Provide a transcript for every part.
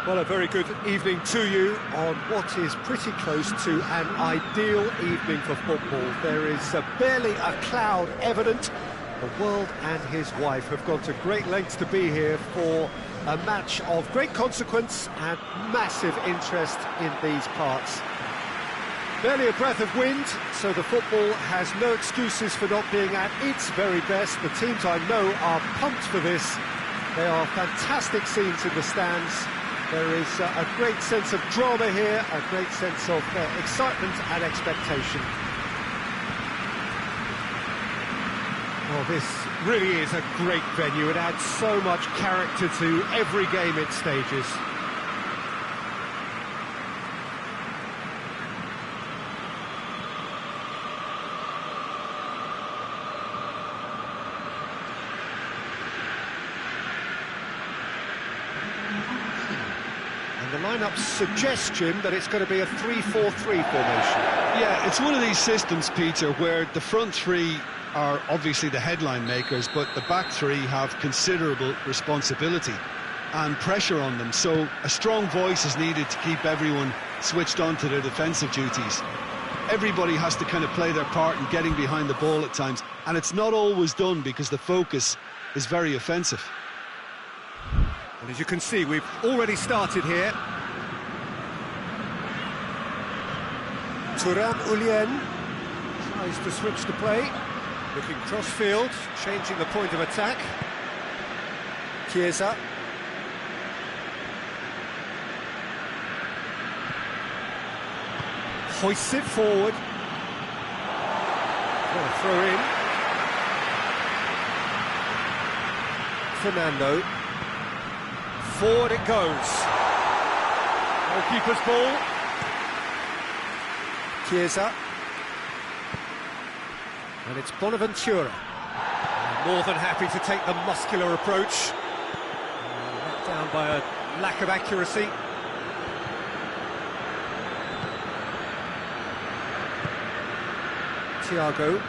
Well, a very good evening to you on what is pretty close to an ideal evening for football. There is barely a cloud evident. The world and his wife have gone to great lengths to be here for a match of great consequence and massive interest in these parts. Barely a breath of wind, so the football has no excuses for not being at its very best. The teams I know are pumped for this. They are fantastic scenes in the stands. There is a great sense of drama here, a great sense of excitement and expectation. Well, this really is a great venue. It adds so much character to every game it stages. And the lineup suggests, Jim, that it's going to be a 3-4-3 formation. Yeah, it's one of these systems, Peter, where the front three are obviously the headline makers, but the back three have considerable responsibility and pressure on them. So a strong voice is needed to keep everyone switched on to their defensive duties. Everybody has to kind of play their part in getting behind the ball at times, and it's not always done because the focus is very offensive. And as you can see, we've already started here. Turan Ulyen tries to switch the play, looking cross-field, changing the point of attack. Chiesa. Hoists it forward. Got a throw in. Fernando. Forward it goes. Goalkeeper's ball. Chiesa. And it's Bonaventura. More than happy to take the muscular approach. Let down by a lack of accuracy. Thiago.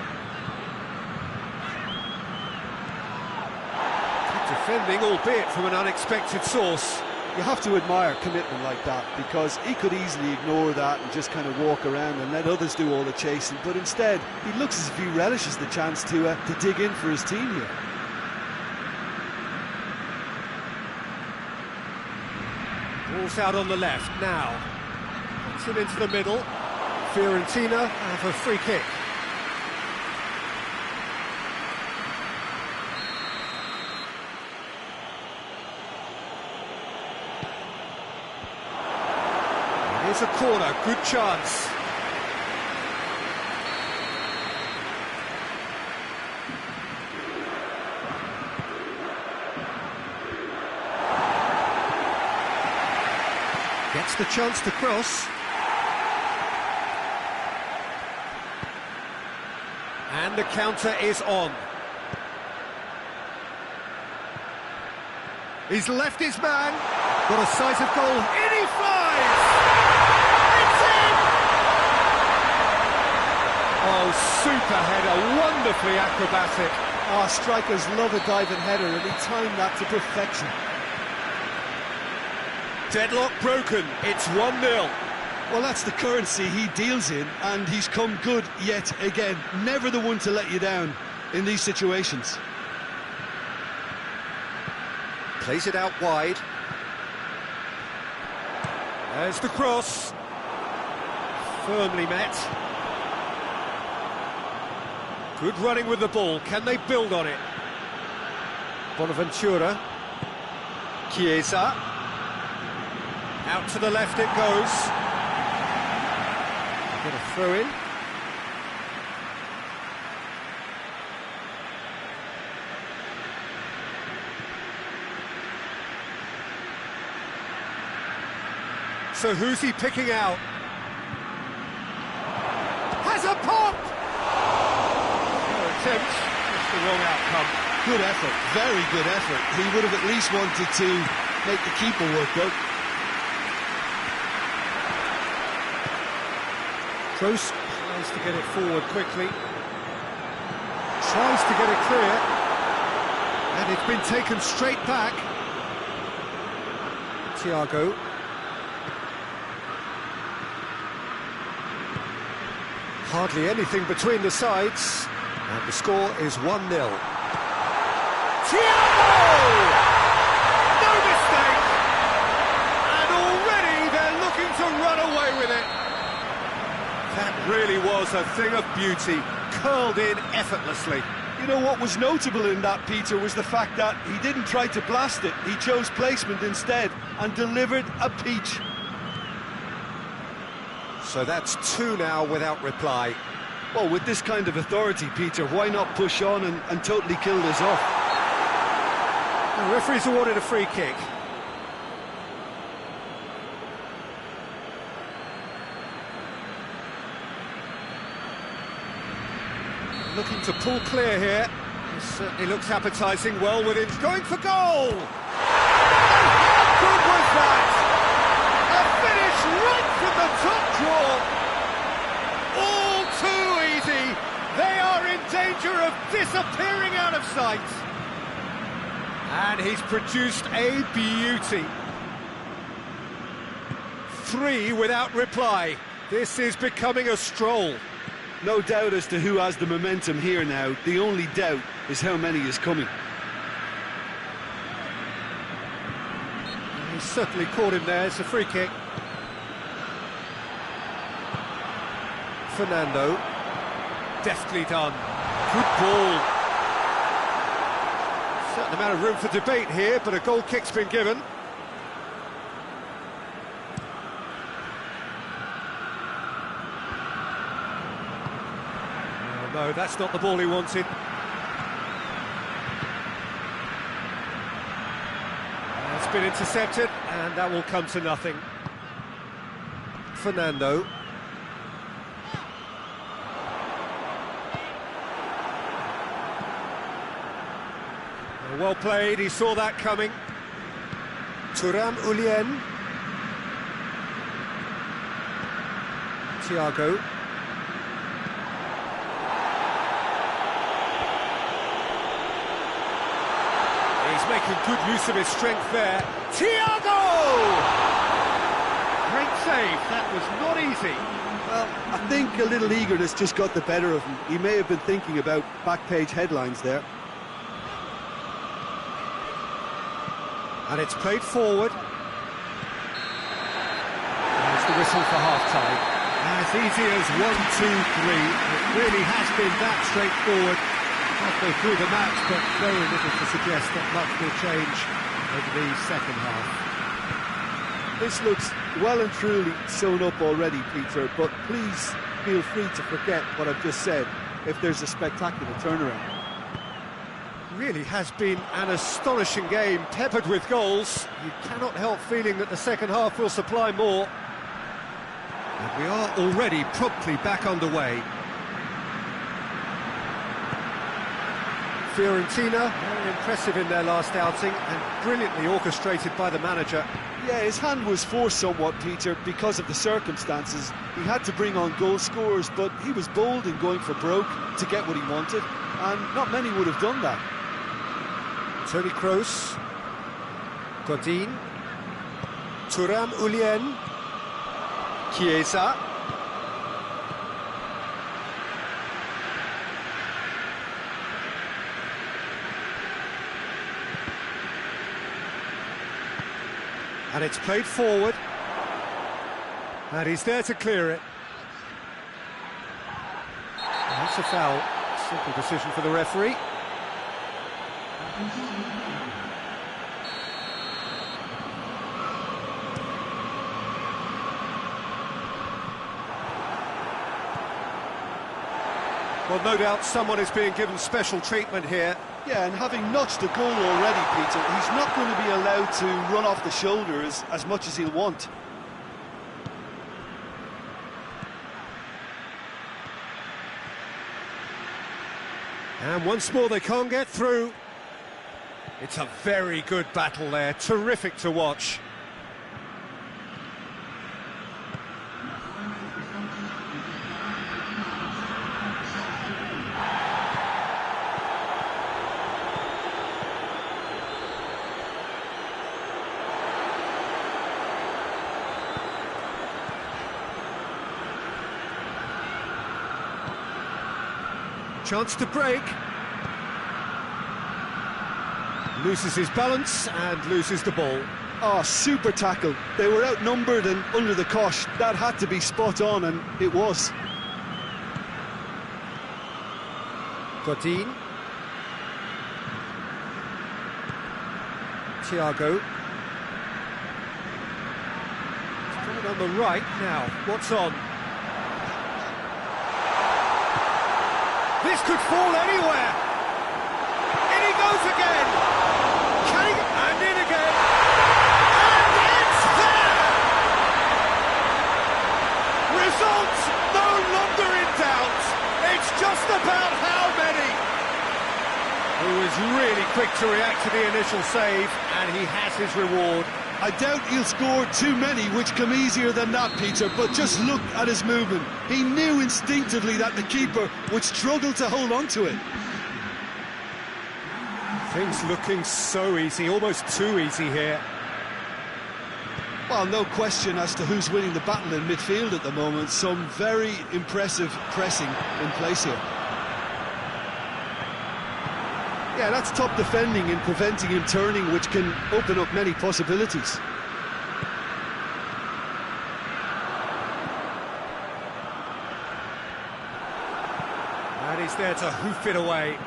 Defending, albeit from an unexpected source. You have to admire commitment like that, because he could easily ignore that and just kind of walk around and let others do all the chasing, but instead he looks as if he relishes the chance to dig in for his team here. Ball's out on the left now. Puts it into the middle. Fiorentina have a free kick. Here's a corner, good chance. Gets the chance to cross. And the counter is on. He's left his man. Got a sight of goal. In he flies! Oh, super header, wonderfully acrobatic. Oh, strikers love a diving header, and he timed that to perfection. Deadlock broken, it's 1-0. Well, that's the currency he deals in, and he's come good yet again. Never the one to let you down in these situations. Plays it out wide. There's the cross. Firmly met. Good running with the ball. Can they build on it? Bonaventura. Chiesa. Out to the left it goes. Got a throw in. So who's he picking out? Has a pop! Attempt, just the wrong outcome. Good effort, very good effort. He would have at least wanted to make the keeper work though. Kroos tries to get it forward quickly. Tries to get it clear. And it's been taken straight back. Thiago. Hardly anything between the sides, and the score is 1-0. Thiago! No mistake! And already they're looking to run away with it. That really was a thing of beauty, curled in effortlessly. You know what was notable in that, Peter, was the fact that he didn't try to blast it. He chose placement instead and delivered a peach. So that's 2 now without reply. Well, with this kind of authority, Peter, why not push on and totally kill this off? The referee's awarded a free kick. Looking to pull clear here. This certainly looks appetising, well within, going for goal! How good was that? A finish right from the top draw! All too easy! They are in danger of disappearing out of sight! And he's produced a beauty. 3 without reply. This is becoming a stroll. No doubt as to who has the momentum here now. The only doubt is how many is coming. He's certainly caught him there. It's a free kick. Fernando. Deftly done. Good ball. Certain amount of room for debate here, but a goal kick's been given. No, that's not the ball he wanted. It's been intercepted, and that will come to nothing. Fernando. Well played, he saw that coming. Thuram Ulien. Thiago. He's making good use of his strength there. Thiago! Great save, that was not easy. Well, I think a little eagerness just got the better of him. He may have been thinking about back-page headlines there. And it's played forward. There's the whistle for half-time. As easy as 1, 2, 3. It really has been that straightforward. Halfway through the match, but very little to suggest that much will change over the second half. This looks well and truly sewn up already, Peter, but please feel free to forget what I've just said if there's a spectacular turnaround. Really has been an astonishing game, peppered with goals. You cannot help feeling that the second half will supply more. And we are already promptly back underway. Fiorentina, very impressive in their last outing and brilliantly orchestrated by the manager. Yeah, his hand was forced somewhat, Peter, because of the circumstances. He had to bring on goal scorers, but he was bold in going for broke to get what he wanted, and not many would have done that. Toni Kroos, Godin, Thuram Ulien, Chiesa. And it's played forward. And he's there to clear it. And that's a foul. Simple decision for the referee. Well, no doubt someone is being given special treatment here. Yeah, and having notched a goal already, Peter, he's not going to be allowed to run off the shoulders as much as he'll want. And once more they can't get through. It's a very good battle there, terrific to watch. Chance to break. Loses his balance and loses the ball. Oh, super tackle. They were outnumbered and under the cosh. That had to be spot on, and it was. Godin. Thiago. Straight on the right now. What's on? This could fall anywhere. In he goes again. Can he? And in again. And it's there. Results no longer in doubt. It's just about how many. He was really quick to react to the initial save, and he has his reward. I doubt he'll score too many, which come easier than that, Peter, but just look at his movement. He knew instinctively that the keeper would struggle to hold on to it. Things looking so easy, almost too easy here. Well, no question as to who's winning the battle in midfield at the moment. Some very impressive pressing in place here. Yeah, that's top defending and preventing him turning, which can open up many possibilities. And he's there to hoof it away.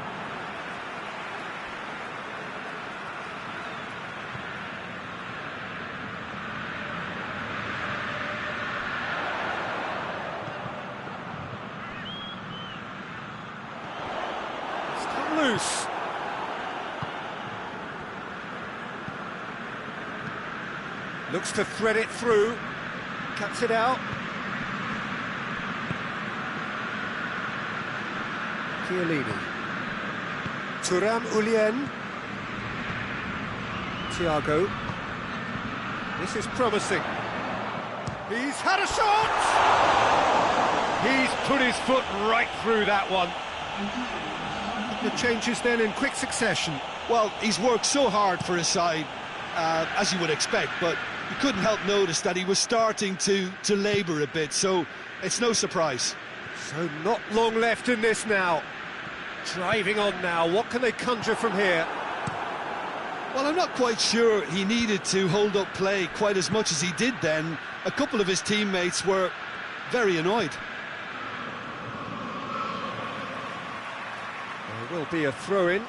It's come loose. Looks to thread it through, cuts it out. Chiellini. Thuram Ulien. Thiago. This is promising. He's had a shot! He's put his foot right through that one. The changes then in quick succession. Well, he's worked so hard for his side, as you would expect, but you couldn't help notice that he was starting to labour a bit, so it's no surprise. So not long left in this now. Driving on now, what can they conjure from here? Well, I'm not quite sure he needed to hold up play quite as much as he did then. A couple of his teammates were very annoyed. There will be a throw-in.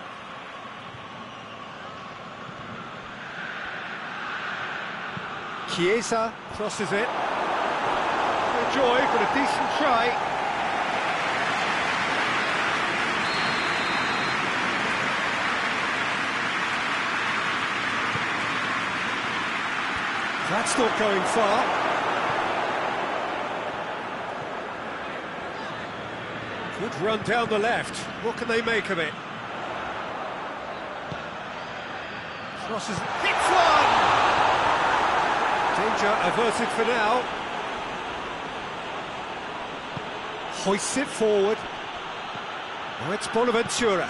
Chiesa crosses it. No joy, but a decent try. That's not going far. Good run down the left. What can they make of it? Crosses, hits one! Danger averted for now. Hoists it forward. Now it's Bonaventura.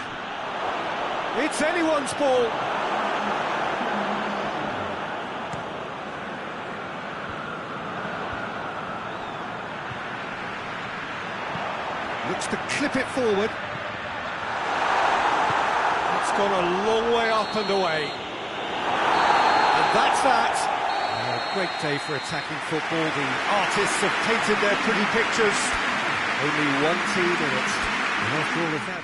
It's anyone's ball. Looks to clip it forward. It's gone a long way up and away. And that's that. A great day for attacking football. The artists have painted their pretty pictures. Only one team in it. And after all of that...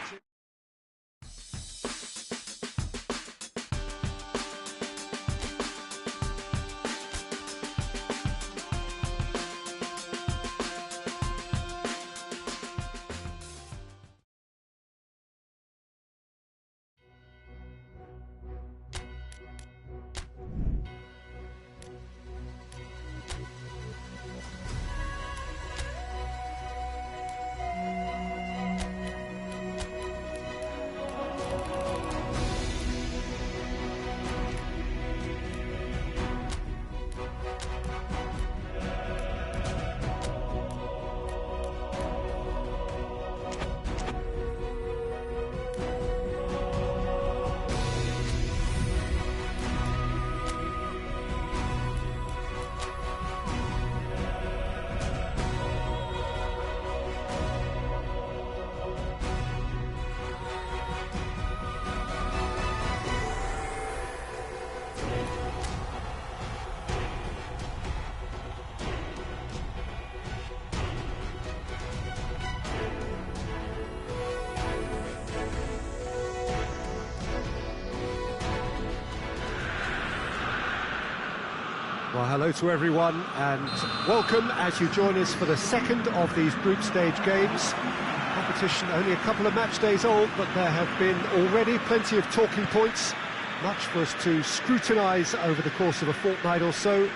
Well, hello to everyone and welcome as you join us for the second of these group stage games. Competition only a couple of match days old, but there have been already plenty of talking points, much for us to scrutinise over the course of a fortnight or so.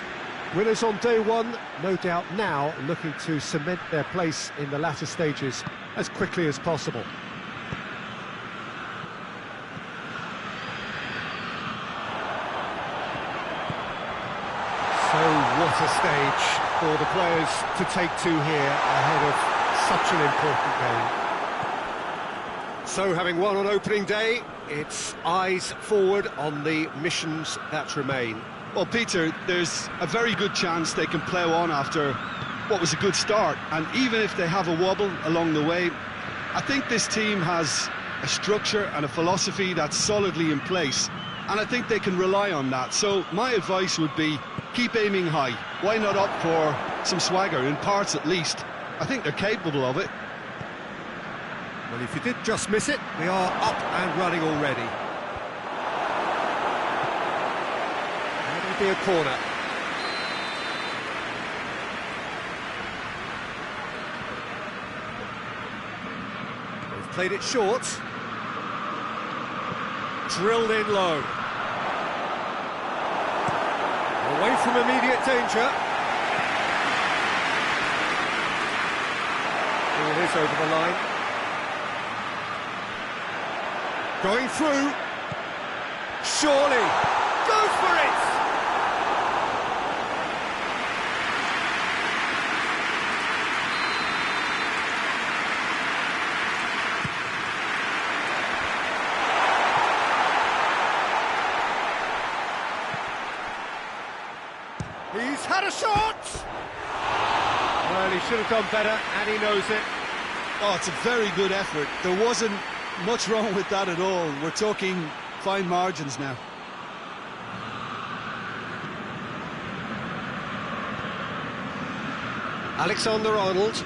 Winners on day one, no doubt now looking to cement their place in the latter stages as quickly as possible. So what a stage for the players to take to here ahead of such an important game. So having won on opening day, it's eyes forward on the missions that remain. Well, Peter, there's a very good chance they can plough on after what was a good start, and even if they have a wobble along the way, I think this team has a structure and a philosophy that's solidly in place, and I think they can rely on that. So my advice would be, keep aiming high. Why not opt for some swagger, in parts at least? I think they're capable of it. Well, if you did just miss it, we are up and running already. That'll be a corner. They've played it short. Drilled in low. Away from immediate danger. Here it is over the line. Going through. Surely. Goes for it! He's had a shot! Well, he should have done better, and he knows it. Oh, it's a very good effort. There wasn't much wrong with that at all. We're talking fine margins now. Alexander-Arnold.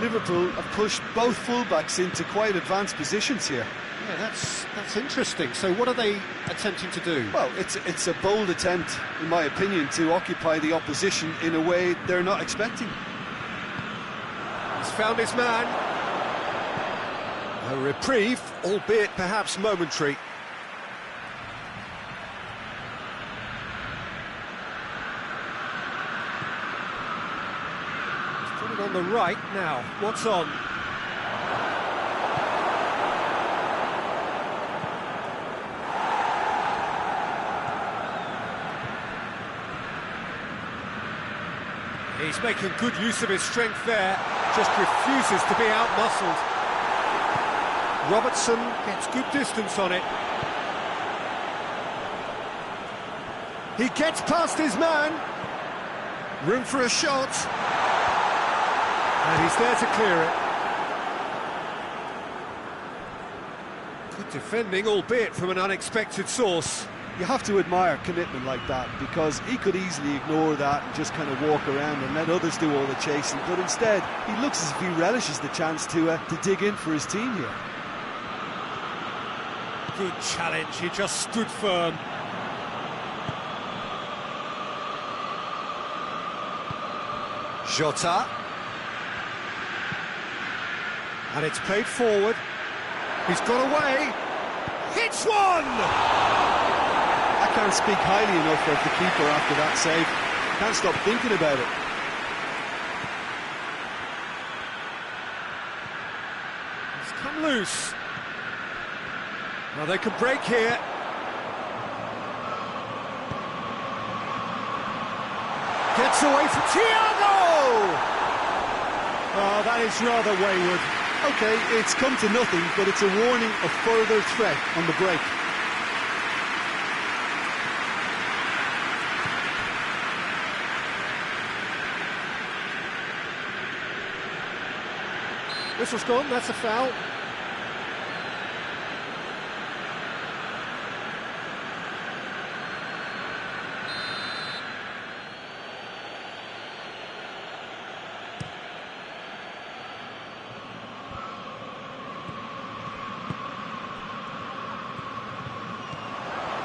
Liverpool have pushed both fullbacks into quite advanced positions here. Yeah, that's interesting. So what are they attempting to do? Well, it's a bold attempt, in my opinion, to occupy the opposition in a way they're not expecting. He's found his man. A reprieve, albeit perhaps momentary. He's put it on the right now. What's on? He's making good use of his strength there, just refuses to be out-muscled. Robertson gets good distance on it. He gets past his man. Room for a shot. And he's there to clear it. Good defending, albeit from an unexpected source. You have to admire commitment like that, because he could easily ignore that and just kind of walk around and let others do all the chasing, but instead he looks as if he relishes the chance to dig in for his team here. Good challenge, he just stood firm. Jota. And it's played forward. He's got away. Hits one! I can't speak highly enough of the keeper after that save. Can't stop thinking about it. He's come loose. Now they can break here. Gets away from Thiago! Oh, that is rather wayward. OK, it's come to nothing, but it's a warning of further threat on the break. Whistle's gone, that's a foul.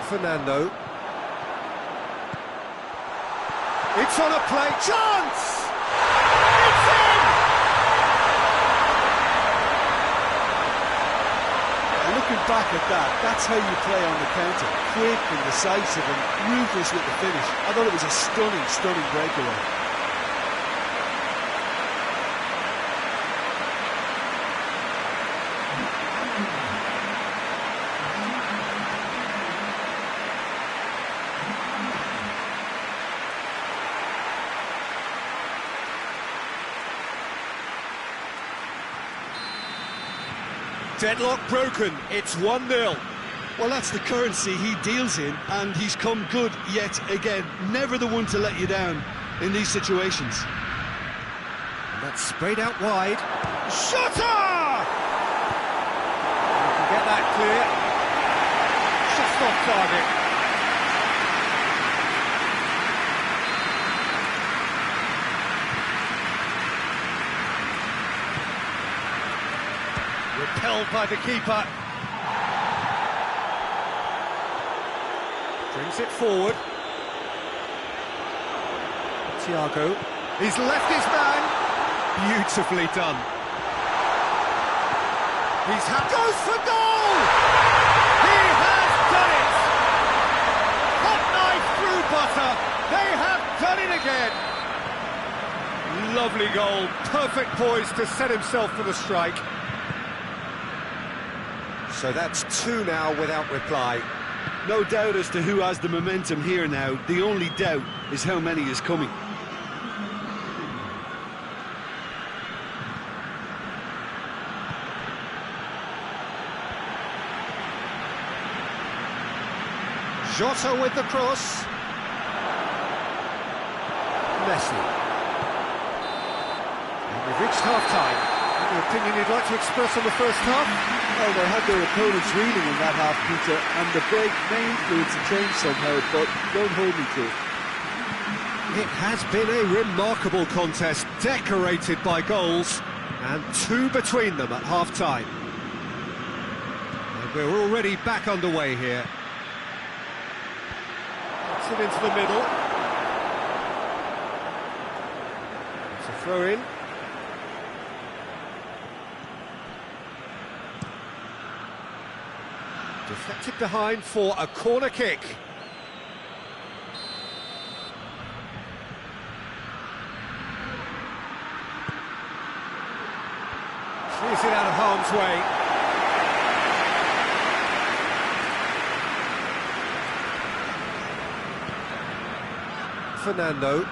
Fernando. It's on a play. Chance! It's in! Looking back at that, that's how you play on the counter. Quick and decisive and ruthless with the finish. I thought it was a stunning, stunning breakaway. Deadlock broken, it's 1-0. Well, that's the currency he deals in, and he's come good yet again. Never the one to let you down in these situations. And that's sprayed out wide. Shutter! You can get that clear. Just off target. Repelled by the keeper. Brings it forward. Thiago. He's left his man. Beautifully done. Goes for goal! He has done it! Hot knife through butter. They have done it again. Lovely goal. Perfect poise to set himself for the strike. So that's 2 now without reply. No doubt as to who has the momentum here now. The only doubt is how many is coming. Jota with the cross. Messi. And we've reached half-time. Any opinion you'd like to express on the first half? Well, they had their opponents reeling in that half, Peter, and the break may influence the change somehow, but don't hold me to it. It has been a remarkable contest, decorated by goals, and 2 between them at half-time. And we're already back underway here. Gets it into the middle. It's a throw-in. Deflected behind for a corner kick. Clears it out of harm's way. Fernando.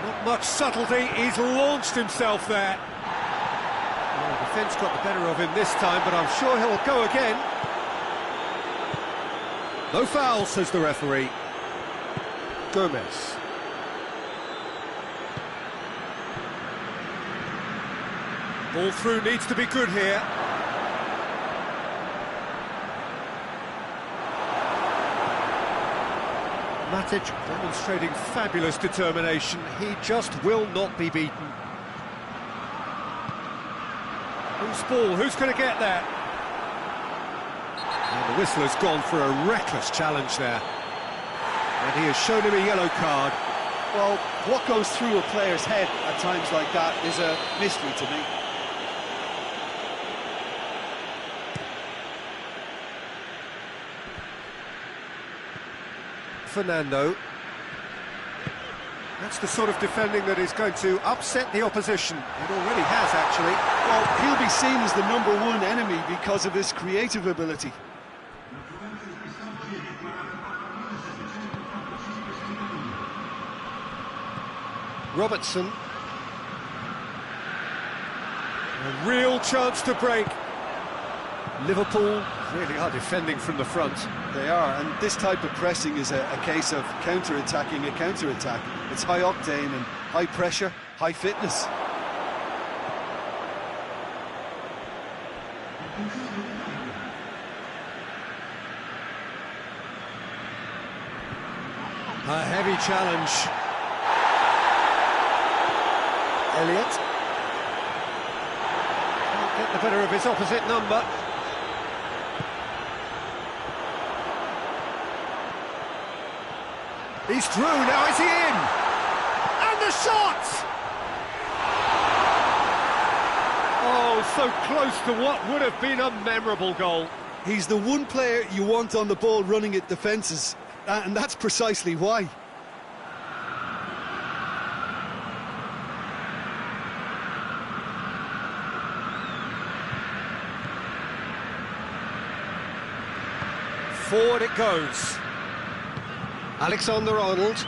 Not much subtlety, he's launched himself there. Well, the defence got the better of him this time, but I'm sure he'll go again. No foul, says the referee. Gomez. Ball through needs to be good here. Matic demonstrating fabulous determination. He just will not be beaten. Who's ball? Who's going to get that? And the whistler's gone for a reckless challenge there. And he has shown him a yellow card. Well, what goes through a player's head at times like that is a mystery to me. Fernando. That's the sort of defending that is going to upset the opposition. It already has, actually. Well, he'll be seen as the #1 enemy because of his creative ability. Robertson. A real chance to break. Liverpool really are defending from the front. They are, and this type of pressing is a case of counter-attacking a counter-attack. It's high octane and high pressure, high fitness. A heavy challenge. Elliott. Can't get the better of his opposite number. He's through, now is he in? And the shot! Oh, so close to what would have been a memorable goal. He's the one player you want on the ball running at defences, and that's precisely why. Forward it goes. Alexander-Arnold.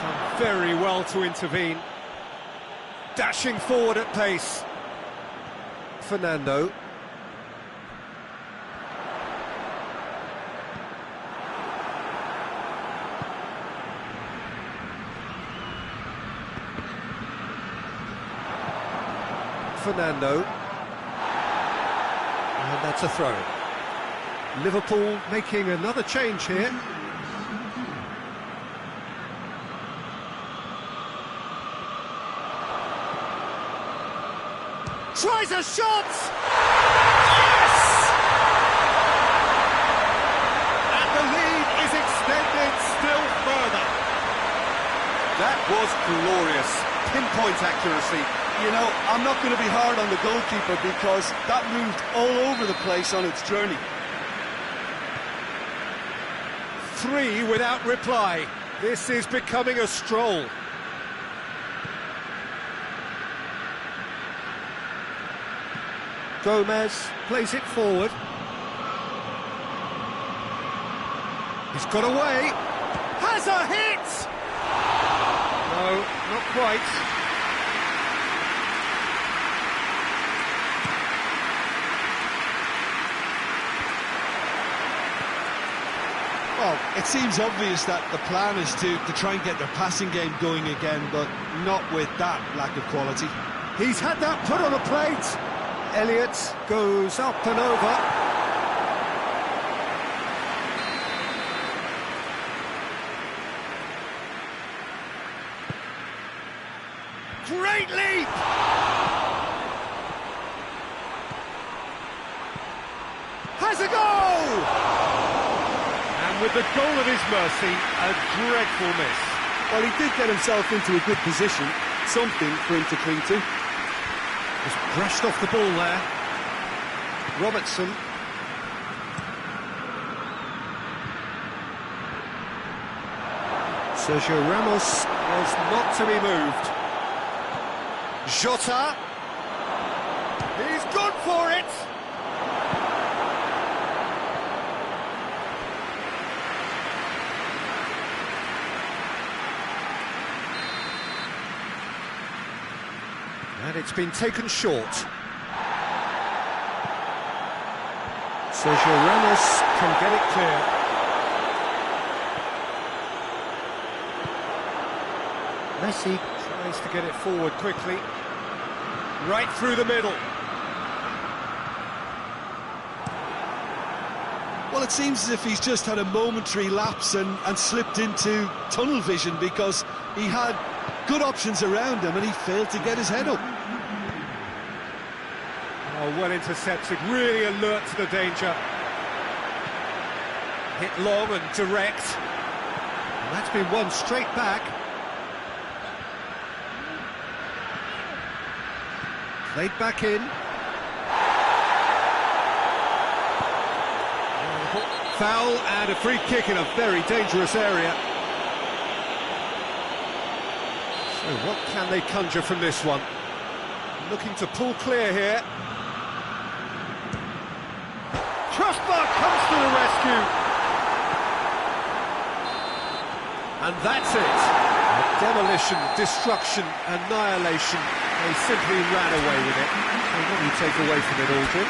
Done very well to intervene. Dashing forward at pace. Fernando. Fernando. And that's a throw. Liverpool making another change here. Tries a shot! Yes! And the lead is extended still further. That was glorious. Pinpoint accuracy. You know, I'm not going to be hard on the goalkeeper because that moved all over the place on its journey. 3 without reply. This is becoming a stroll. Gomez plays it forward. He's got away. Has a hit! No, not quite. Well, it seems obvious that the plan is to try and get their passing game going again, but not with that lack of quality. He's had that put on a plate. Elliott goes up and over. Great leap! Has a goal! And with the goal of his mercy, a dreadful miss. Well, he did get himself into a good position, something for him to cling to. Just brushed off the ball there. Robertson. Sergio Ramos was not to be moved. Jota. He's gone for it! And it's been taken short. Sergio Ramos can get it clear. Messi tries to get it forward quickly. Right through the middle. Well, it seems as if he's just had a momentary lapse and slipped into tunnel vision because he had good options around him and he failed to get his head up. Oh, well intercepted, really alert to the danger. Hit long and direct. And that's been won straight back. Played back in. Foul and a free kick in a very dangerous area. So what can they conjure from this one? Looking to pull clear here. Crossbar comes to the rescue. And that's it. Demolition, destruction, annihilation. They simply ran away with it. So what do you take away from it, Aldrin?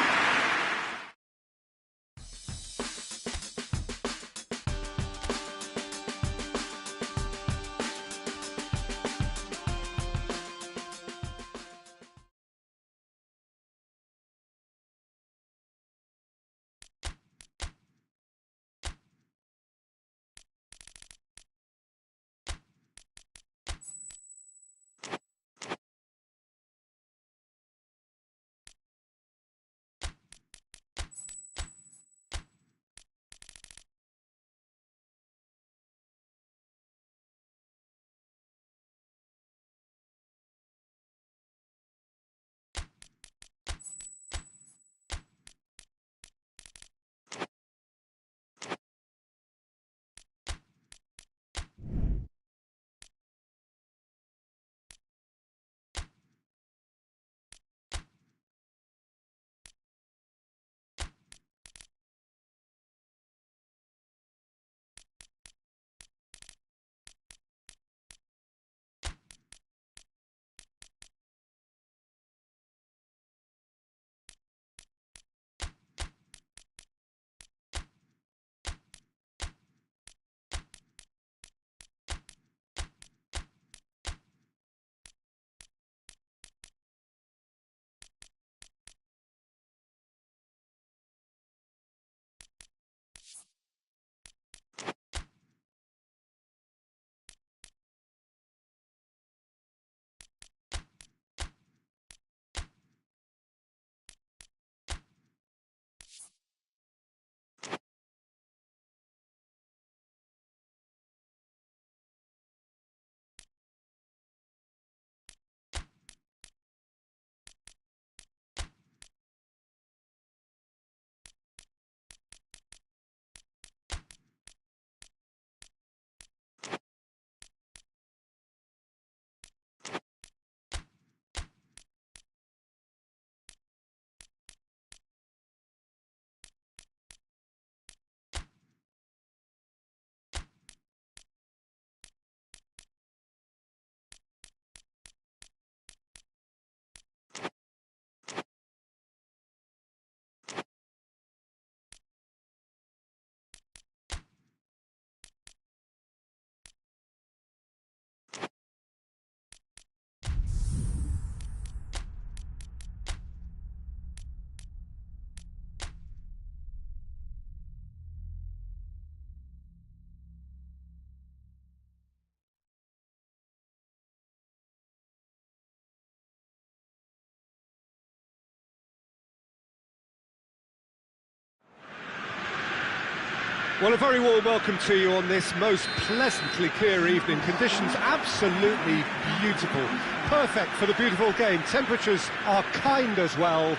Well, a very warm welcome to you on this most pleasantly clear evening. Conditions absolutely beautiful. Perfect for the beautiful game. Temperatures are kind as well.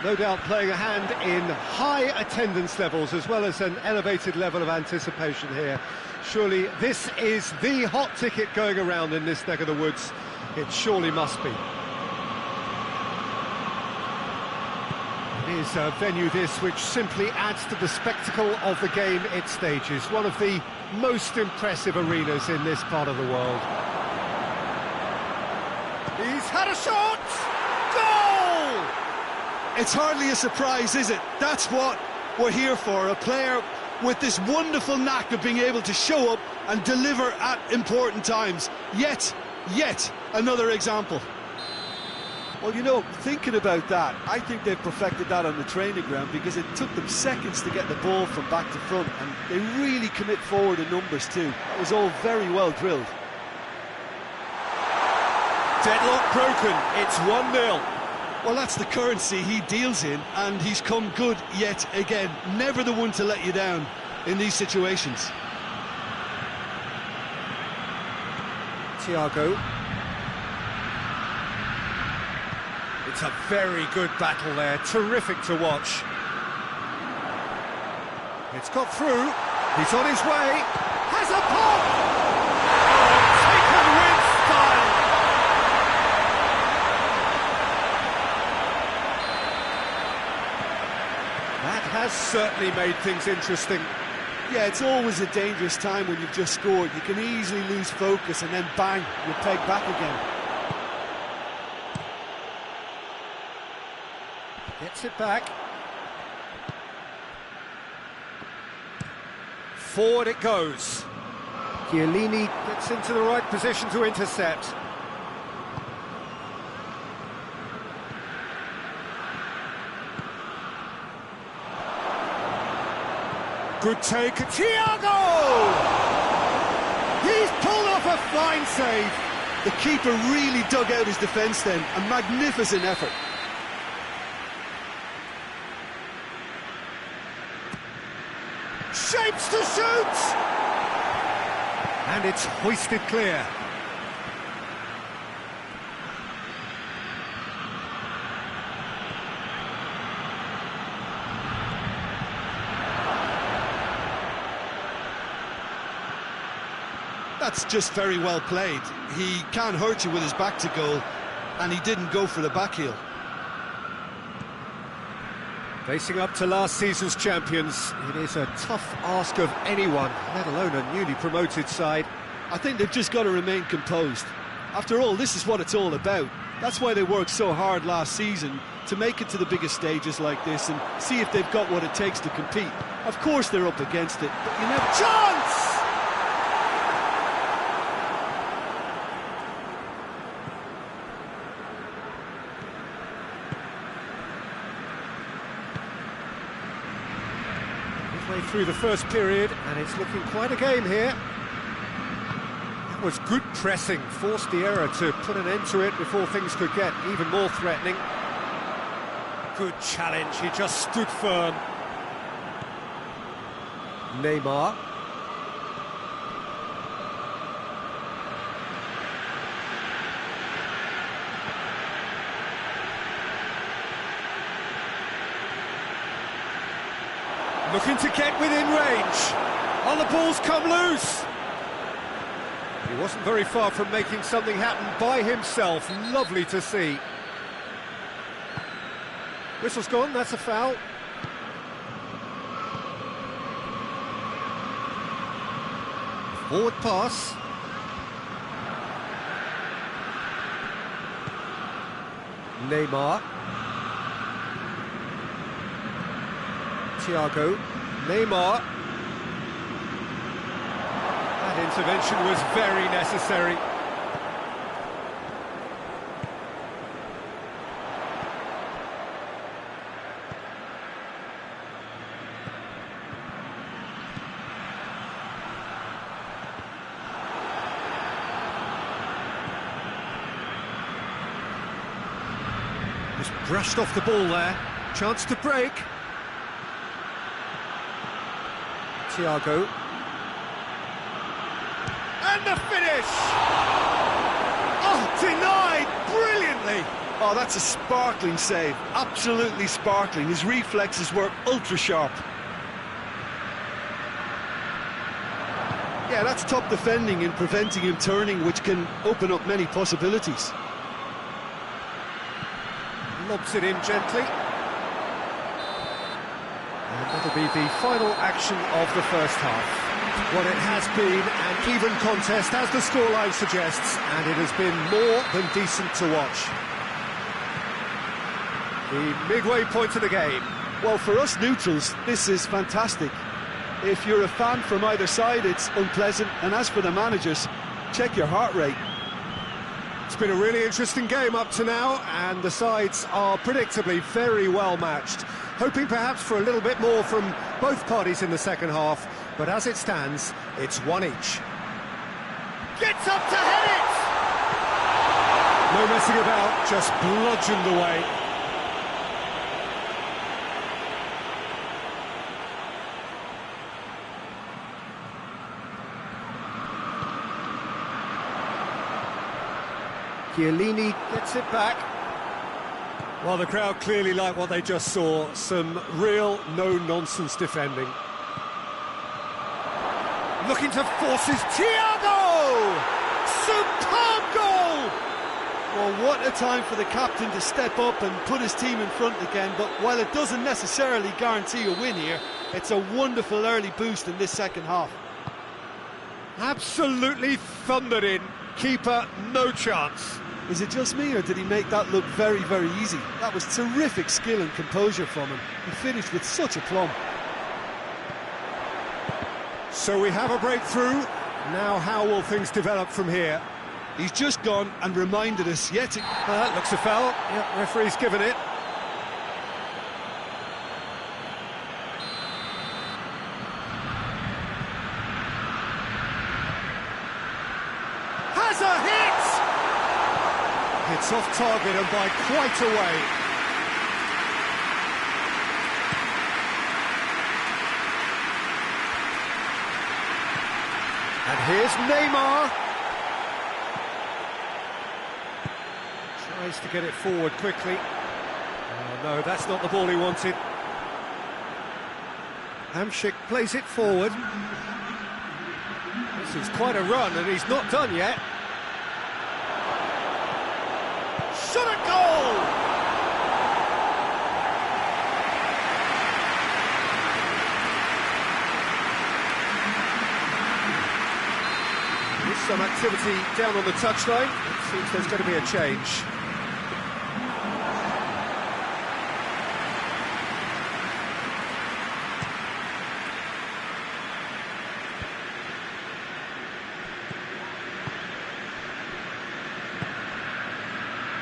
No doubt playing a hand in high attendance levels as well as an elevated level of anticipation here. Surely this is the hot ticket going around in this neck of the woods. It surely must be. It is a venue this which simply adds to the spectacle of the game it stages. One of the most impressive arenas in this part of the world. He's had a shot! Goal! It's hardly a surprise, is it? That's what we're here for. A player with this wonderful knack of being able to show up and deliver at important times. Yet another example. Well, you know, thinking about that, I think they've perfected that on the training ground because it took them seconds to get the ball from back to front, and they really commit forward in numbers too. It was all very well drilled. Deadlock broken, it's 1-0. Well, that's the currency he deals in, and he's come good yet again. Never the one to let you down in these situations. Thiago. It's a very good battle there, terrific to watch. It's got through, he's on his way, has a pop! Taken with style! That has certainly made things interesting. Yeah, it's always a dangerous time when you've just scored. You can easily lose focus and then bang, you're pegged back again. Gets it back. Forward it goes. Chiellini gets into the right position to intercept. Good take, Thiago! He's pulled off a fine save. The keeper really dug out his defence then, a magnificent effort. Shapes to shoot! And it's hoisted clear. That's just very well played. He can't hurt you with his back to goal, and he didn't go for the back heel. Facing up to last season's champions, it is a tough ask of anyone, let alone a newly promoted side. I think they've just got to remain composed. After all, this is what it's all about. That's why they worked so hard last season, to make it to the biggest stages like this and see if they've got what it takes to compete. Of course they're up against it, but you never... Chance! Midway through the first period, and it's looking quite a game here. That was good pressing, forced the error to put an end to it before things could get even more threatening. Good challenge, he just stood firm. Neymar. Looking to get within range. And the ball's come loose. He wasn't very far from making something happen by himself. Lovely to see. Whistle's gone, that's a foul. Forward pass. Neymar. Thiago. Neymar. That intervention was very necessary. Just brushed off the ball there. Chance to break. Thiago. And the finish! Oh, denied brilliantly! Oh, that's a sparkling save, absolutely sparkling. His reflexes were ultra-sharp. Yeah, that's top defending and preventing him turning, which can open up many possibilities. Lobs it in gently. And that'll be the final action of the first half. Well, it has been an even contest, as the scoreline suggests, and it has been more than decent to watch. The midway point of the game. Well, for us neutrals, this is fantastic. If you're a fan from either side, it's unpleasant, and as for the managers, check your heart rate. It's been a really interesting game up to now, and the sides are predictably very well matched. Hoping perhaps for a little bit more from both parties in the second half, but as it stands, it's one each. Gets up to head it! No messing about, just bludgeoned away. Chiellini gets it back. Well, the crowd clearly like what they just saw. Some real no-nonsense defending. Looking to force his Thiago! Superb goal! Well, what a time for the captain to step up and put his team in front again, but while it doesn't necessarily guarantee a win here, it's a wonderful early boost in this second half. Absolutely thundered in. Keeper, no chance. Is it just me, or did he make that look very, very easy? That was terrific skill and composure from him. He finished with such aplomb. So we have a breakthrough. Now how will things develop from here? He's just gone and reminded us yet. That looks a foul. Yep, referee's given it. Has a hit! It's off target and by quite a way. And here's Neymar. Tries to get it forward quickly. Oh no, that's not the ball he wanted. Hamšík plays it forward. This is quite a run and he's not done yet. Shot a goal! There's some activity down on the touchline. It seems there's going to be a change.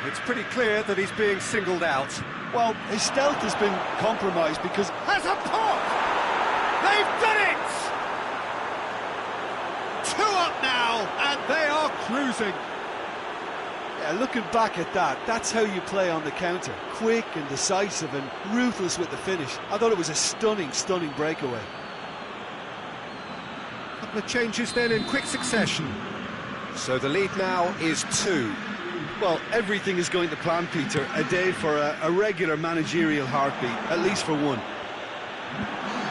It's pretty clear that he's being singled out. Well, his stealth has been compromised because... Has a pop! They've done it! 2 up now, and they are cruising. Yeah, looking back at that, that's how you play on the counter. Quick and decisive and ruthless with the finish. I thought it was a stunning, stunning breakaway. A couple of changes then in quick succession. So the lead now is 2. Well, everything is going to plan, Peter. A day for a regular managerial heartbeat, at least for one.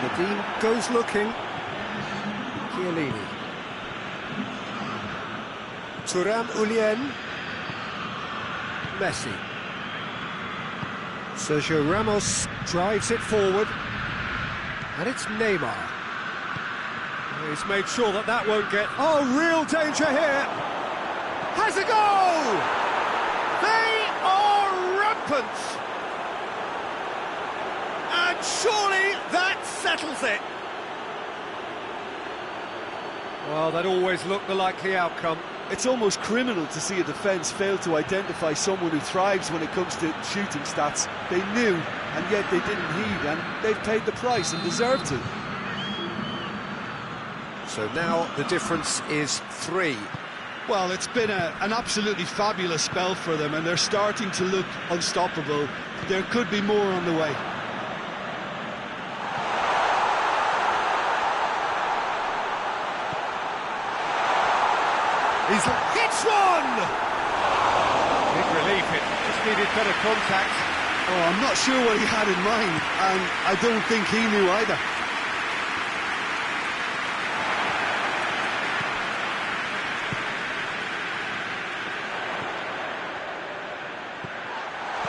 Nadim goes looking. Chiellini. Thuram Ulien. Messi. Sergio Ramos drives it forward. And it's Neymar. He's made sure that that won't get... Oh, real danger here! Has a goal! They are rampant! And surely that settles it! Well, that always looked the likely outcome. It's almost criminal to see a defence fail to identify someone who thrives when it comes to shooting stats. They knew, and yet they didn't heed, and they've paid the price and deserve to. So now the difference is 3. Well, it's been an absolutely fabulous spell for them, and they're starting to look unstoppable. There could be more on the way. He's hits one! Big relief, it just needed better contact. Oh, I'm not sure what he had in mind, and I don't think he knew either.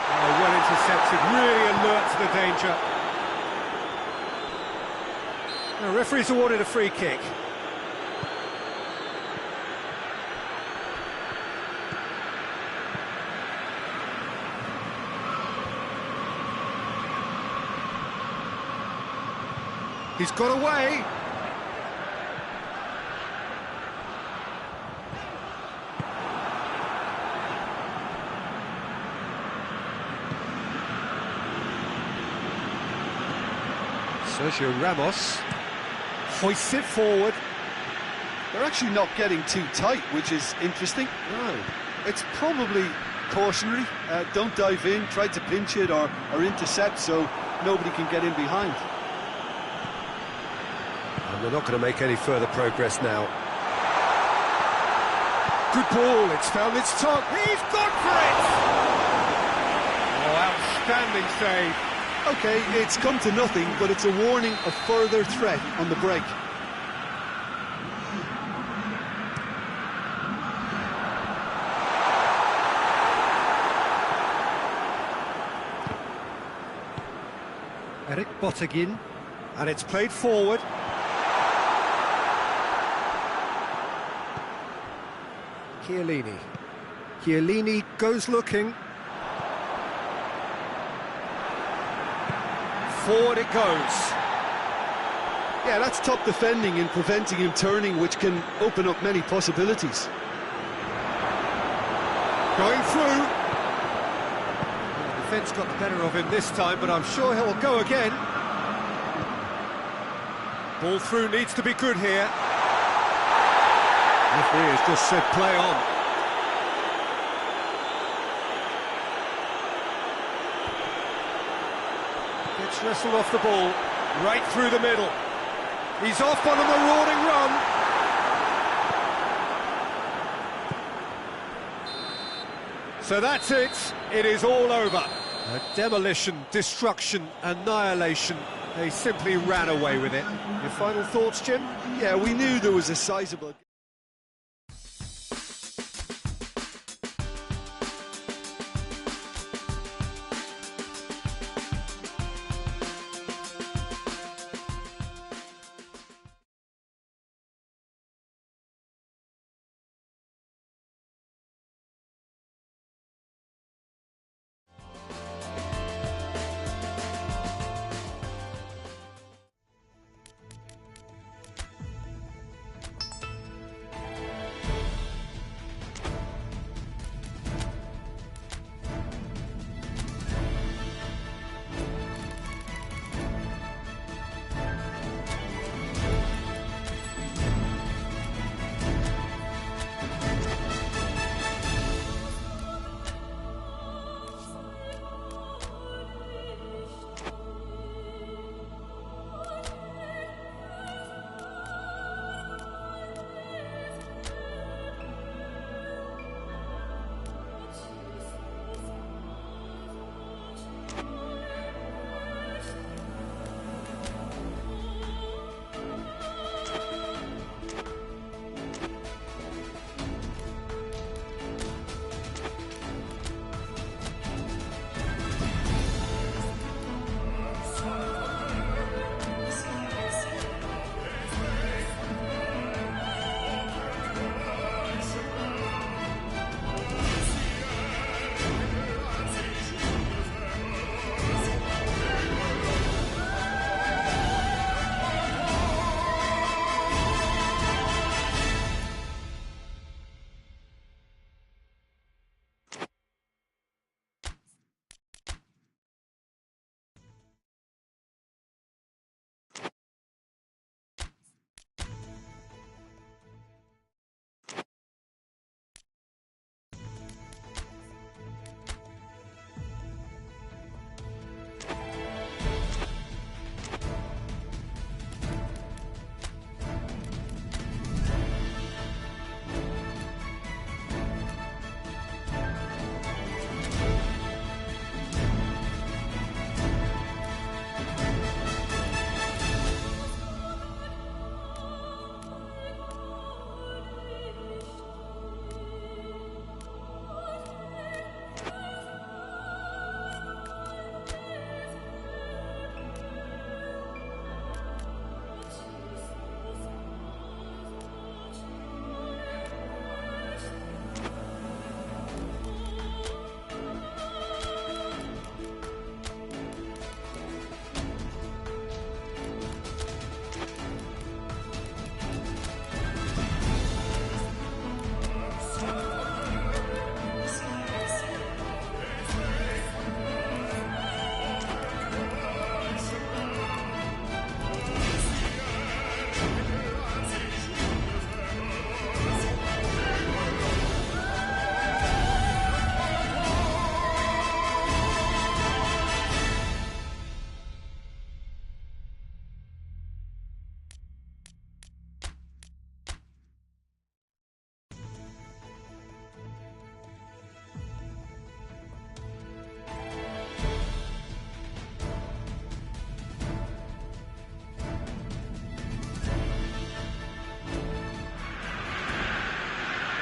Oh, well intercepted, really alert to the danger. The referee's awarded a free kick. He's got away. Sergio Ramos hoists it forward. They're actually not getting too tight, which is interesting. No. It's probably cautionary. Don't dive in, try to pinch it or intercept so nobody can get in behind. And they're not going to make any further progress now. Good ball, it's found its top. He's gone for it! Oh, outstanding save. OK, it's come to nothing, but it's a warning of further threat on the break. Eric Bottegin, and it's played forward. Chiellini goes looking. Forward it goes. Yeah, that's top defending and preventing him turning, which can open up many possibilities. Going through. The defence got the better of him this time, but I'm sure he'll go again. Ball through needs to be good here. Referee has just said play on. Gets wrestled off the ball, right through the middle. He's off on a marauding run. So that's it. It is all over. A demolition, destruction, annihilation. They simply ran away with it. Your final thoughts, Jim? Yeah, we knew there was a sizable...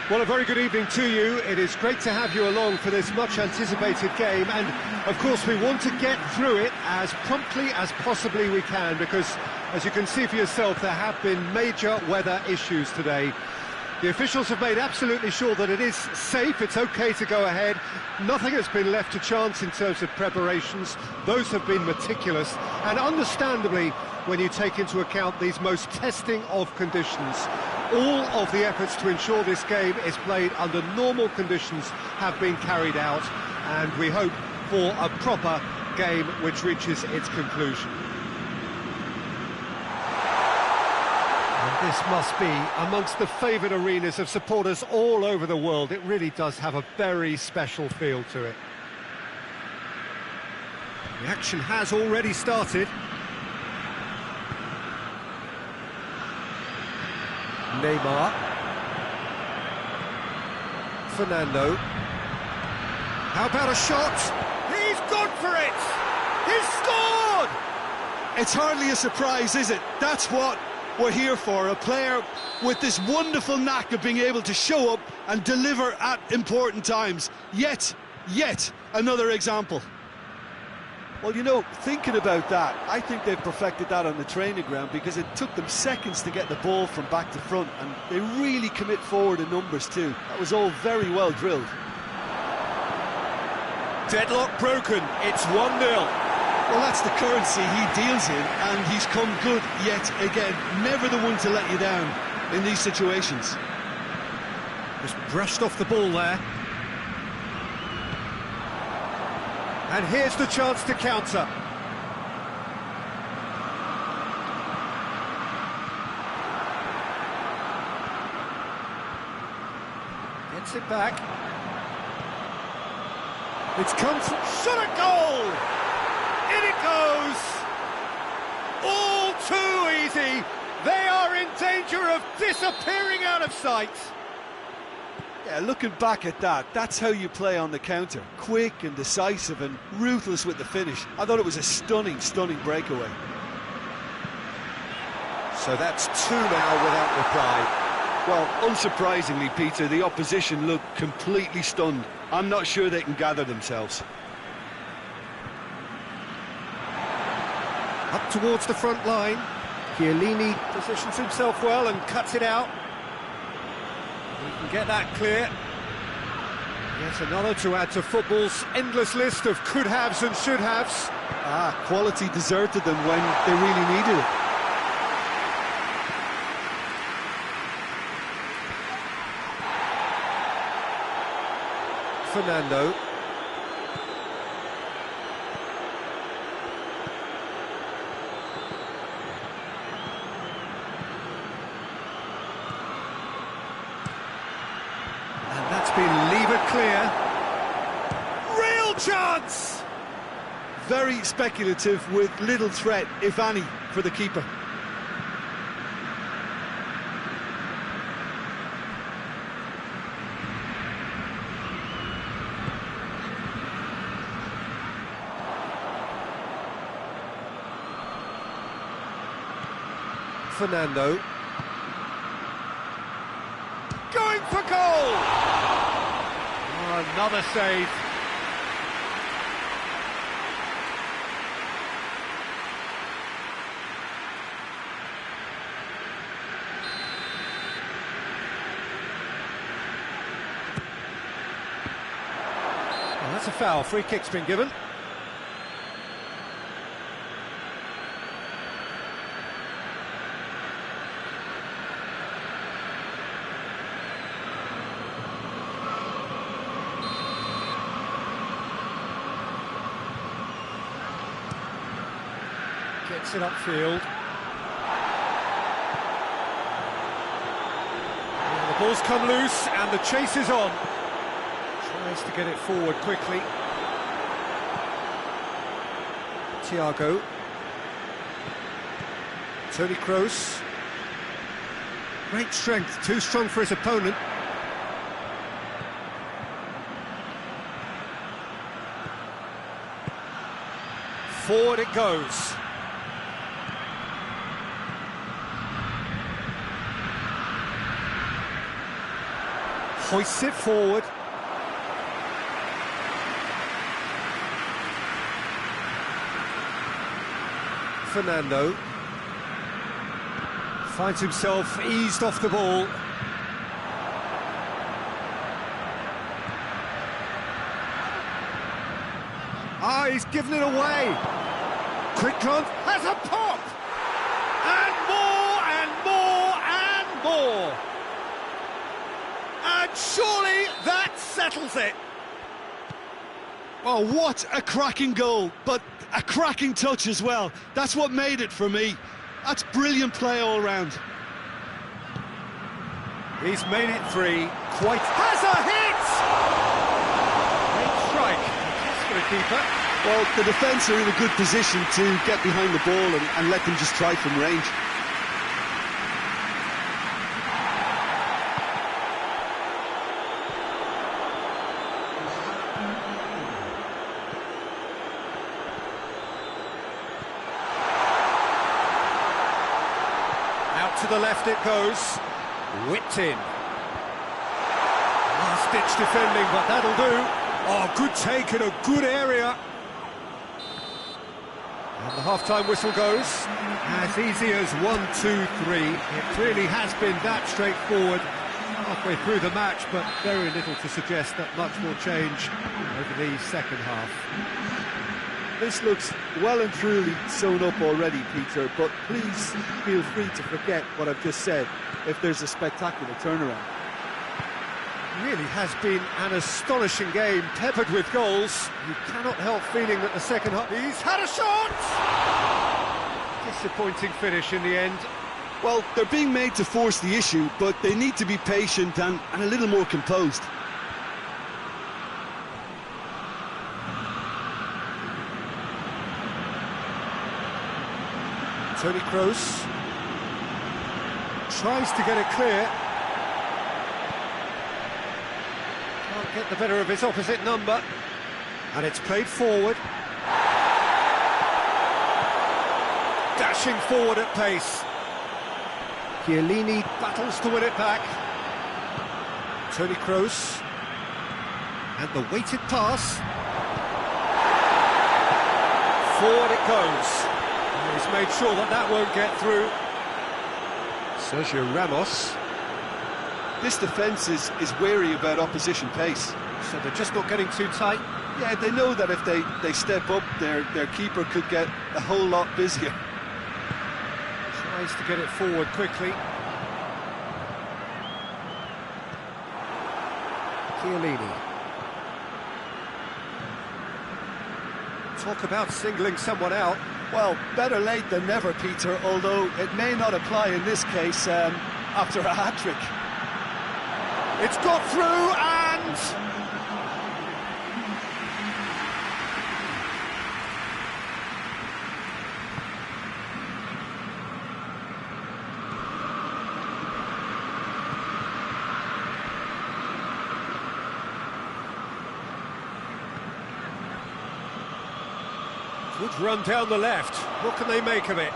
Well, a very good evening to you. It is great to have you along for this much-anticipated game, and of course we want to get through it as promptly as possibly we can, because, as you can see for yourself, there have been major weather issues today. The officials have made absolutely sure that it is safe, it's okay to go ahead. Nothing has been left to chance in terms of preparations. Those have been meticulous, and understandably, when you take into account these most testing of conditions, all of the efforts to ensure this game is played under normal conditions have been carried out, and we hope for a proper game which reaches its conclusion. And this must be amongst the favoured arenas of supporters all over the world. It really does have a very special feel to it. The action has already started. Neymar. Fernando. How about a shot? He's gone for it! He's scored! It's hardly a surprise, is it? That's what we're here for, a player with this wonderful knack of being able to show up and deliver at important times. Yet another example. Well, you know, thinking about that, I think they've perfected that on the training ground, because it took them seconds to get the ball from back to front, and they really commit forward in numbers too. That was all very well drilled. Deadlock broken, it's 1-0. Well, that's the currency he deals in, and he's come good yet again. Never the one to let you down in these situations. Just brushed off the ball there. And here's the chance to counter. Gets it back. It's come from... Shot a goal! In it goes! All too easy! They are in danger of disappearing out of sight! Yeah, looking back at that, that's how you play on the counter. Quick and decisive and ruthless with the finish. I thought it was a stunning breakaway. So that's 2 now without reply. Well, unsurprisingly, Peter, the opposition look completely stunned. I'm not sure they can gather themselves. Up towards the front line. Chiellini positions himself well and cuts it out. We can get that clear. Yet another to add to football's endless list of could-haves and should-haves. Quality deserted them when they really needed it. Fernando. And that's been levered clear. Real chance! Very speculative with little threat, if any, for the keeper. Fernando. Going for goal! Oh, another save. Well, that's a foul. Free kick's been given. Gets it upfield. And the ball's come loose and the chase is on. Tries to get it forward quickly. Thiago. Toni Kroos. Great strength, too strong for his opponent. Forward it goes. Hoists it forward. Fernando finds himself eased off the ball. Ah, he's given it away. Quick glance, has a pop! And more, and more, and more! And surely that settles it! Oh, what a cracking goal, but a cracking touch as well. That's what made it for me. That's brilliant play all round. He's made it three, quite... Has a hit! Great strike, that's for the keeper. Well, the defence are in a good position to get behind the ball and let them just try from range. Out to the left it goes. Whipped in. Last-ditch defending, but that'll do. Oh, good take in a good area. And the half-time whistle goes. As easy as 1, 2, 3. It really has been that straightforward halfway through the match, but very little to suggest that much will change over the second half. This looks well and truly sewn up already, Peter, but please feel free to forget what I've just said if there's a spectacular turnaround. Really has been an astonishing game, peppered with goals. You cannot help feeling that the second half... He's had a shot! Disappointing finish in the end. Well, they're being made to force the issue, but they need to be patient and a little more composed. Toni Kroos tries to get it clear. Can't get the better of his opposite number. And it's played forward. Dashing forward at pace. Chiellini battles to win it back. Toni Kroos. And the weighted pass. Forward it goes. And he's made sure that that won't get through. Sergio Ramos. This defence is wary about opposition pace. So they're just not getting too tight. Yeah, they know that if they step up, their keeper could get a whole lot busier. Tries to get it forward quickly. Chiellini. Talk about singling someone out. Well, better late than never, Peter, although it may not apply in this case after a hat-trick. It's got through and... Good run down the left. What can they make of it?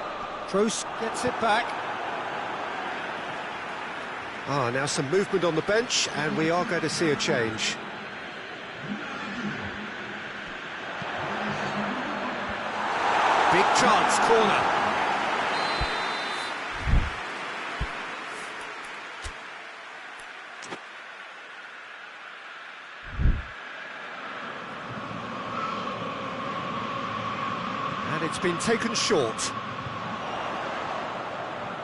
Kroos gets it back. Now some movement on the bench, and we are going to see a change. Big chance, corner. And it's been taken short.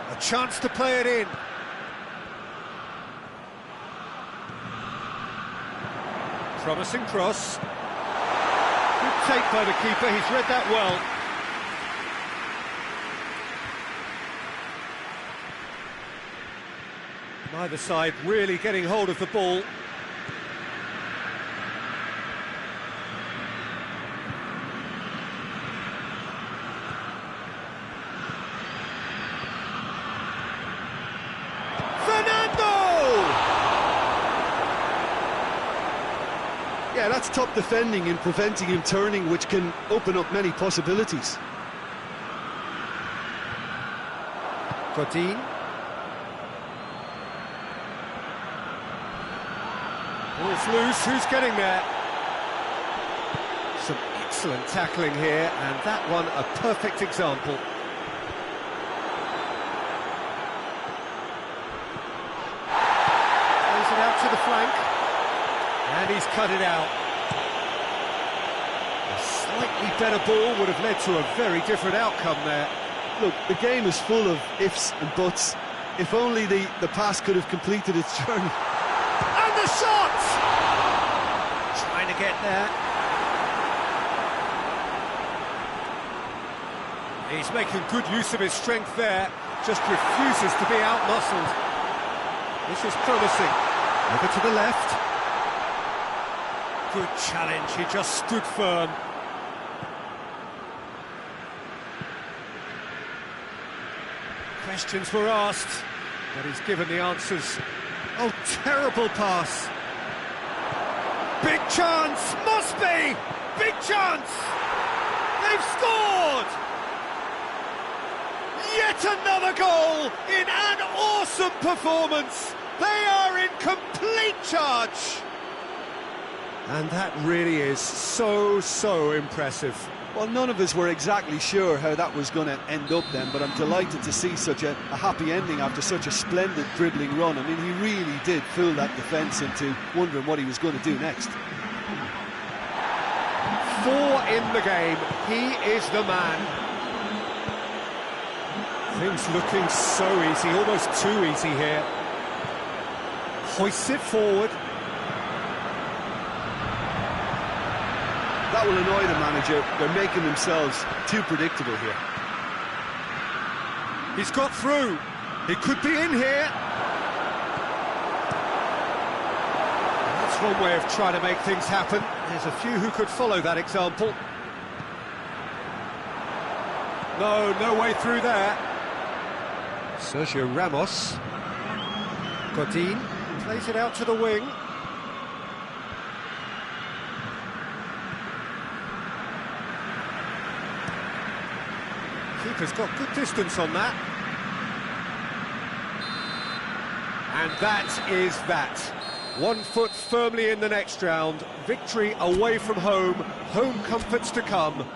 A chance to play it in. Promising cross. Good take by the keeper, he's read that well. Neither side really getting hold of the ball. Yeah, that's top defending in preventing him turning, which can open up many possibilities. Godin. Ball's loose, who's getting there? Some excellent tackling here, and that one a perfect example. Plays it out to the flank, and he's cut it out. A slightly better ball would have led to a very different outcome there. Look, the game is full of ifs and buts. If only the pass could have completed its journey. And the shot! Trying to get there. He's making good use of his strength there. Just refuses to be out-muscled. This is promising. Over to the left. Good challenge, he just stood firm. Questions were asked, but he's given the answers. Oh, terrible pass. Big chance, must be! Big chance! They've scored! Yet another goal in an awesome performance. They are in complete charge. And that really is so impressive. Well, none of us were exactly sure how that was going to end up then, but I'm delighted to see such a happy ending after such a splendid dribbling run. I mean, he really did fool that defence into wondering what he was going to do next. 4 in the game, he is the man. Things looking so easy, almost too easy here. Hoists it forward. That will annoy the manager. They're making themselves too predictable here. He's got through. He could be in here. That's one way of trying to make things happen. There's a few who could follow that example. No way through there. Sergio Ramos. Godin plays it out to the wing. Keeper's got good distance on that. And that is that. 1 foot firmly in the next round. Victory away from home. Home comforts to come.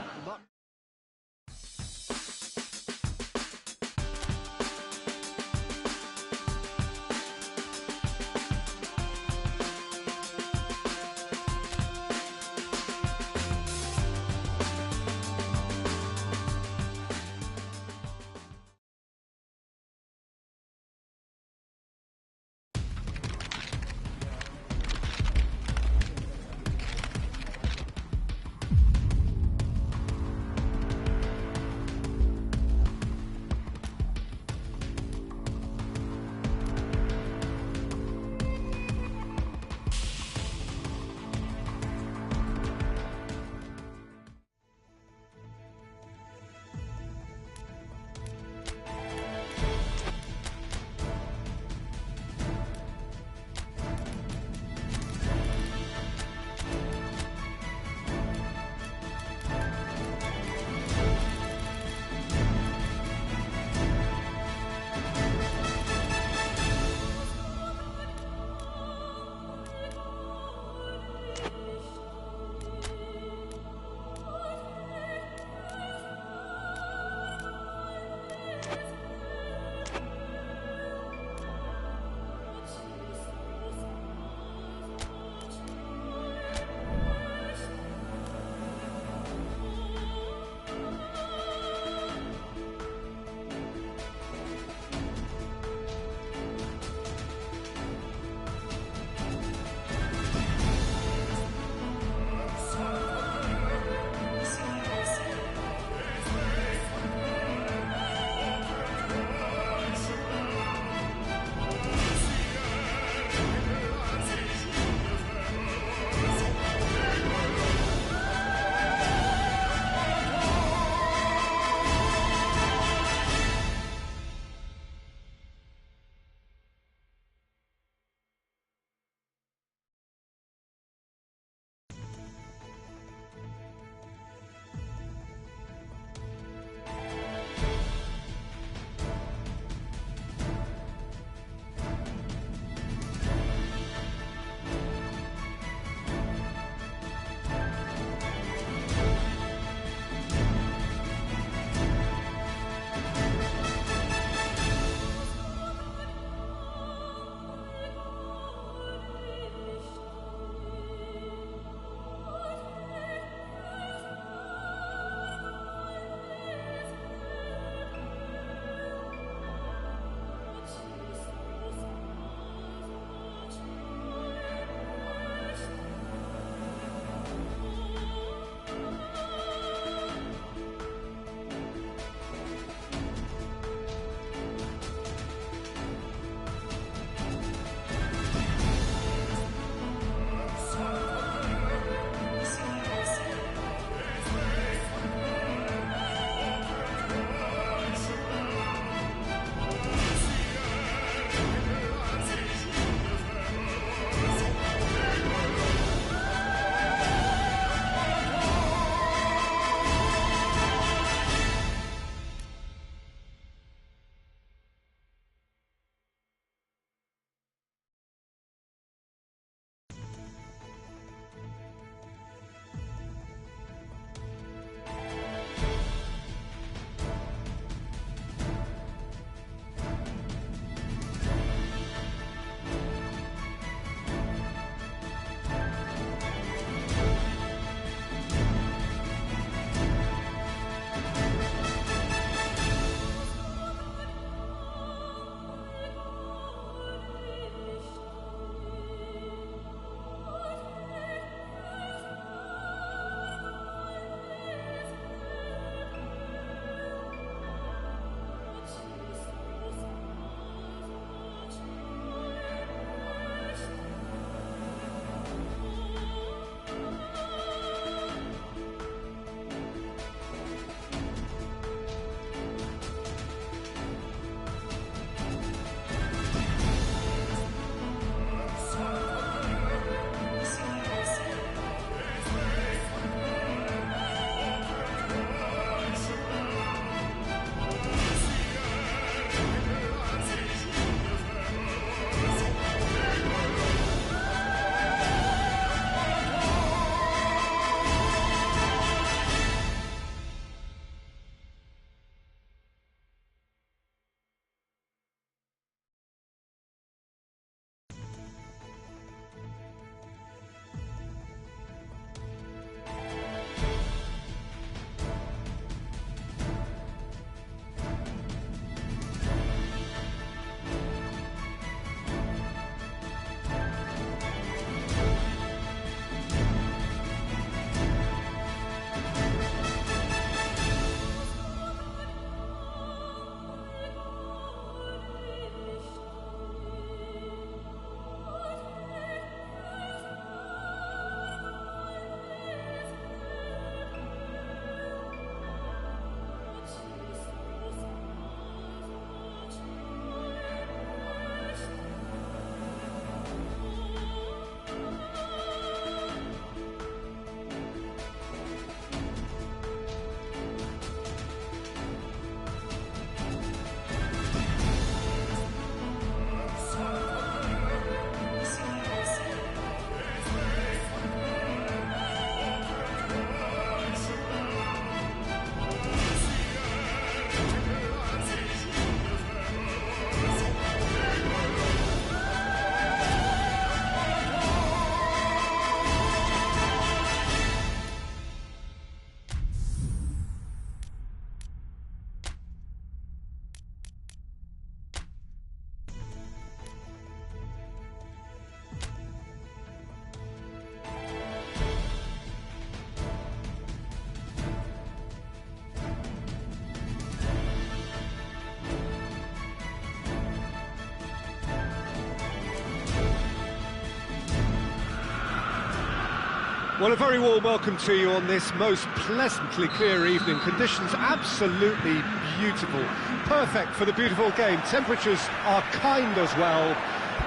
Well, a very warm welcome to you on this most pleasantly clear evening. Conditions absolutely beautiful. Perfect for the beautiful game. Temperatures are kind as well.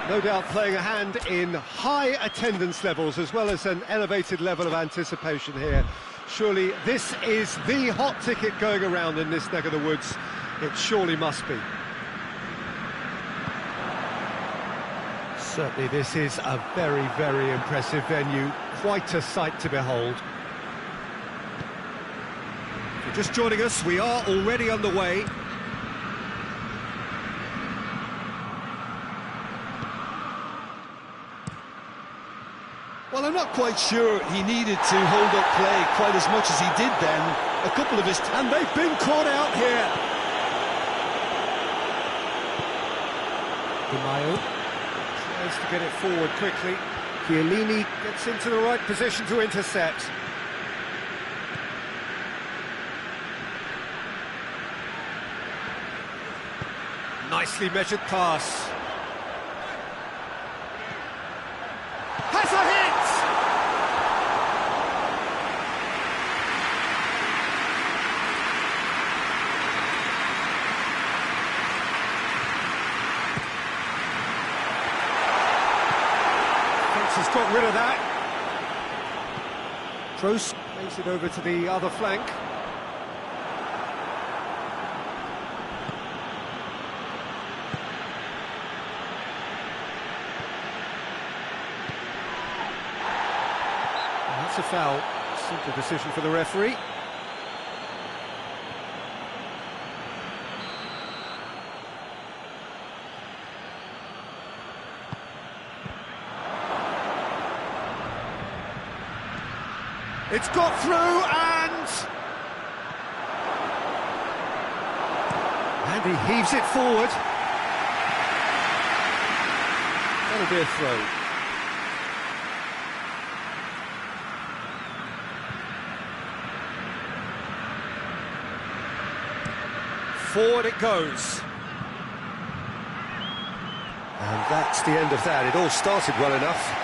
No doubt playing a hand in high attendance levels as well as an elevated level of anticipation here. Surely this is the hot ticket going around in this neck of the woods. It surely must be. Certainly this is a very, very impressive venue. Quite a sight to behold. If you're just joining us, we are already underway. Well, I'm not quite sure he needed to hold up play quite as much as he did then. A couple of his... And they've been caught out here. Mayo tries to get it forward quickly. Chiellini gets into the right position to intercept. Nicely measured pass. Has a hit! Has got rid of that. Kroos plays it over to the other flank. And that's a foul. Simple decision for the referee. It's got through and he heaves it forward. That'll be a throw. Forward it goes. And that's the end of that. It all started well enough.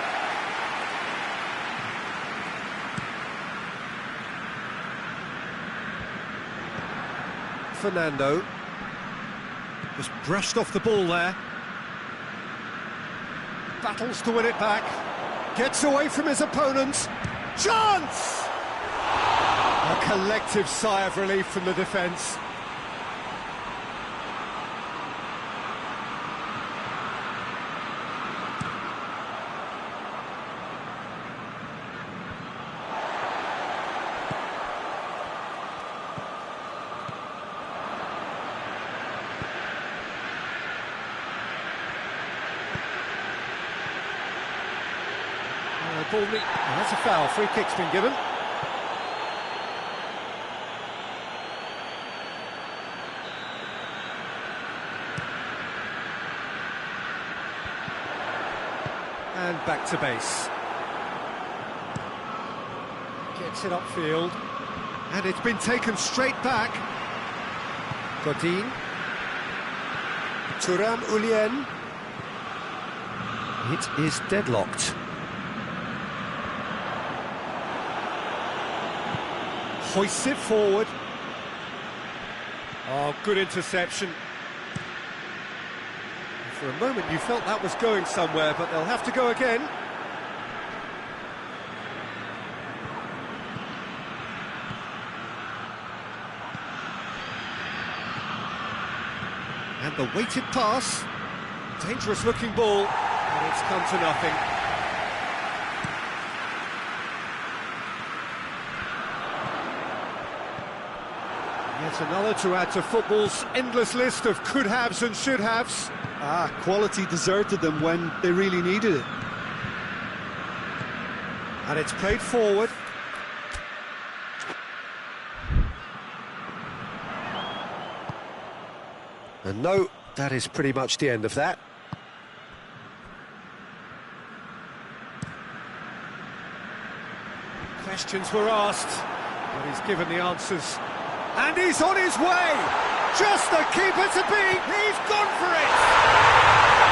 Fernando just brushed off the ball there. Battles to win it back. Gets away from his opponent. Chance! A collective sigh of relief from the defence. That's a foul. Free kick's been given. And back to base. Gets it upfield. And it's been taken straight back. Godin. Thuram Ulien. It is deadlocked. Hoists it forward. Oh, good interception. For a moment you felt that was going somewhere, but they'll have to go again. And the weighted pass. Dangerous looking ball, and it's come to nothing. Yet another to add to football's endless list of could-haves and should-haves. Quality deserted them when they really needed it. And it's played forward. And no, that is pretty much the end of that. Questions were asked, but he's given the answers. And he's on his way! Just the keeper to beat! He's gone for it!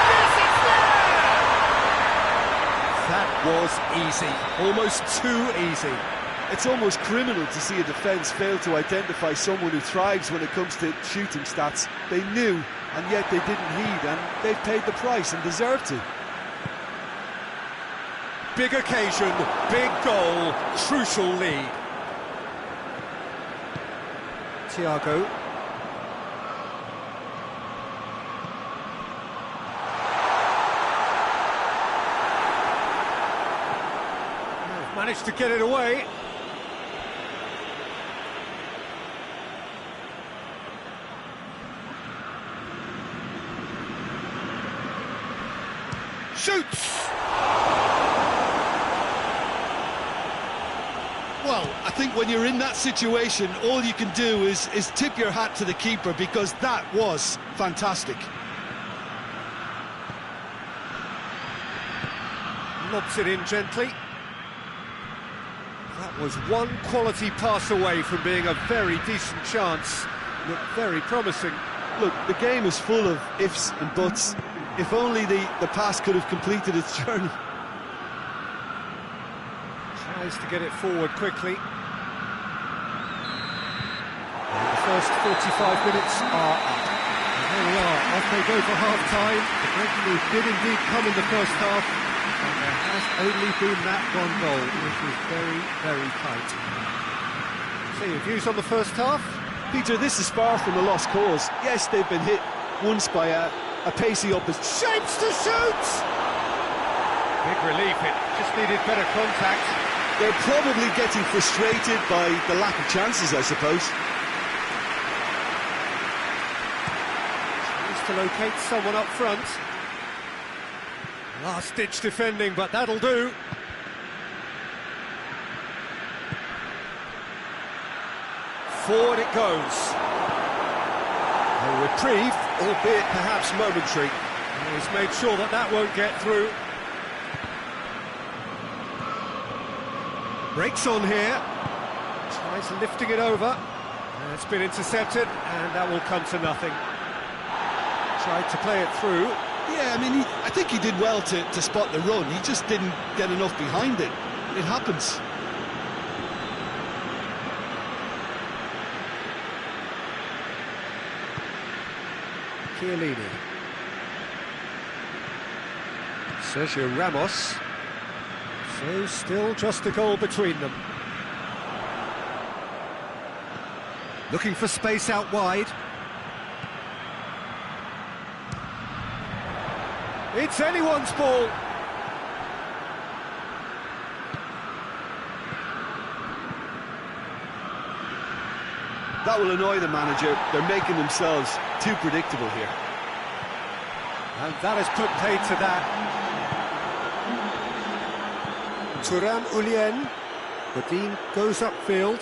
Yes, it's there! That was easy, almost too easy. It's almost criminal to see a defence fail to identify someone who thrives when it comes to shooting stats. They knew, and yet they didn't heed, and they've paid the price and deserve to. Big occasion, big goal, crucial lead. Thiago. Managed to get it away. Shoots! Well, I think when you're in that situation, all you can do is tip your hat to the keeper, because that was fantastic. Lobs it in gently. That was one quality pass away from being a very decent chance. Looked very promising. Look, the game is full of ifs and buts. If only the pass could have completed its journey. Tries to get it forward quickly. And the first 45 minutes are up. And there we are, off they go for half-time. The breaking news did indeed come in the first half, and there has only been that one goal, which was very, very tight. So your views on the first half? Peter, this is far from a lost cause. Yes, they've been hit once by a pacey opposition. Shapes to shoot! Big relief, it just needed better contact. They're probably getting frustrated by the lack of chances, I suppose. Tries to locate someone up front. Last-ditch defending, but that'll do. Forward it goes. A reprieve, albeit perhaps momentary. And he's made sure that that won't get through. Breaks on here. Tries lifting it over. And it's been intercepted, and that will come to nothing. Tried to play it through. Yeah, I mean, I think he did well to spot the run. He just didn't get enough behind it. It happens. Chiellini. Sergio Ramos. So still just a goal between them. Looking for space out wide. It's anyone's ball. That will annoy the manager. They're making themselves too predictable here. And that has put paid to that. Thuram Ulien. Godin goes upfield.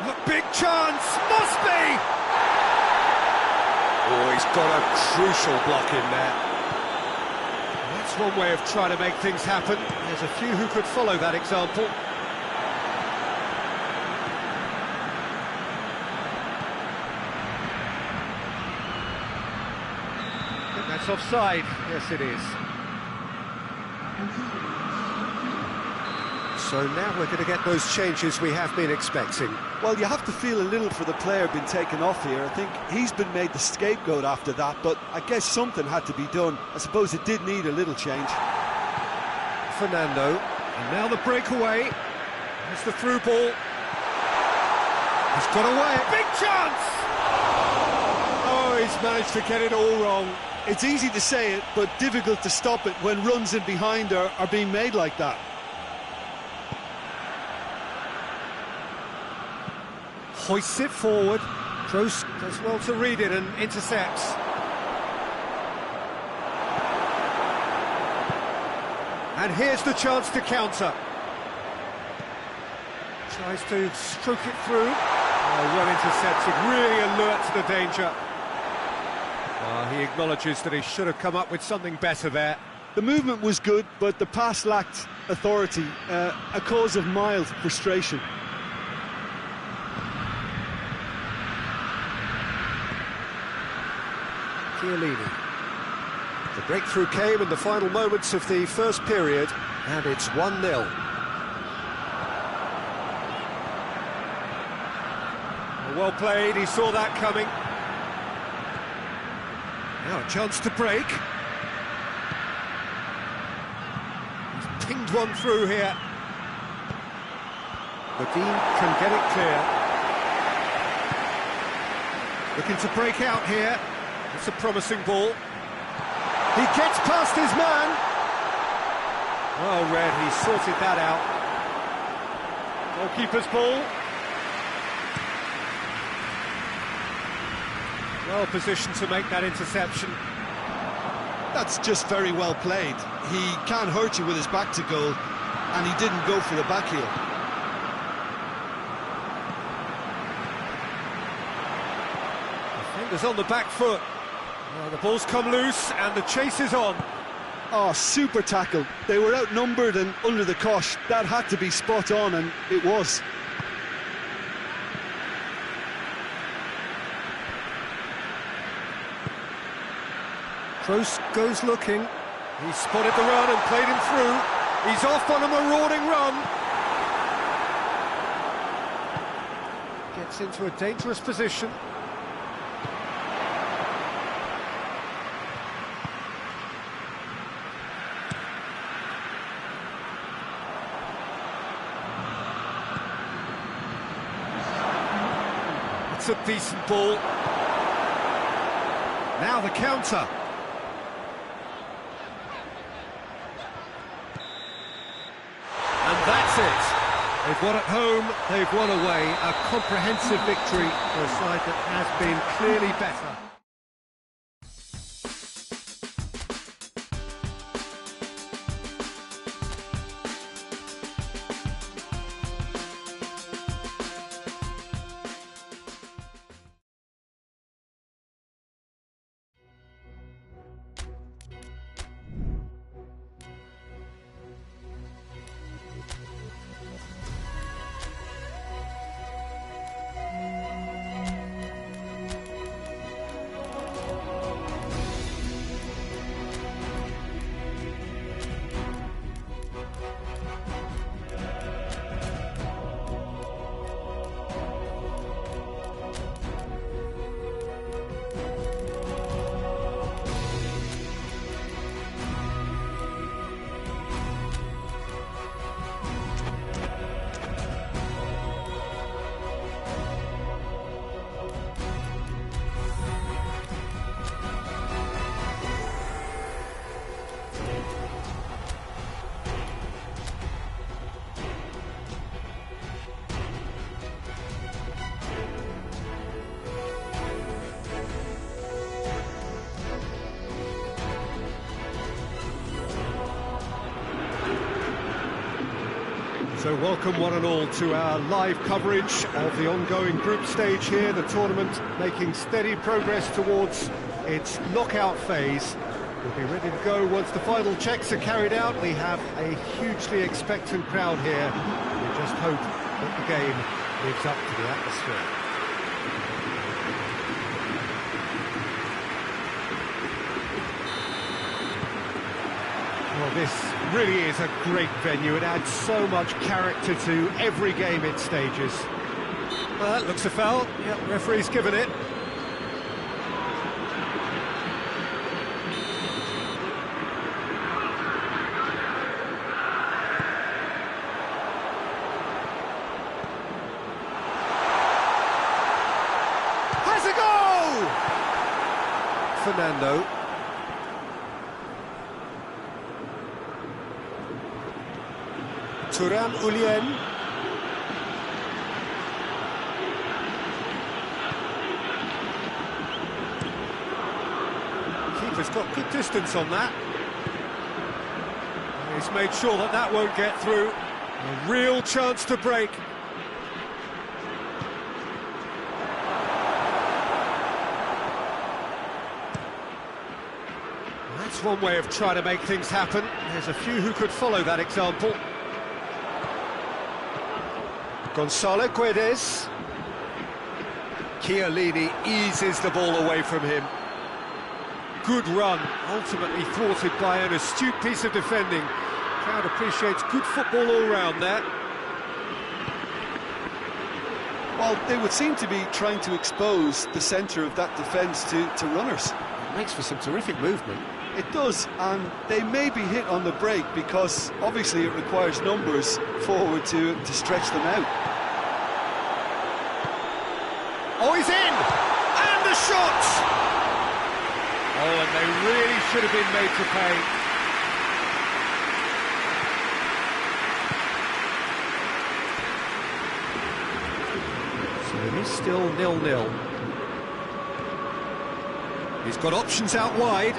The big chance! Must be! Oh, he's got a crucial block in there. That's one way of trying to make things happen. There's a few who could follow that example. I think that's offside. Yes, it is. So now we're going to get those changes we have been expecting. Well, you have to feel a little for the player being taken off here. I think he's been made the scapegoat after that, but I guess something had to be done. I suppose it did need a little change. Fernando, and now the breakaway. There's the through ball. He's got away. Big chance! Oh, he's managed to get it all wrong. It's easy to say it, but difficult to stop it when runs in behind are being made like that. Hoists it forward. Kroos does well to read it and intercepts. And here's the chance to counter. Tries to stroke it through. Oh, well intercepted, really alert to the danger. He acknowledges that he should have come up with something better there. The movement was good, but the pass lacked authority, a cause of mild frustration. Chiellini. The breakthrough came in the final moments of the first period, and it's 1-0. Well played, he saw that coming. Now a chance to break. He's pinged one through here. Dean can get it clear. Looking to break out here. It's a promising ball. He gets past his man. Well read, he sorted that out. Goalkeeper's ball. Well positioned to make that interception. That's just very well played. He can't hurt you with his back to goal, and he didn't go for the back heel. Defender's on the back foot. Well, the ball's come loose and the chase is on. Oh, super tackle. They were outnumbered and under the cosh. That had to be spot on, and it was. Kroos goes looking. He spotted the run and played him through. He's off on a marauding run. Gets into a dangerous position. It's a decent ball. Now the counter. And that's it. They've won at home, they've won away. A comprehensive victory for a side that has been clearly better. So welcome one and all to our live coverage of the ongoing group stage here, the tournament making steady progress towards its knockout phase. We'll be ready to go once the final checks are carried out. We have a hugely expectant crowd here. We just hope that the game lives up to the atmosphere. Well, this really is a great venue. It adds so much character to every game it stages. Well, that looks a foul. Yep, referee's given it. Has a goal! Fernando. Turan Ulien. Keeper's got good distance on that. He's made sure that that won't get through. A real chance to break. That's one way of trying to make things happen. There's a few who could follow that example. Gonzalo Guedes. Chiellini eases the ball away from him. good run, ultimately thwarted by an astute piece of defending. Crowd appreciates good football all round there. Well, they would seem to be trying to expose the centre of that defence to runners. It makes for some terrific movement. It does, and they may be hit on the break because obviously it requires numbers forward to stretch them out. Oh, he's in! And the shot! Oh, and they really should have been made to pay. So it is still 0-0. He's got options out wide.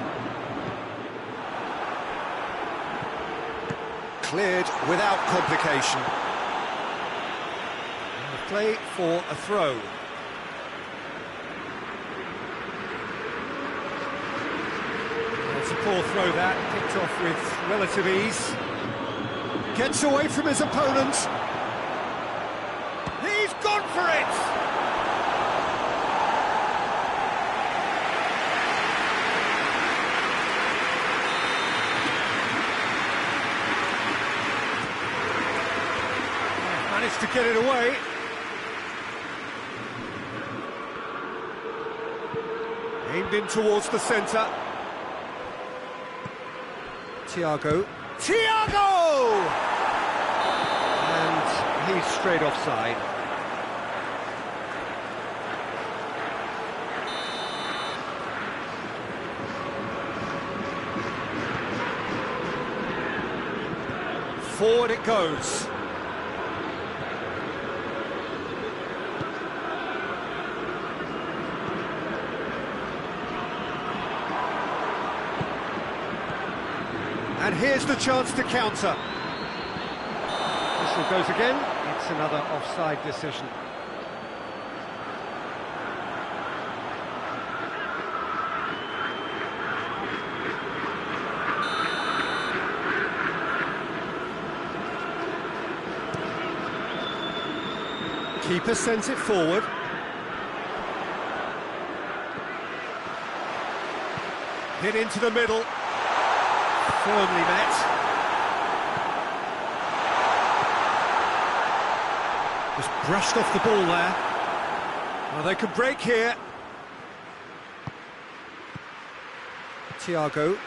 Cleared without complication. And the play for a throw. It's a poor throw that, picked off with relative ease. Gets away from his opponent. He's gone for it! Managed to get it away. Aimed in towards the centre. Thiago! And he's straight offside. Forward it goes. And here's the chance to counter. Whistle goes again. It's another offside decision. Keeper sends it forward. Hit into the middle. Firmly met. Just brushed off the ball there. Well, they can break here. Thiago.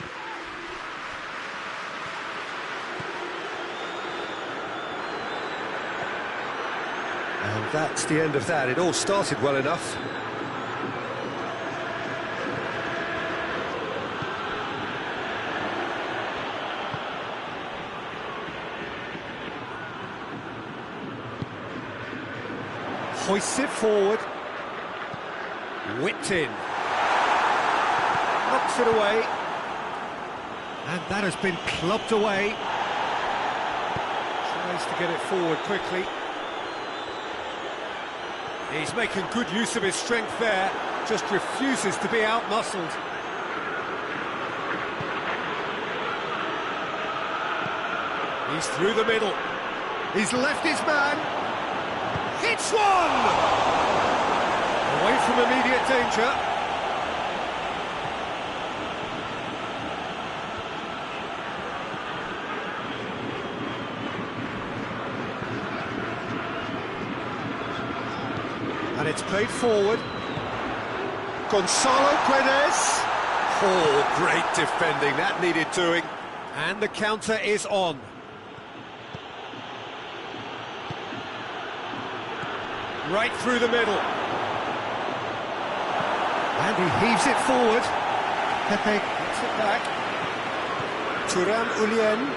And that's the end of that. It all started well enough. Hoists it forward. Whipped in. Knocks it away. And that has been clubbed away. Tries to get it forward quickly. He's making good use of his strength there. Just refuses to be out-muscled. He's through the middle. He's left his man. Hits one! Away from immediate danger. And it's played forward. Gonzalo Guedes. Oh, great defending. That needed doing. And the counter is on. Right through the middle. And he heaves it forward. Pepe gets it back. Turan Ulien.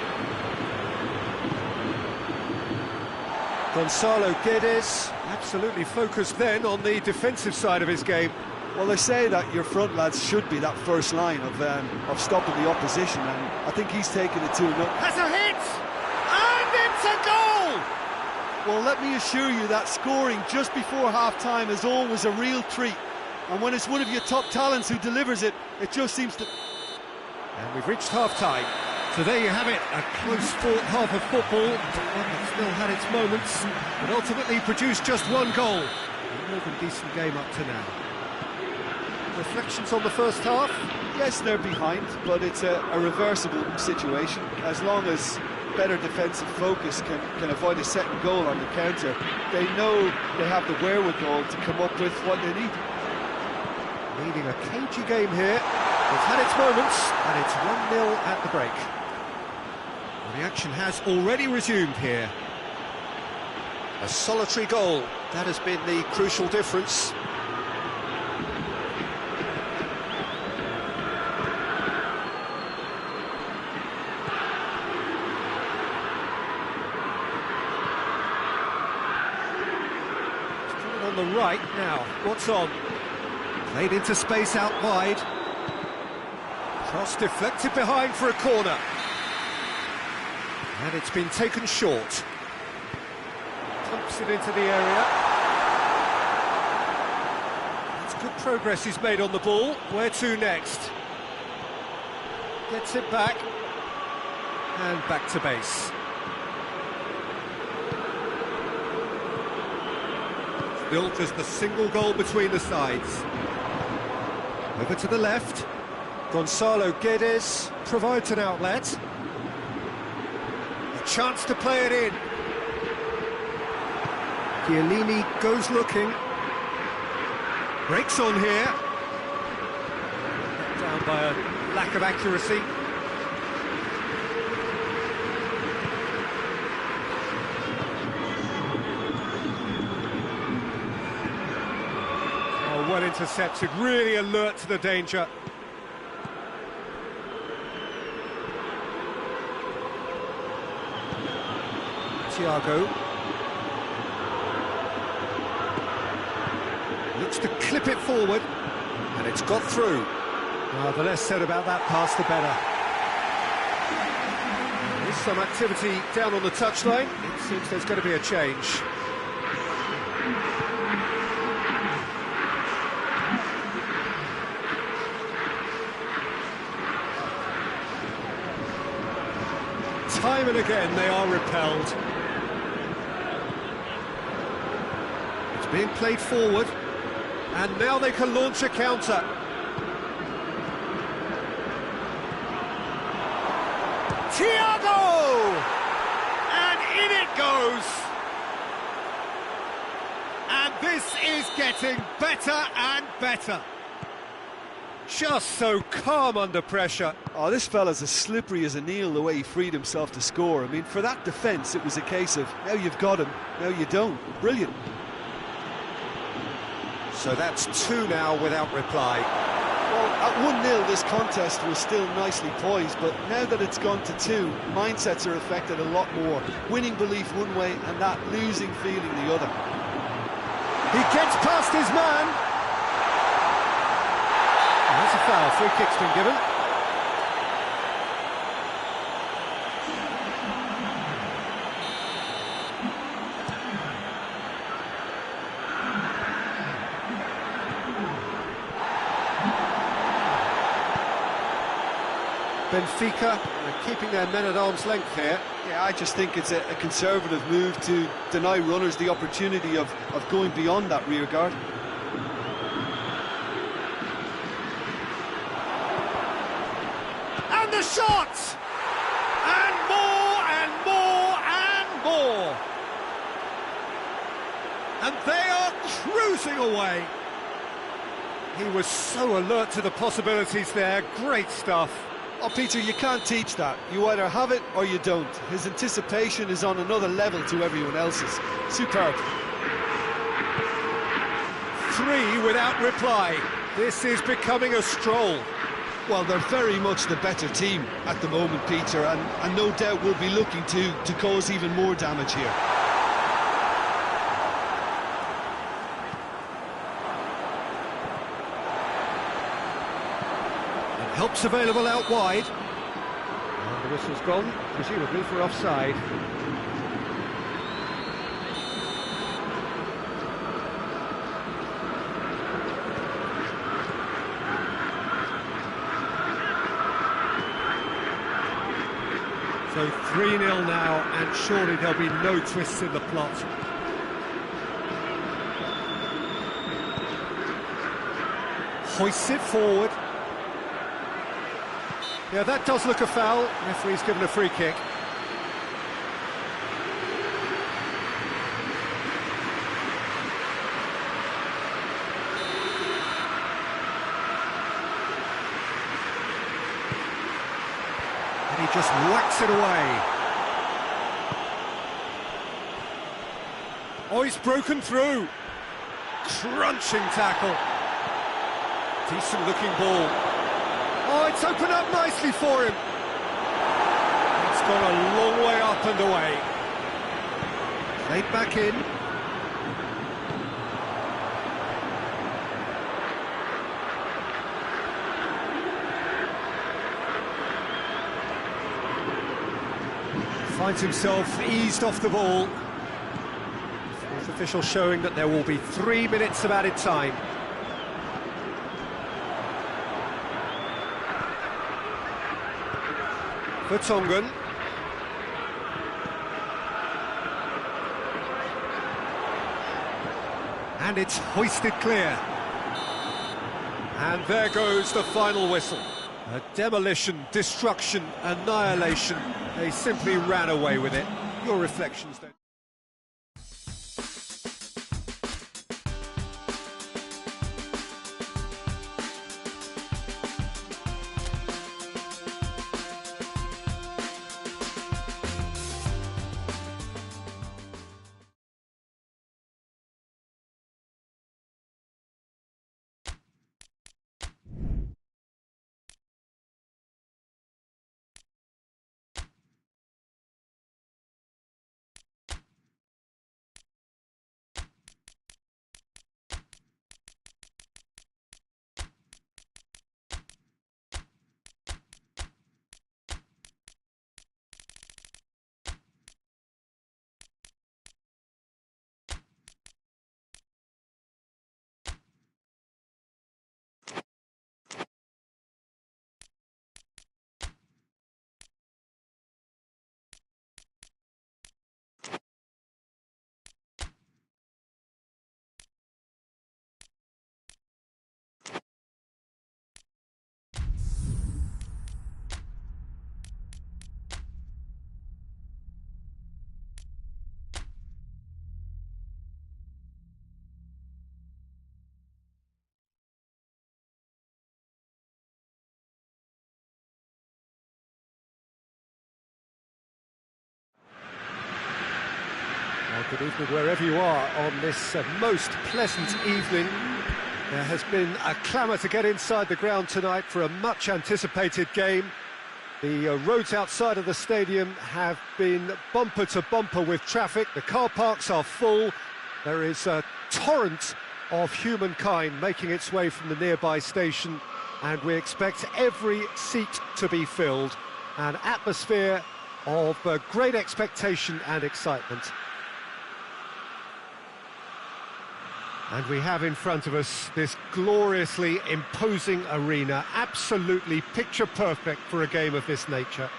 Gonzalo Guedes, absolutely focused then on the defensive side of his game. Well, they say that your front lads should be that first line of stopping the opposition, and I think he's taken it to another. Has a hit! And it's a goal! Well, let me assure you that scoring just before half-time is always a real treat. And when it's one of your top talents who delivers it, it just seems to... And we've reached half-time. So there you have it, a close fought half of football, one that still had its moments, but ultimately produced just one goal. A more than decent game up to now. Reflections on the first half? Yes, they're behind, but it's a reversible situation. As long as better defensive focus can avoid a second goal on the counter, they know they have the wherewithal to come up with what they need. Leading a cagey game here. It's had its moments, and it's 1-0 at the break. Well, the action has already resumed here. A solitary goal, that has been the crucial difference. On the right now, what's on? Played into space out wide. Cross deflected behind for a corner. And it's been taken short. Pumps it into the area. That's good progress he's made on the ball. Where to next? Gets it back. And back to base. Built as the single goal between the sides. Over to the left. Gonzalo Guedes provides an outlet. A chance to play it in. Chiellini goes looking. Breaks on here. Down by a lack of accuracy. Well intercepted, really alert to the danger. Thiago looks to clip it forward, and it's got through. Well, the less said about that pass, the better. There's some activity down on the touchline. It seems there's going to be a change. Time and again they are repelled. It's being played forward, and now they can launch a counter. Thiago! And in it goes! And this is getting better and better. Just so calm under pressure. Oh, this fella's as slippery as an eel, the way he freed himself to score. I mean, for that defence, it was a case of, now you've got him, now you don't. Brilliant. So that's 2 now without reply. Well, at 1-0, this contest was still nicely poised, but now that it's gone to 2, mindsets are affected a lot more. Winning belief one way and that losing feeling the other. He gets past his man. That's a foul, free kick's been given. Benfica keeping their men at arm's length here. Yeah, I just think it's a conservative move to deny runners the opportunity of going beyond that rear guard. And the shot! And more and more and more! And they are cruising away. He was so alert to the possibilities there. Great stuff. Oh, Peter, you can't teach that. You either have it or you don't. His anticipation is on another level to everyone else's. Superb. 3 without reply. This is becoming a stroll. Well, they're very much the better team at the moment, Peter, and no doubt will be looking to cause even more damage here. Help's available out wide. And the whistle's gone, presumably for offside. So 3-0 now, and surely there'll be no twists in the plot. hoists it forward. Yeah, that does look a foul. Referee's given a free kick. And he just whacks it away. Oh, he's broken through. Crunching tackle. Decent looking ball. Oh, it's opened up nicely for him. It's gone a long way up and away. Played back in. Finds himself eased off the ball. Fourth official showing that there will be 3 minutes of added time. For Tongan. And it's hoisted clear. And there goes the final whistle. A demolition, destruction, annihilation. They simply ran away with it. Your reflections then? Well, good evening wherever you are on this most pleasant evening. There has been a clamour to get inside the ground tonight for a much anticipated game. The roads outside of the stadium have been bumper to bumper with traffic. The car parks are full. There is a torrent of humankind making its way from the nearby station, and we expect every seat to be filled. An atmosphere of great expectation and excitement. And we have in front of us this gloriously imposing arena, absolutely picture perfect for a game of this nature.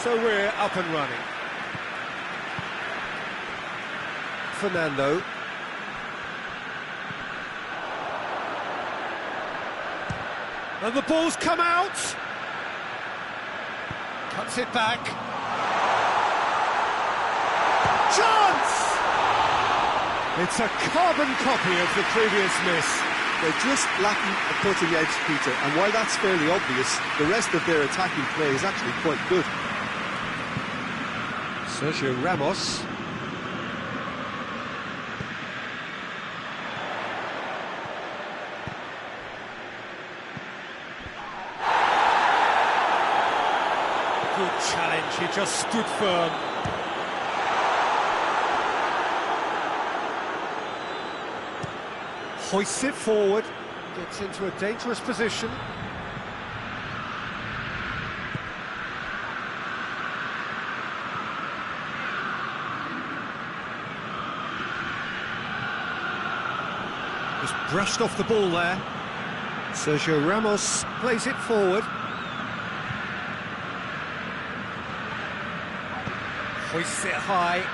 So we're up and running. Fernando. And the ball's come out. Cuts it back. Chance! It's a carbon copy of the previous miss. They're just lacking a cutting edge, Peter, and while that's fairly obvious, the rest of their attacking play is actually quite good. Sergio Ramos. Good challenge, he just stood firm. Hoists it forward, gets into a dangerous position. Just brushed off the ball there. Sergio Ramos plays it forward. Hoists it high.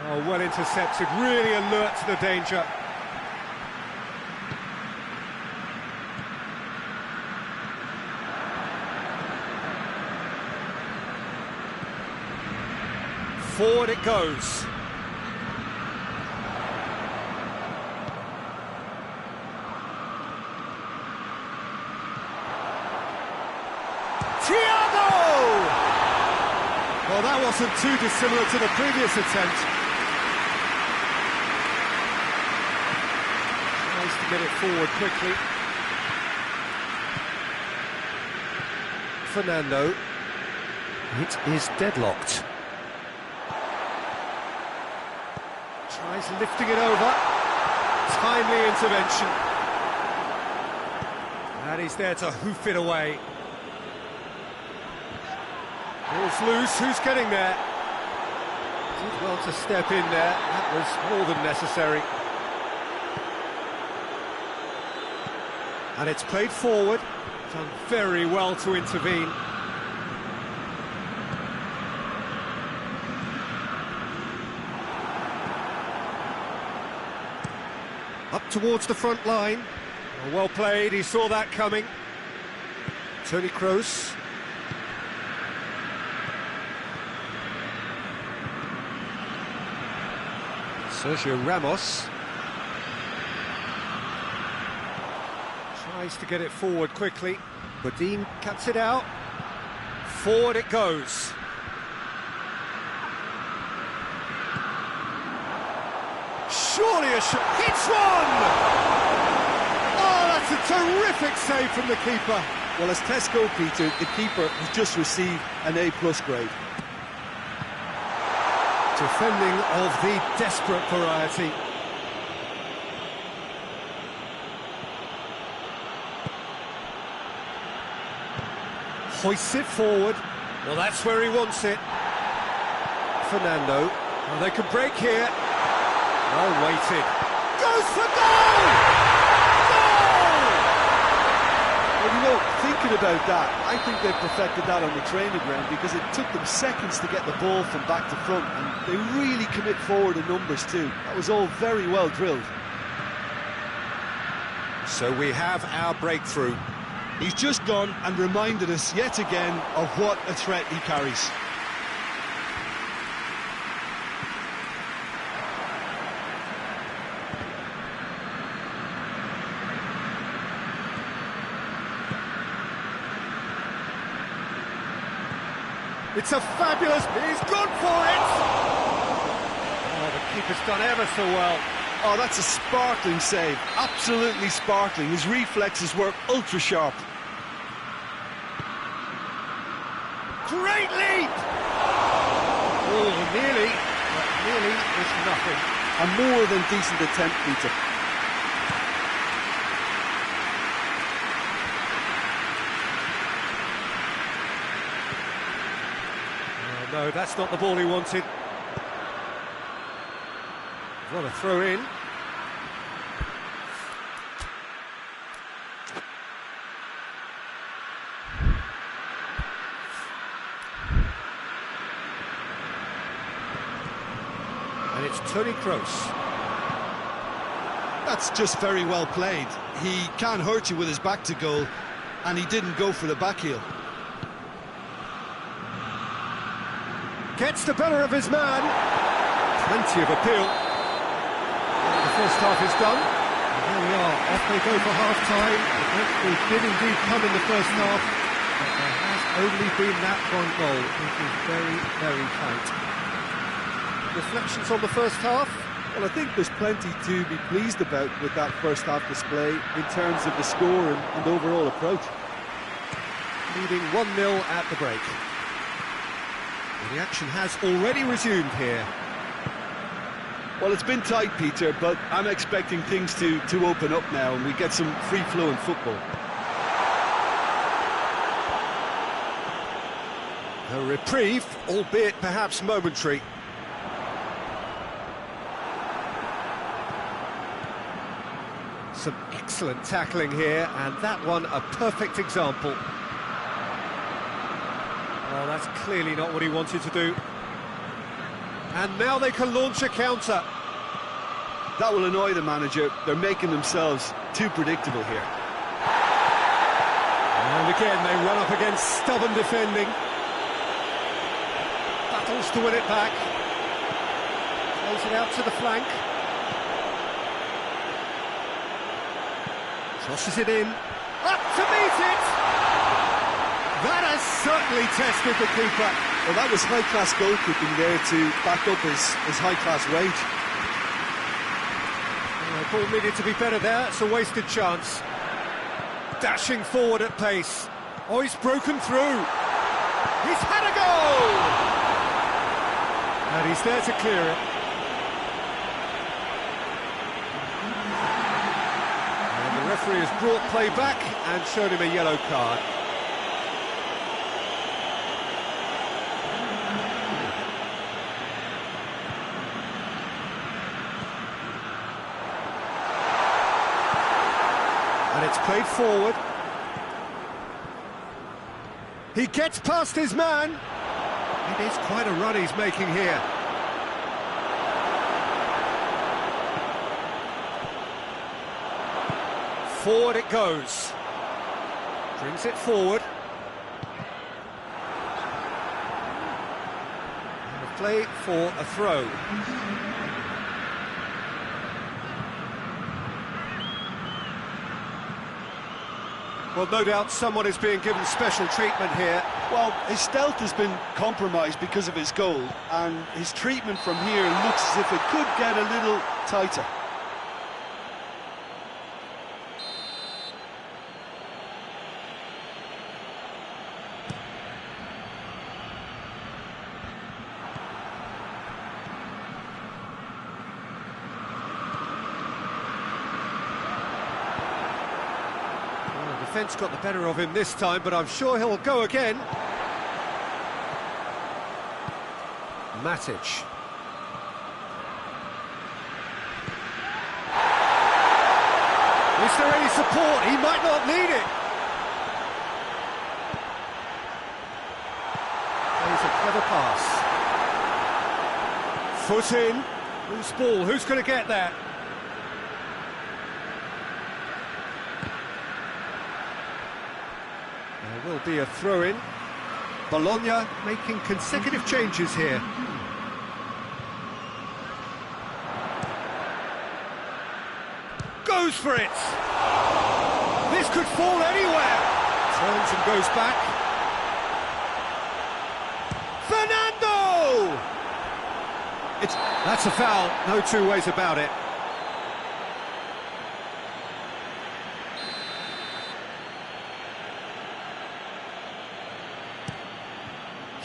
Oh, well intercepted, really alert to the danger. Forward it goes. Thiago! Well, that wasn't too dissimilar to the previous attempt. Tries to get it forward quickly. Fernando. It is deadlocked. Tries lifting it over. Timely intervention. And he's there to hoof it away. Ball's loose, who's getting there? Did well to step in there, that was more than necessary. And it's played forward, done very well to intervene. Up towards the front line. Well played, he saw that coming. Toni Kroos. Sergio Ramos. Tries to get it forward quickly. Bodin cuts it out. Forward it goes. Surely a shot. Hits one! Oh, that's a terrific save from the keeper. Well, as tests go, Peter, the keeper has just received an A+ grade. Defending of the desperate variety. Hoists it forward. Well, that's where he wants it. Fernando. Well, they can break here. Well weighted. Goes for goal! Goal! Well, you know, thinking about that, I think they've perfected that on the training ground because it took them seconds to get the ball from back to front, and they really commit forward in numbers too. That was all very well drilled. So we have our breakthrough. He's just gone and reminded us yet again of what a threat he carries. It's a fabulous... He's gone for it! Oh, the keeper's done ever so well. Oh, that's a sparkling save. Absolutely sparkling. His reflexes were ultra sharp. Great leap! Oh, nearly, but nearly is nothing. A more than decent attempt, Peter. Oh, no, that's not the ball he wanted. What a throw in. And it's Toni Kroos. That's just very well played. He can't hurt you with his back to goal, and he didn't go for the back heel. Gets the better of his man. Plenty of appeal. The first half is done. And here we are, off they go for half-time. The breakthrough did indeed come in the first half, but there has only been that one goal. It is very, very tight. Reflections on the first half? Well, I think there's plenty to be pleased about with that first half display in terms of the score and overall approach. Leading 1-0 at the break. The action has already resumed here. Well, it's been tight, Peter, but I'm expecting things to open up now and we get some free-flowing football. A reprieve, albeit perhaps momentary. Some excellent tackling here, and that one a perfect example. Oh, that's clearly not what he wanted to do. And now they can launch a counter. That will annoy the manager. They're making themselves too predictable here. And again, they run up against stubborn defending. Battles to win it back. Plays it out to the flank. Crosses it in. Up to meet it! That has certainly tested the keeper. Well, that was high-class goalkeeping there to back up his high-class wage. The ball needed to be better there. It's a wasted chance. Dashing forward at pace. Oh, he's broken through. He's had a goal! And he's there to clear it. And the referee has brought play back and showed him a yellow card. And it's played forward. He gets past his man. It is quite a run he's making here. Forward it goes. Brings it forward. And a play for a throw. Well, no doubt someone is being given special treatment here. Well, his stealth has been compromised because of his goal, and his treatment from here looks as if it could get a little tighter. Defence got the better of him this time, but I'm sure he'll go again. Matic. Is there any support? He might not need it. Plays a clever pass. Foot in. Loose ball. Who's going to get that? There will be a throw-in. Bologna making consecutive changes here. Goes for it! This could fall anywhere! Turns and goes back. Fernando! That's a foul, no two ways about it.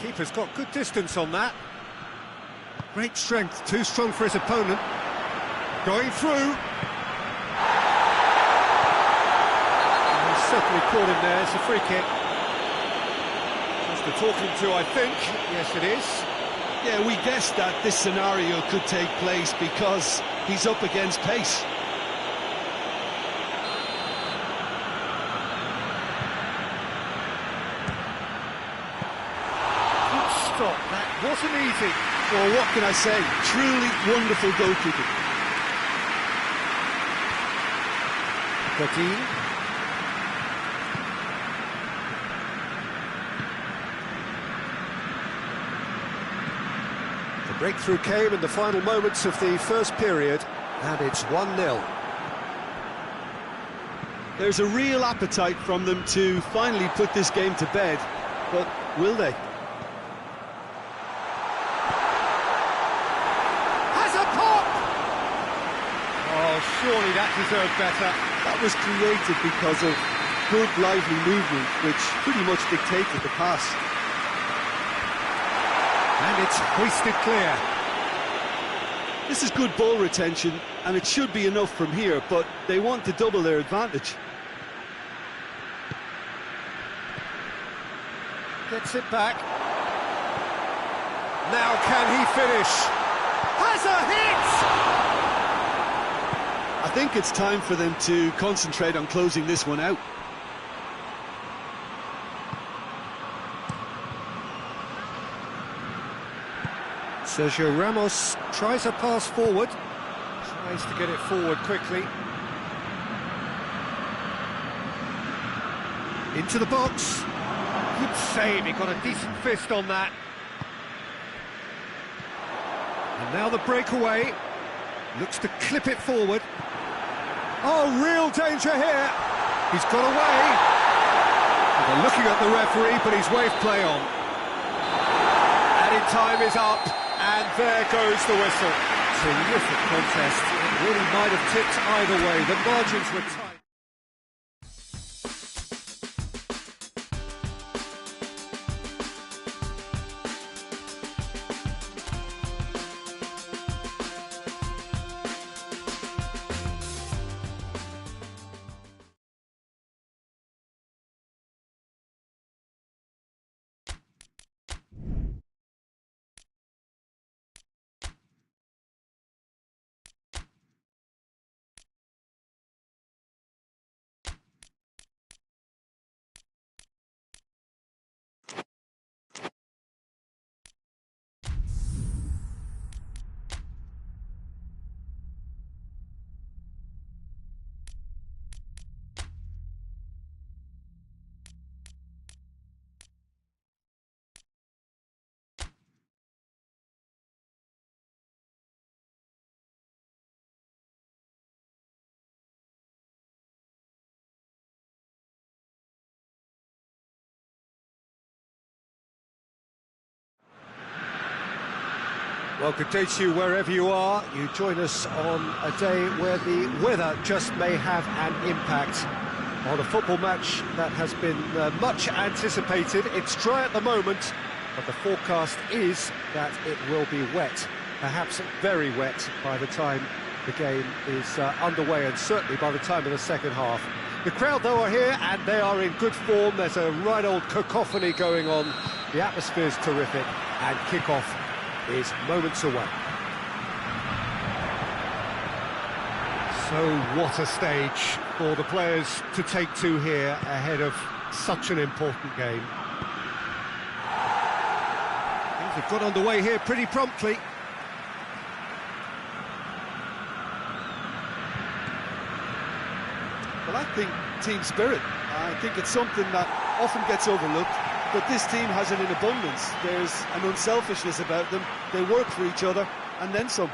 Keeper's got good distance on that. Great strength, too strong for his opponent. Going through. He's certainly caught him there, it's a free kick. Just the talking to, I think. Yes, it is. Yeah, we guessed that this scenario could take place because he's up against pace. Good stop, that wasn't easy. Well, what can I say? Truly wonderful goalkeeping. Godin. The breakthrough came in the final moments of the first period, and it's 1-0. There's a real appetite from them to finally put this game to bed, but will they? Has a pop! Oh, surely that deserved better. That was created because of good, lively movement, which pretty much dictated the pass. And it's hoisted clear. This is good ball retention, and it should be enough from here, but they want to double their advantage. Gets it back. Now can he finish? Has a hit! I think it's time for them to concentrate on closing this one out. Sergio Ramos tries a pass forward. Tries to get it forward quickly. Into the box. Good save, he got a decent fist on that. And now the breakaway. Looks to clip it forward. Oh, real danger here. He's got away. They're looking at the referee, but he's waved play on. Added time is up, and there goes the whistle. Terrific contest. It really might have tipped either way. The margins were tight. Well, good day to you wherever you are. You join us on a day where the weather just may have an impact on a football match that has been much anticipated. It's dry at the moment, but the forecast is that it will be wet, perhaps very wet by the time the game is underway, and certainly by the time of the second half. The crowd, though, are here, and they are in good form. There's a right old cacophony going on. The atmosphere's terrific, and kick-off is moments away. So what a stage for the players to take to here ahead of such an important game. Things have got underway here pretty promptly. Well, I think team spirit. I think it's something that often gets overlooked, but this team has it in abundance. There's an unselfishness about them. They work for each other, and then some.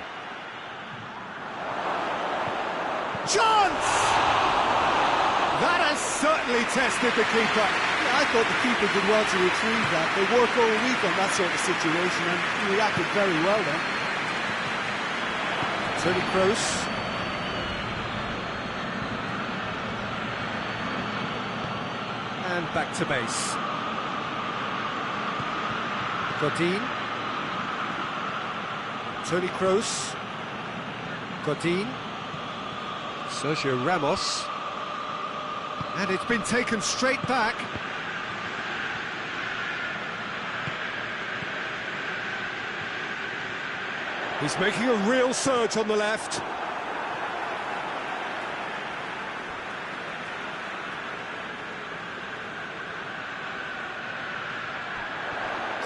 Chance! That has certainly tested the keeper. Yeah, I thought the keeper did well to retrieve that. They work all week on that sort of situation, and he reacted very well then. Toni Kroos. And back to base. Godin. Toni Kroos. Godin. Sergio Ramos. And it's been taken straight back. He's making a real surge on the left.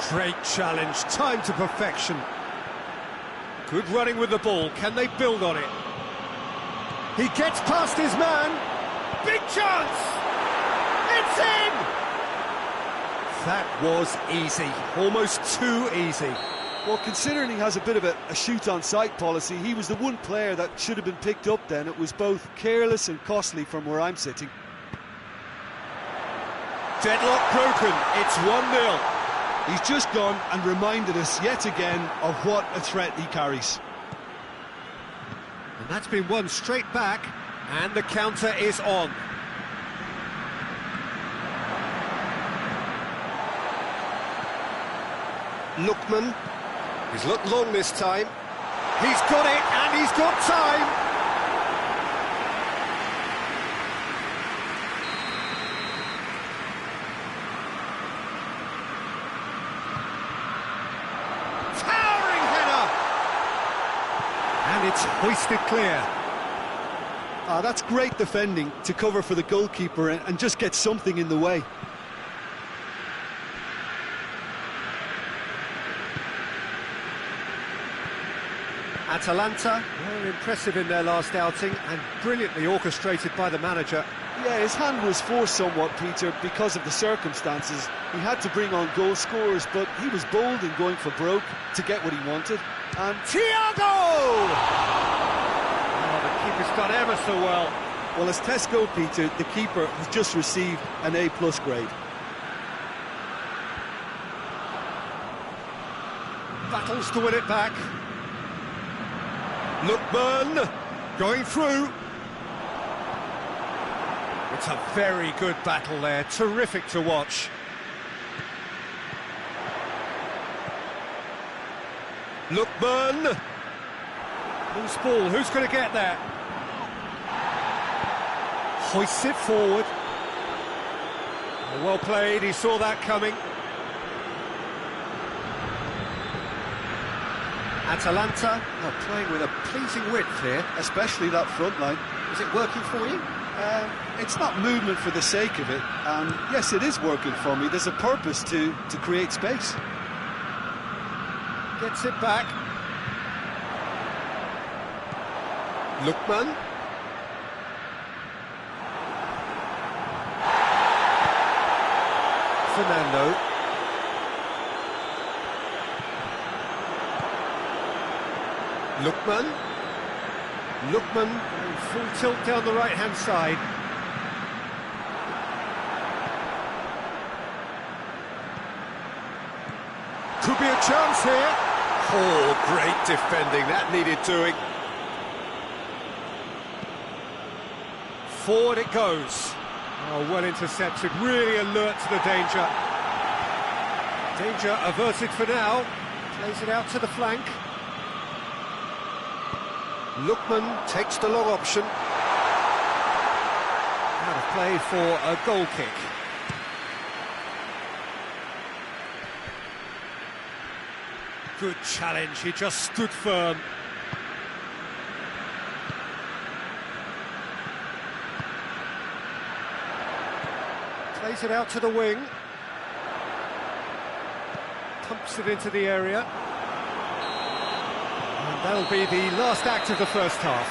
Great challenge, time to perfection. Good running with the ball, can they build on it? He gets past his man. Big chance! It's in! That was easy, almost too easy. Well, considering he has a bit of a shoot-on-sight policy, he was the one player that should have been picked up then. It was both careless and costly from where I'm sitting. Deadlock broken, it's 1-0. He's just gone and reminded us yet again of what a threat he carries. And that's been won straight back, and the counter is on. Lookman, he's looked long this time. He's got it, and he's got time. Towering header! And it's hoisted clear. That's great defending to cover for the goalkeeper and just get something in the way. Atalanta, very impressive in their last outing and brilliantly orchestrated by the manager. Yeah, his hand was forced somewhat, Peter, because of the circumstances. He had to bring on goal scorers, but he was bold in going for broke to get what he wanted. And Thiago! Oh, the keeper's done ever so well. well, as tests go, Peter, the keeper has just received an A+ grade. Battles to win it back. Lookman going through. It's a very good battle there, terrific to watch. Lookman. Loose ball, who's going to get there? Hoists it forward. Well played, he saw that coming. Atalanta are playing with a pleasing width here. Especially that front line. Is it working for you? It's not movement for the sake of it, and yes, it is working for me. There's a purpose to create space. Gets it back. Lookman. Fernando. Lookman. Lookman going full tilt down the right-hand side. Could be a chance here. Oh, great defending, that needed doing. Forward it goes. Oh, well intercepted, really alert to the danger. Danger averted for now. Plays it out to the flank. Lookman takes the long option. Out of play for a goal kick. Good challenge, he just stood firm. Plays it out to the wing. Pumps it into the area. And that'll be the last act of the first half.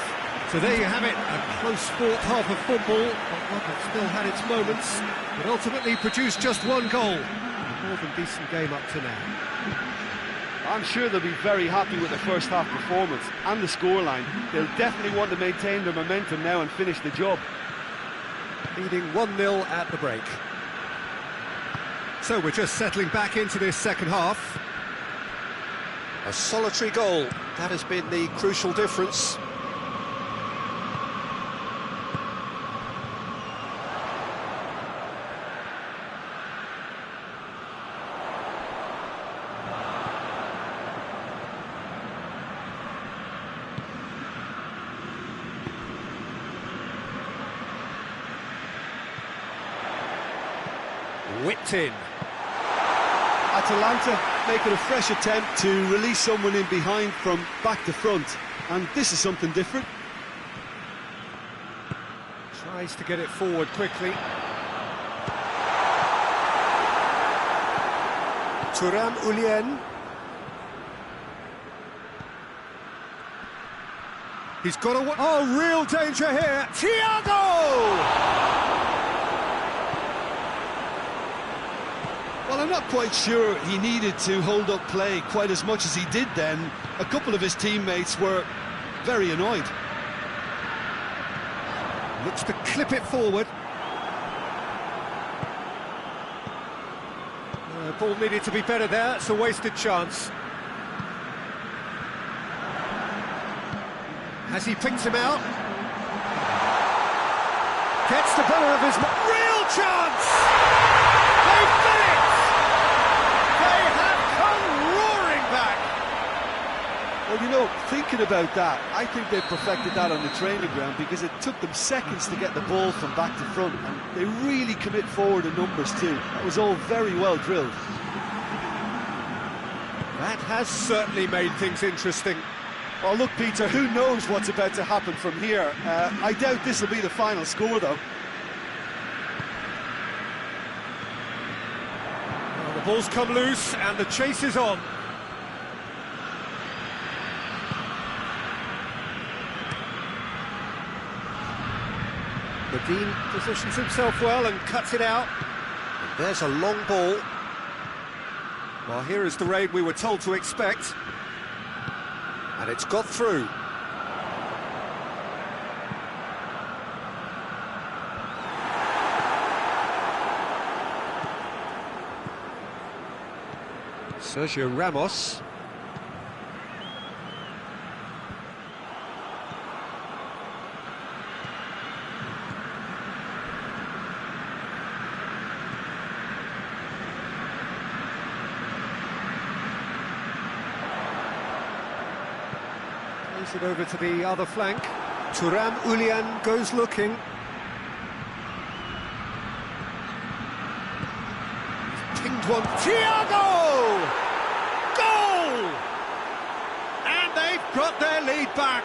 So there you have it, a close-fought half of football, but one that still had its moments, but ultimately produced just one goal. A more than decent game up to now. I'm sure they'll be very happy with the first half performance and the scoreline. They'll definitely want to maintain their momentum now and finish the job. Leading 1-0 at the break. So we're just settling back into this second half. A solitary goal, that has been the crucial difference. Whipped in. Atalanta making a fresh attempt to release someone in behind from back to front, and this is something different. Tries to get it forward quickly. Thuram Ulien. He's got a... Oh, real danger here. Thiago! Well, I'm not quite sure he needed to hold up play quite as much as he did then. A couple of his teammates were very annoyed. Looks to clip it forward. Ball needed to be better there. It's a wasted chance. Has he picked him out? Gets the better of his... Real chance! They've done it! They have come roaring back! Well, you know, thinking about that, I think they've perfected that on the training ground, because it took them seconds to get the ball from back to front, and they really commit forward in numbers too. That was all very well drilled. That has certainly made things interesting. Well, look, Peter, who knows what's about to happen from here? I doubt this will be the final score, though. Well, the ball's come loose and the chase is on. Medine positions himself well and cuts it out. And there's a long ball. Well, here is the raid we were told to expect. And it's got through. Sergio Ramos. Plays it over to the other flank. Thuram Ulien goes looking. He's pinged one. Thiago! Goal! And they've got their lead back.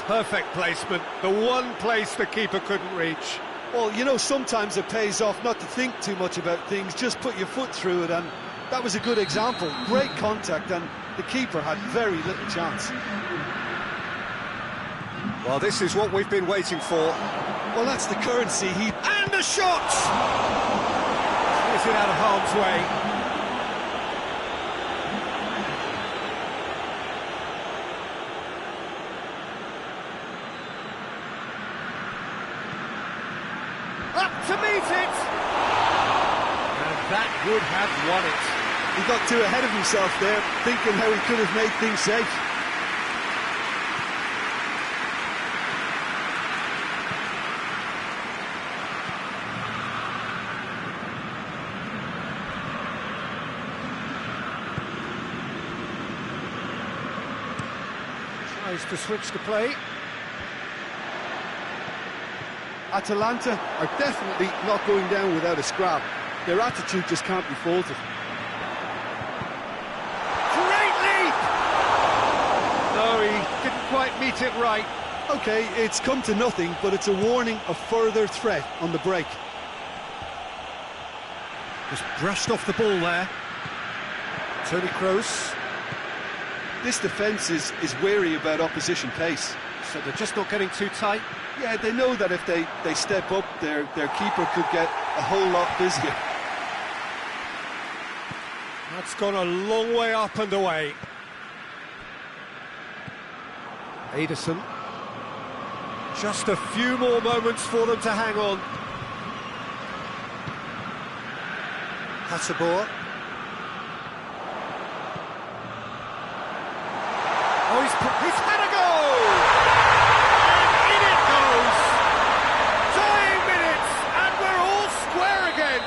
Perfect placement. The one place the keeper couldn't reach. Well, you know, sometimes it pays off not to think too much about things, just put your foot through it, and that was a good example. Great contact, and the keeper had very little chance. Well, this is what we've been waiting for. Well, that's the currency. And the shot! Is it out of harm's way? Up to meet it! And that would have won it. He got too ahead of himself there, thinking how he could have made things safe. Tries to switch the play. Atalanta are definitely not going down without a scrap. Their attitude just can't be faulted. Great leap! No, he didn't quite meet it right. OK, it's come to nothing, but it's a warning of further threat on the break. Just brushed off the ball there. Toni Kroos. This defence is wary about opposition pace. So they're just not getting too tight. Yeah, they know that if they step up, their keeper could get a whole lot busier. That's gone a long way up and away. Ederson. Just a few more moments for them to hang on. Hasabor. Oh, he's had a goal! And in it goes! Dying minutes, and we're all square again!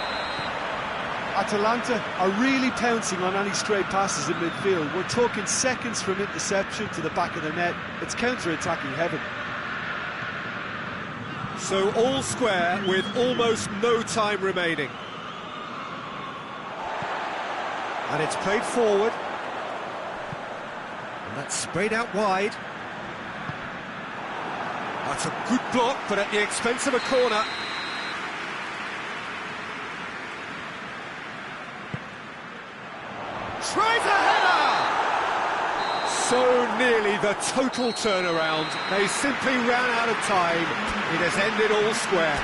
Atalanta are really pouncing on any stray passes in midfield. We're talking seconds from interception to the back of the net. It's counter-attacking heaven. So all square with almost no time remaining. And it's played forward. And that's sprayed out wide. That's a good block, but at the expense of a corner. Tries a header! So nearly the total turnaround. They simply ran out of time. It has ended all square.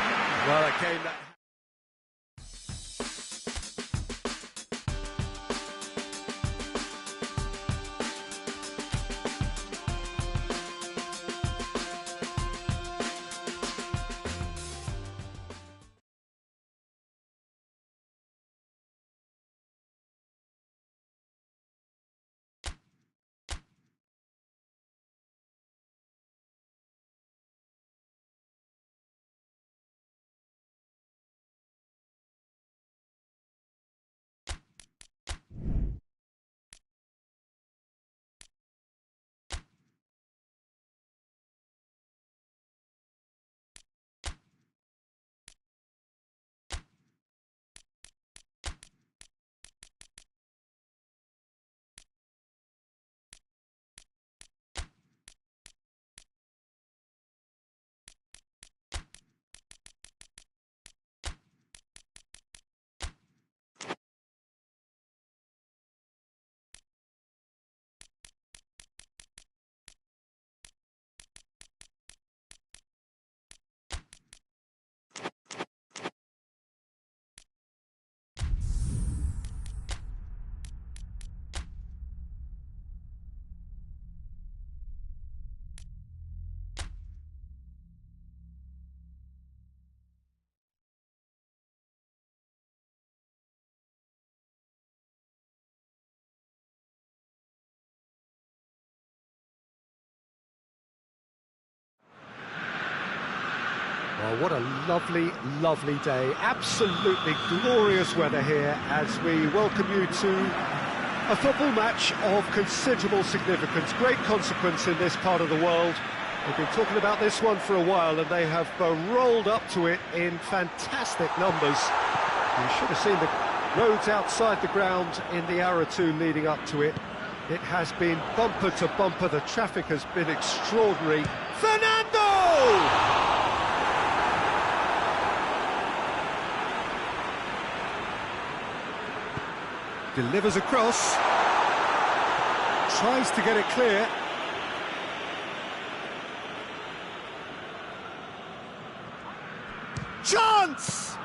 Well, it came that... Well, what a lovely, lovely day. Absolutely glorious weather here as we welcome you to a football match of considerable significance, great consequence in this part of the world. We've been talking about this one for a while and they have rolled up to it in fantastic numbers. You should have seen the roads outside the ground in the hour or two leading up to it. It has been bumper to bumper. The traffic has been extraordinary. Fernando! Delivers across, tries to get it clear. Chance!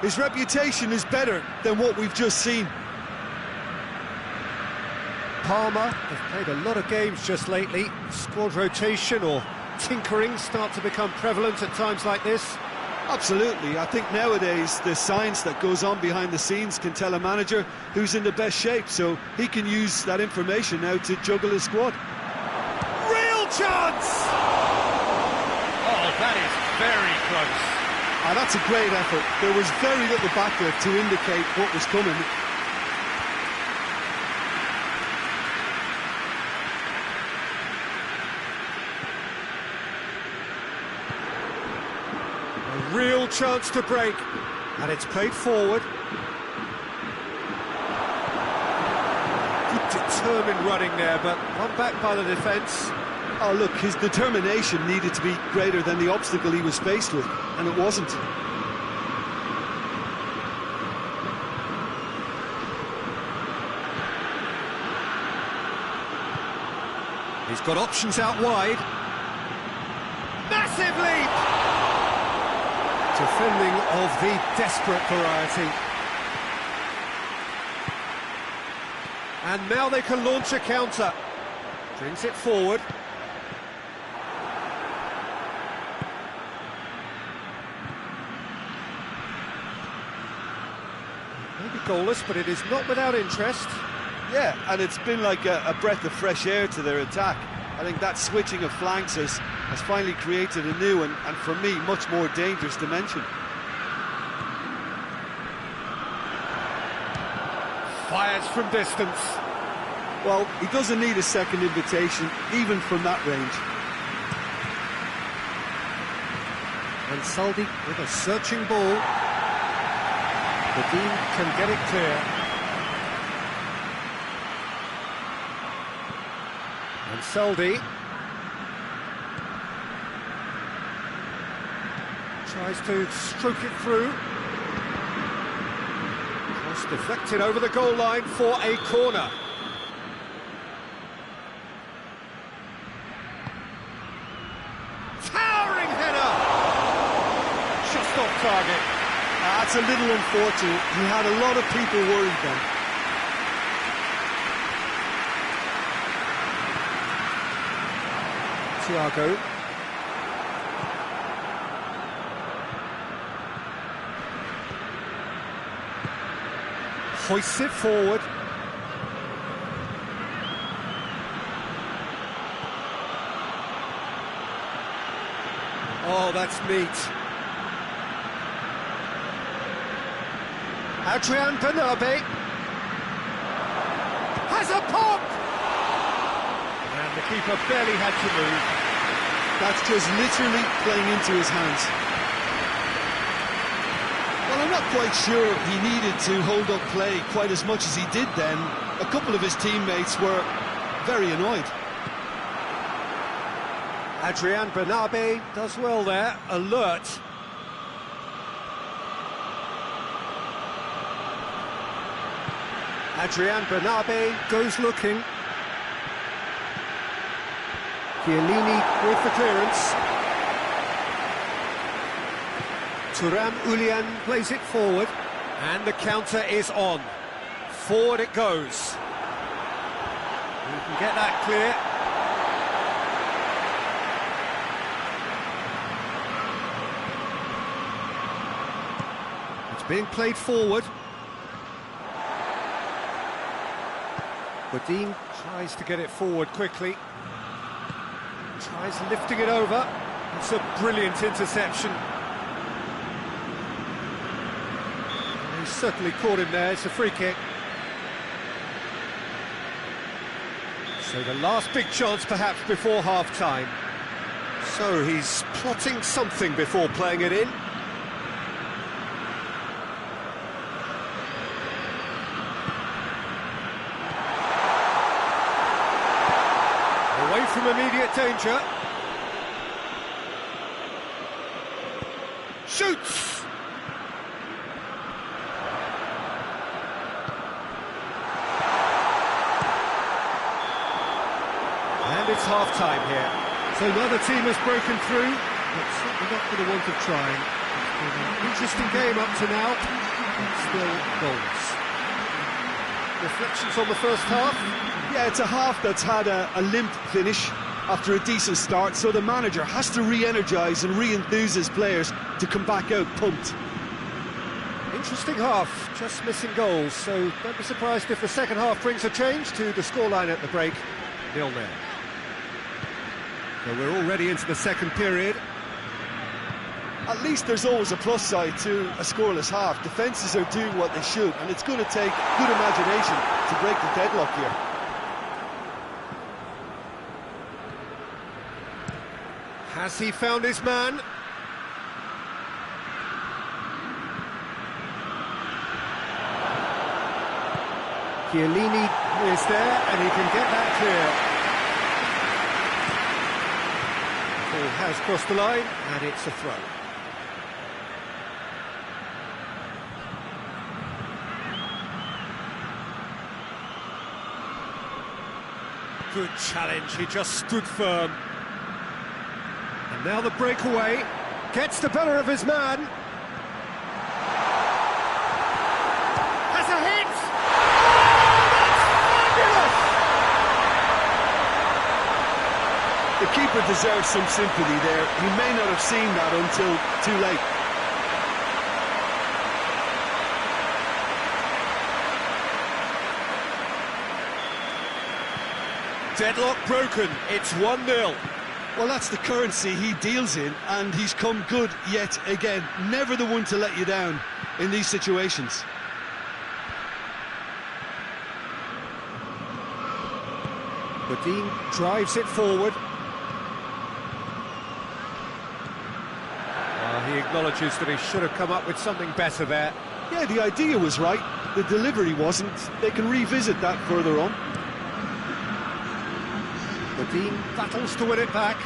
His reputation is better than what we've just seen. Palmer have played a lot of games just lately. Squad rotation or tinkering start to become prevalent at times like this. Absolutely. I think nowadays the science that goes on behind the scenes can tell a manager who's in the best shape, so he can use that information now to juggle his squad. Real chance! Oh, that is very close. That's a great effort. There was very little backup to indicate what was coming. Real chance to break, and it's played forward. Good determined running there, but one back by the defence. Oh look, his determination needed to be greater than the obstacle he was faced with, and it wasn't. He's got options out wide. Massive leap! Defending of the desperate variety. And now they can launch a counter. Brings it forward. Maybe goalless, but it is not without interest. Yeah, and it's been like a breath of fresh air to their attack. I think that switching of flanks has finally created a new and for me, much more dangerous dimension. Fires from distance. Well, he doesn't need a second invitation, even from that range. And Saldi with a searching ball. The Dean can get it clear. Soldi. Tries to stroke it through. Cross deflected over the goal line for a corner. Towering header! Just off target. That's a little unfortunate. He had a lot of people worried then. Thiago. Hoists it forward. Oh, that's neat. Adrian Bernabé has a pop! And the keeper barely had to move. That's just literally playing into his hands. Well, I'm not quite sure he needed to hold up play quite as much as he did then. A couple of his teammates were very annoyed. Adrian Bernabé does well there, alert. Adrian Bernabé goes looking. Chiellini with the clearance. Thuram Ulian plays it forward. And the counter is on. Forward it goes. You can get that clear. It's being played forward. Godin tries to get it forward quickly. Tries lifting it over. It's a brilliant interception. He's certainly caught him there. It's a free kick. So the last big chance perhaps before half-time. So he's plotting something before playing it in. Away from immediate danger. Shoots! And it's half-time here. So neither team has broken through, but certainly not for the want of trying. It's been an interesting game up to now, and still goals. Reflections on the first half? Yeah, it's a half that's had a limp finish after a decent start, so the manager has to re-energise and re-enthuse his players to come back out pumped. Interesting half, just missing goals, so don't be surprised if the second half brings a change to the scoreline at the break, 0-0. So we're already into the second period. At least there's always a plus side to a scoreless half. Defences are doing what they should, and it's going to take good imagination to break the deadlock here. Has he found his man? Chiellini is there, and he can get that clear. Ball has crossed the line, and it's a throw. Good challenge, he just stood firm. And now the breakaway, gets the better of his man. Has a hit! The keeper deserves some sympathy there. He may not have seen that until too late. Deadlock broken, it's 1-0. Well, that's the currency he deals in, and he's come good yet again. Never the one to let you down in these situations. Godin drives it forward. He acknowledges that he should have come up with something better there. Yeah, the idea was right, the delivery wasn't. They can revisit that further on. The Dean battles to win it back.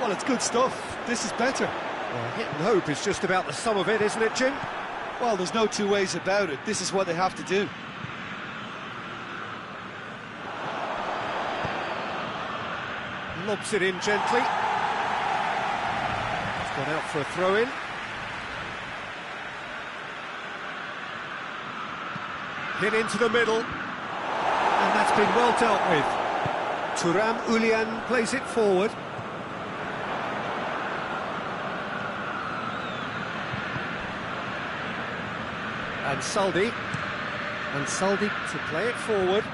Well, it's good stuff. This is better. Well, hit and hope is just about the sum of it, isn't it, Jim? Well, there's no two ways about it. This is what they have to do. Lobs it in gently. It's gone out for a throw-in. Hit into the middle. And that's been well dealt with. Thuram Ulian plays it forward. And Saldi to play it forward.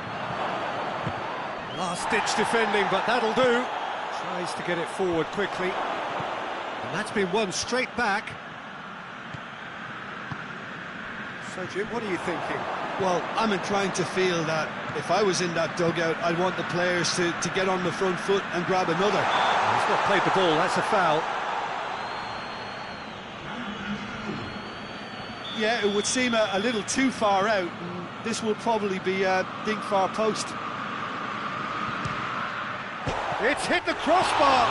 Last-ditch defending, but that'll do. Tries to get it forward quickly. And that's been won straight back. So, Jim, what are you thinking? Well, I'm inclined to feel that if I was in that dugout, I'd want the players to get on the front foot and grab another. He's not played the ball, that's a foul. Yeah, it would seem a little too far out, and this will probably be a dink far post. It's hit the crossbar!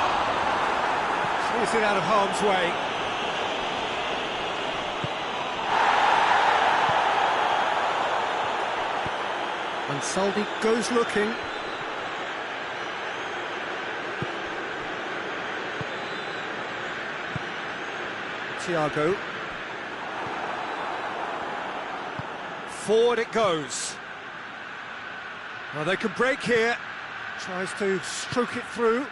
Clears it out of harm's way. And Saldi goes looking. Thiago. Forward it goes. Well, they can break here. Tries to stroke it through.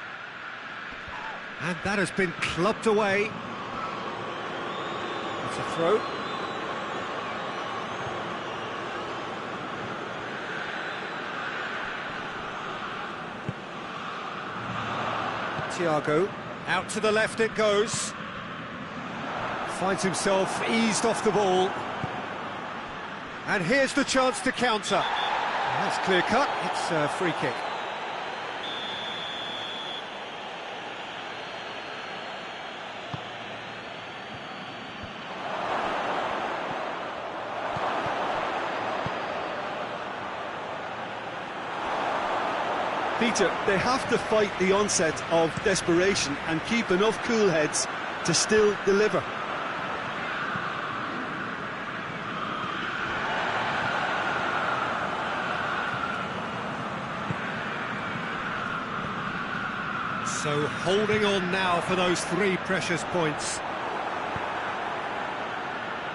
And that has been clubbed away. It's a throw. Thiago. Out to the left it goes. Finds himself eased off the ball. And here's the chance to counter. That's clear cut, it's a free kick. Peter, they have to fight the onset of desperation and keep enough cool heads to still deliver. So holding on now for those 3 precious points.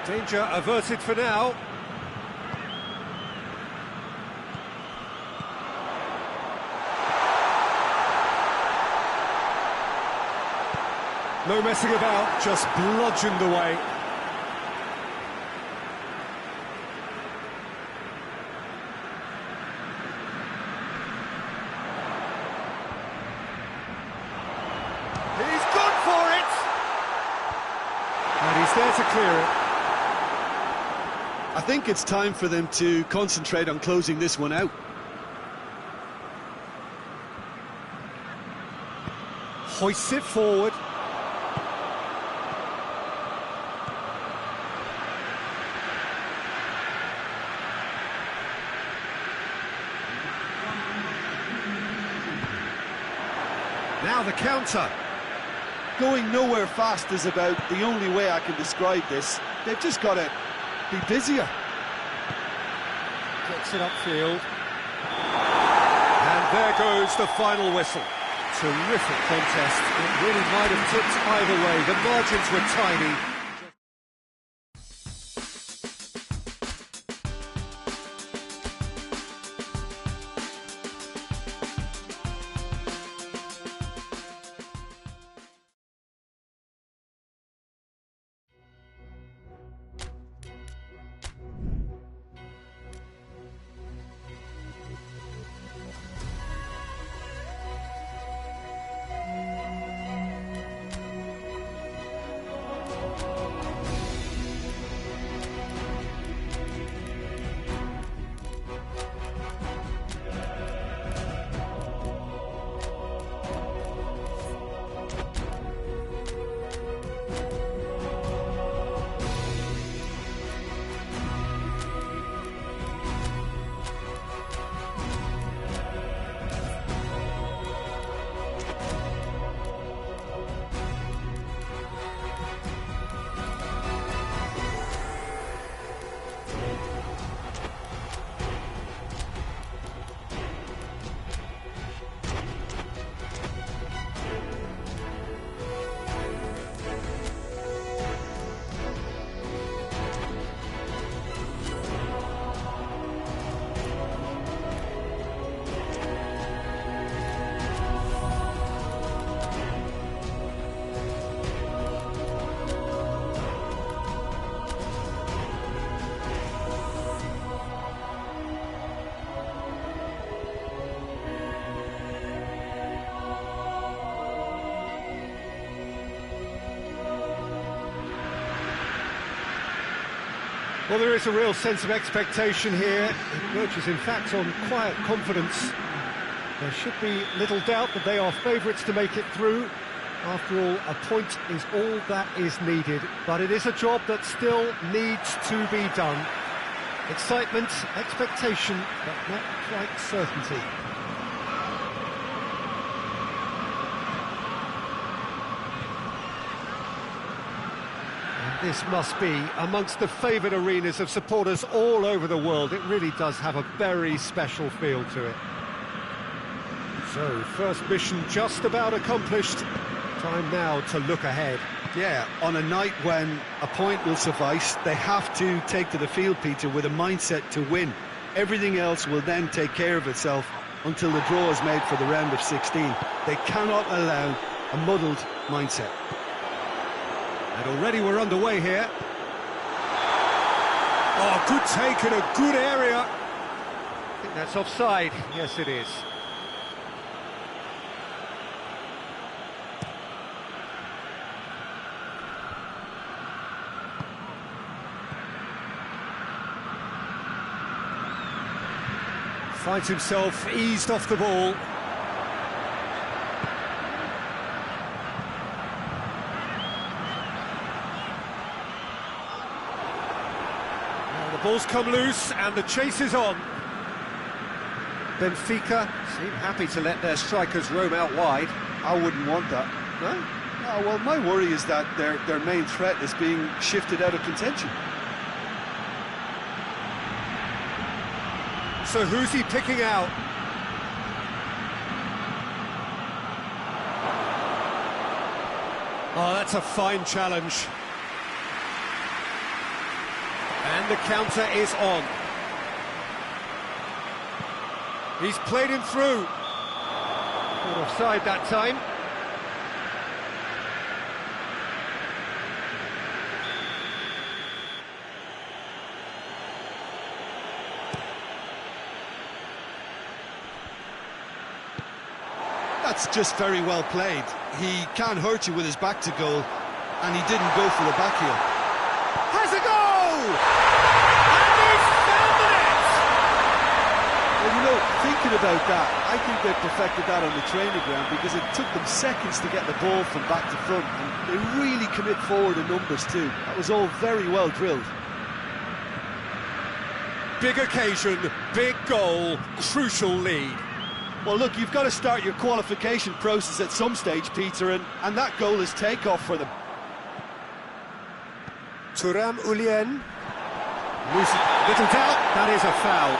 Danger averted for now. No messing about, just bludgeoned away. He's gone for it! And he's there to clear it. I think it's time for them to concentrate on closing this one out. Hoists it forward. Now the counter. Going nowhere fast is about the only way I can describe this. They've just got to be busier. Gets it upfield. And there goes the final whistle. Terrific contest. It really might have tipped either way. The margins were tiny. Well, there is a real sense of expectation here. It verges, in fact, on quiet confidence. There should be little doubt that they are favourites to make it through. After all, a point is all that is needed, but it is a job that still needs to be done. Excitement, expectation, but not quite certainty. And this must be amongst the favoured arenas of supporters all over the world. It really does have a very special feel to it. So, first mission just about accomplished. Time now to look ahead. Yeah, on a night when a point will suffice, they have to take to the field, Peter, with a mindset to win. Everything else will then take care of itself until the draw is made for the round of 16. They cannot allow a muddled mindset. And already we're underway here. Oh, good take in a good area. I think that's offside. Yes, it is. Finds himself eased off the ball. Now the ball's come loose and the chase is on. Benfica seem happy to let their strikers roam out wide. I wouldn't want that. No? No, well, my worry is that their main threat is being shifted out of contention. So who's he picking out? Oh, that's a fine challenge. And the counter is on. He's played him through. Not offside that time. That's just very well played. He can hurt you with his back to goal, and he didn't go for the back heel. Has a goal! And he's found the net! Well, you know, thinking about that, I think they perfected that on the training ground because it took them seconds to get the ball from back to front, and they really commit forward in numbers too. That was all very well drilled. Big occasion, big goal, crucial lead. Well, look, you've got to start your qualification process at some stage, Peter, and that goal is takeoff for them. Thuram Ulien. Little doubt, that is a foul.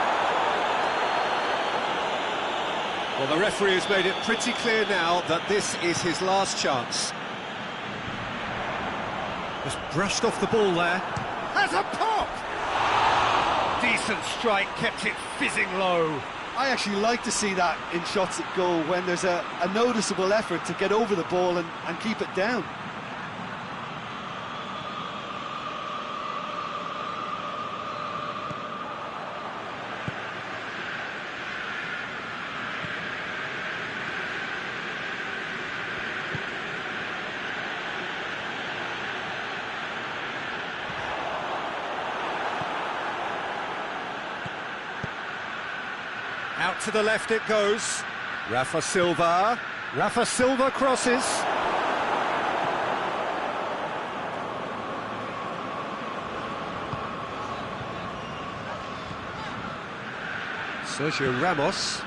Well, the referee has made it pretty clear now that this is his last chance. Just brushed off the ball there. Has a pop! Decent strike, kept it fizzing low. I actually like to see that in shots at goal when there's a noticeable effort to get over the ball and keep it down. Out to the left it goes. Rafa Silva. Rafa Silva crosses. Sergio Ramos.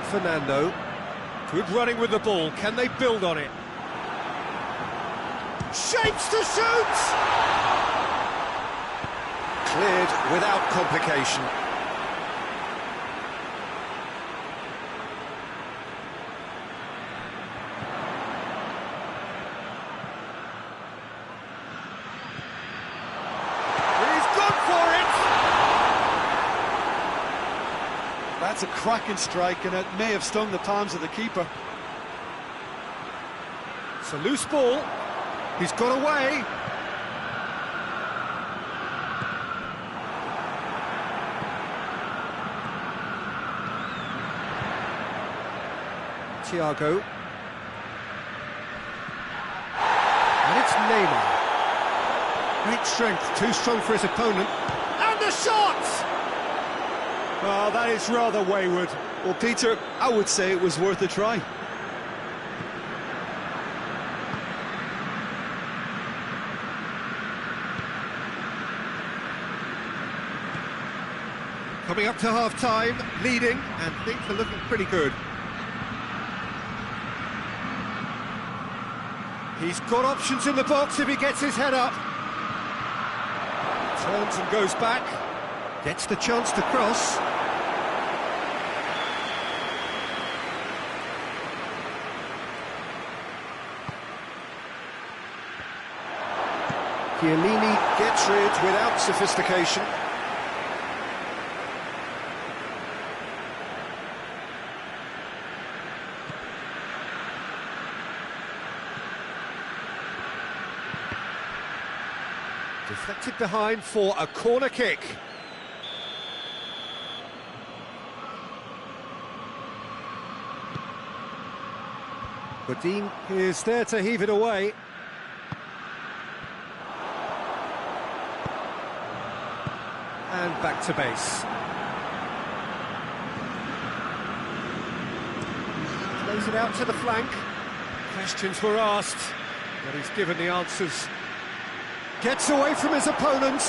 Fernando. Good running with the ball. Can they build on it? Shapes to shoot! Cleared without complication. He's gone for it! That's a cracking strike, and it may have stung the palms of the keeper. It's a loose ball. He's got away. Thiago. And it's Neymar. Great strength, too strong for his opponent. And the shot! Oh, that is rather wayward. Well, Peter, I would say it was worth a try. Coming up to half-time, leading, and things are looking pretty good. He's got options in the box if he gets his head up. Turns and goes back. Gets the chance to cross. Chiellini gets rid without sophistication. Deflected behind for a corner kick. Godin is there to heave it away. And back to base. Plays it out to the flank. Questions were asked, but he's given the answers. Gets away from his opponent.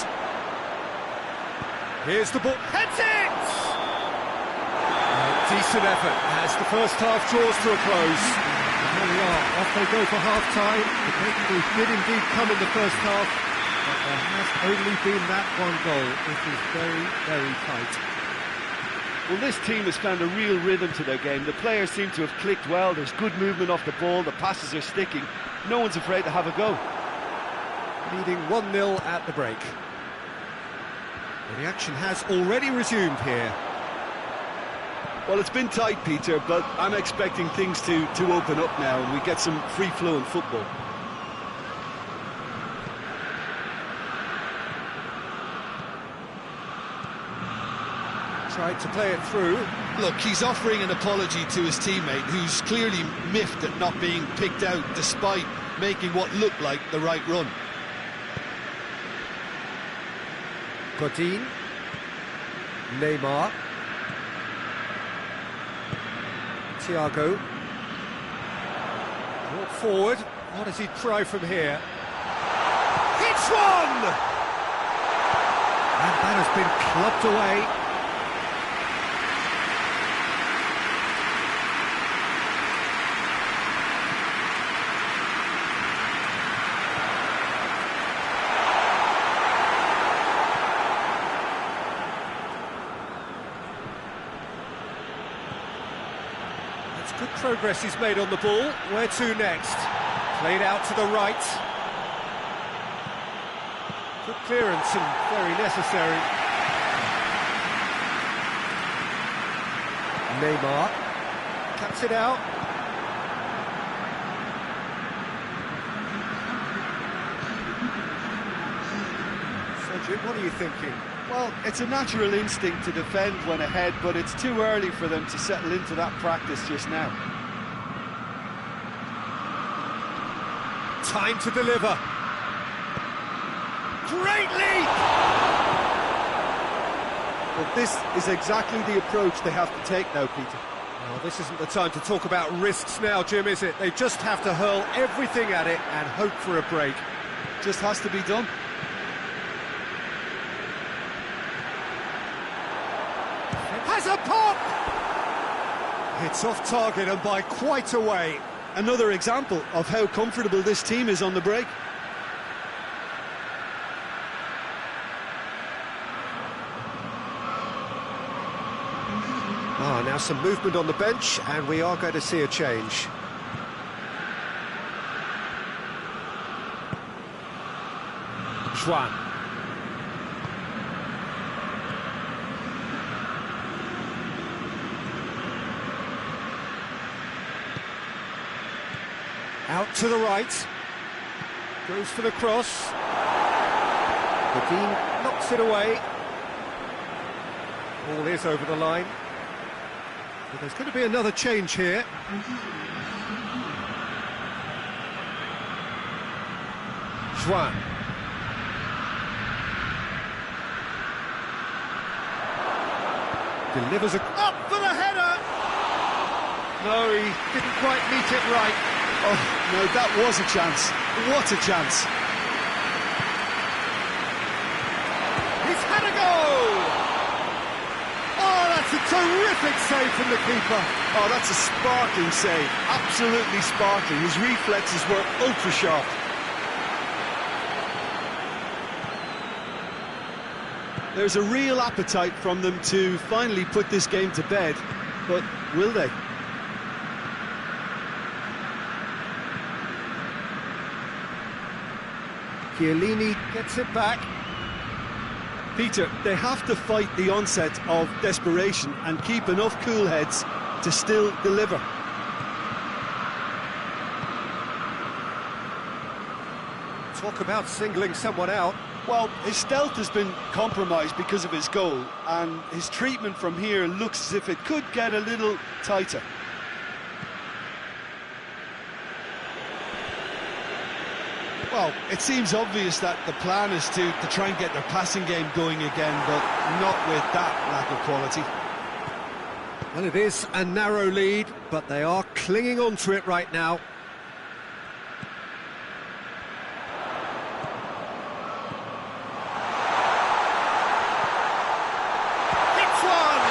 Here's the ball. Heads it! Decent effort as the first half draws to a close. And there we are, off they go for half-time. The breakthrough did indeed come in the first half, but there has only been that one goal. It is very, very tight. Well, this team has found a real rhythm to their game. The players seem to have clicked well. There's good movement off the ball. The passes are sticking. No one's afraid to have a go. Leading 1-0 at the break. Well, the action has already resumed here. Well, it's been tight, Peter, but I'm expecting things to open up now and we get some free-flowing football. Tried to play it through. Look, he's offering an apology to his teammate, who's clearly miffed at not being picked out despite making what looked like the right run. Godin. Neymar. Thiago. Brought forward. What does he try from here? Hits one! And that has been clubbed away. Good progress he's made on the ball. Where to next? Played out to the right. Good clearance and very necessary. Neymar cuts it out. So Jim, what are you thinking? Well, it's a natural instinct to defend when ahead, but it's too early for them to settle into that practice just now. Time to deliver. Great leap! Well, this is exactly the approach they have to take now, Peter. Well, this isn't the time to talk about risks now, Jim, is it? They just have to hurl everything at it and hope for a break. Just has to be done. Has a pop! It's off target and by quite a way. Another example of how comfortable this team is on the break. Now some movement on the bench, and we are going to see a change. Juan. Out to the right. Goes for the cross. Godin knocks it away. Ball is over the line. But there's going to be another change here. Juan. delivers up for the header! No, he didn't quite meet it right. Oh, no, that was a chance. What a chance. He's had a go! Oh, that's a terrific save from the keeper. Oh, that's a sparkling save. Absolutely sparkling. His reflexes were ultra sharp. There's a real appetite from them to finally put this game to bed, but will they? Chiellini gets it back. Peter, they have to fight the onset of desperation and keep enough cool heads to still deliver. Talk about singling someone out. Well, his stealth has been compromised because of his goal, and his treatment from here looks as if it could get a little tighter. Well, it seems obvious that the plan is to try and get their passing game going again, but not with that lack of quality. Well, it is a narrow lead, but they are clinging on to it right now. Hits one!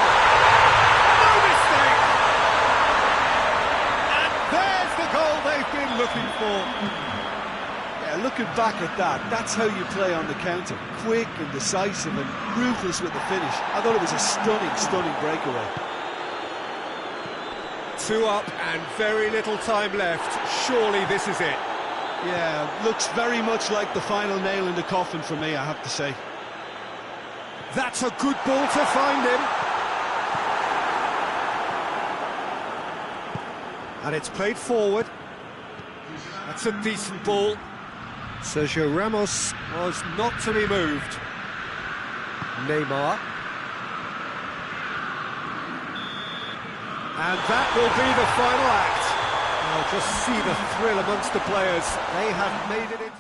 No mistake! And there's the goal they've been looking for. Looking back at that, that's how you play on the counter. Quick and decisive and ruthless with the finish. I thought it was a stunning breakaway. 2 up and very little time left. Surely this is it. Yeah, looks very much like the final nail in the coffin for me, I have to say. That's a good ball to find him. And it's played forward. That's a decent ball. Sergio Ramos was not to be moved. Neymar. And that will be the final act. I'll just see the thrill amongst the players. They have made it in.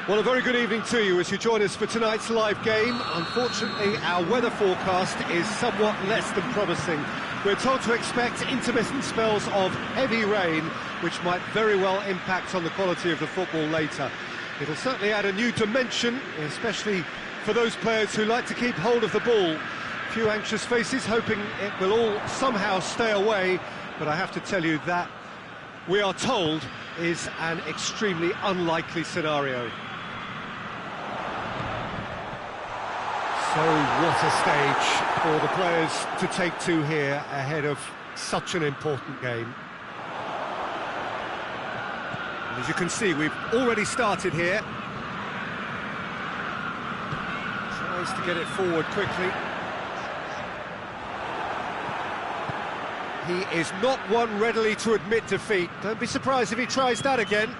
Well, a very good evening to you as you join us for tonight's live game. Unfortunately, our weather forecast is somewhat less than promising. We're told to expect intermittent spells of heavy rain, which might very well impact on the quality of the football later. It'll certainly add a new dimension, especially for those players who like to keep hold of the ball. A few anxious faces hoping it will all somehow stay away, but I have to tell you that we are told is an extremely unlikely scenario. So what a stage for the players to take to here ahead of such an important game. And as you can see, we've already started here. Tries to get it forward quickly. He is not one readily to admit defeat. Don't be surprised if he tries that again.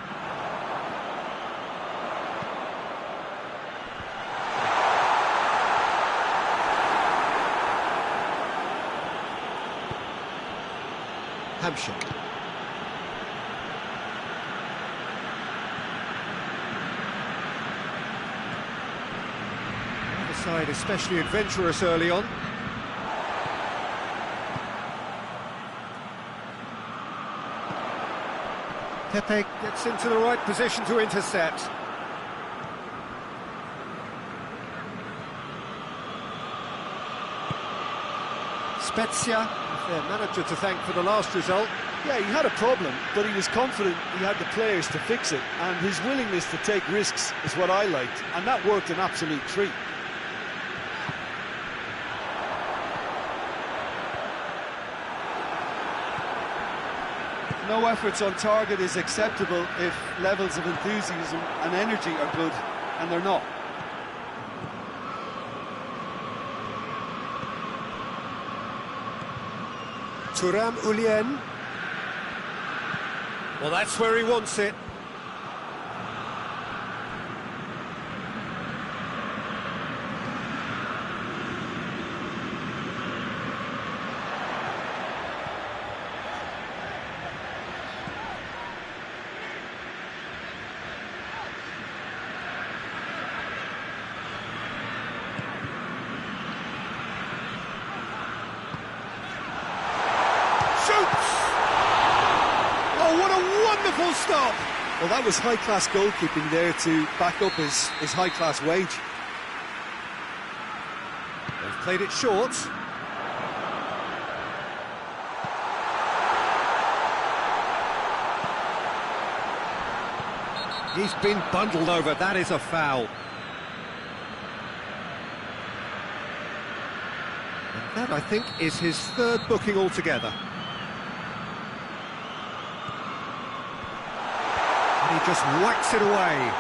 Hamshik. The side especially adventurous early on. Pepe gets into the right position to intercept. Spezia, their manager to thank for the last result. Yeah, he had a problem, but he was confident he had the players to fix it, and his willingness to take risks is what I liked, and that worked an absolute treat. No efforts on target is acceptable if levels of enthusiasm and energy are good, and they're not. Thuram Ulien. Well, that's where he wants it. Wonderful stop! Well, that was high-class goalkeeping there to back up his high-class wage. They've played it short. He's been bundled over, that is a foul. And that, I think, is his third booking altogether. He just whacks it away.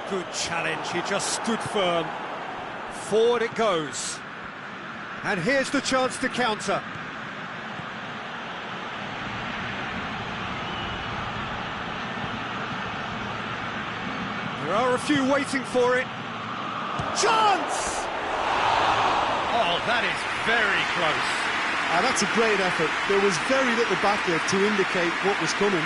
Good challenge, he just stood firm. Forward it goes. And here's the chance to counter. There are a few waiting for it. Chance! Oh, that is very close. That's a great effort. There was very little back there to indicate what was coming.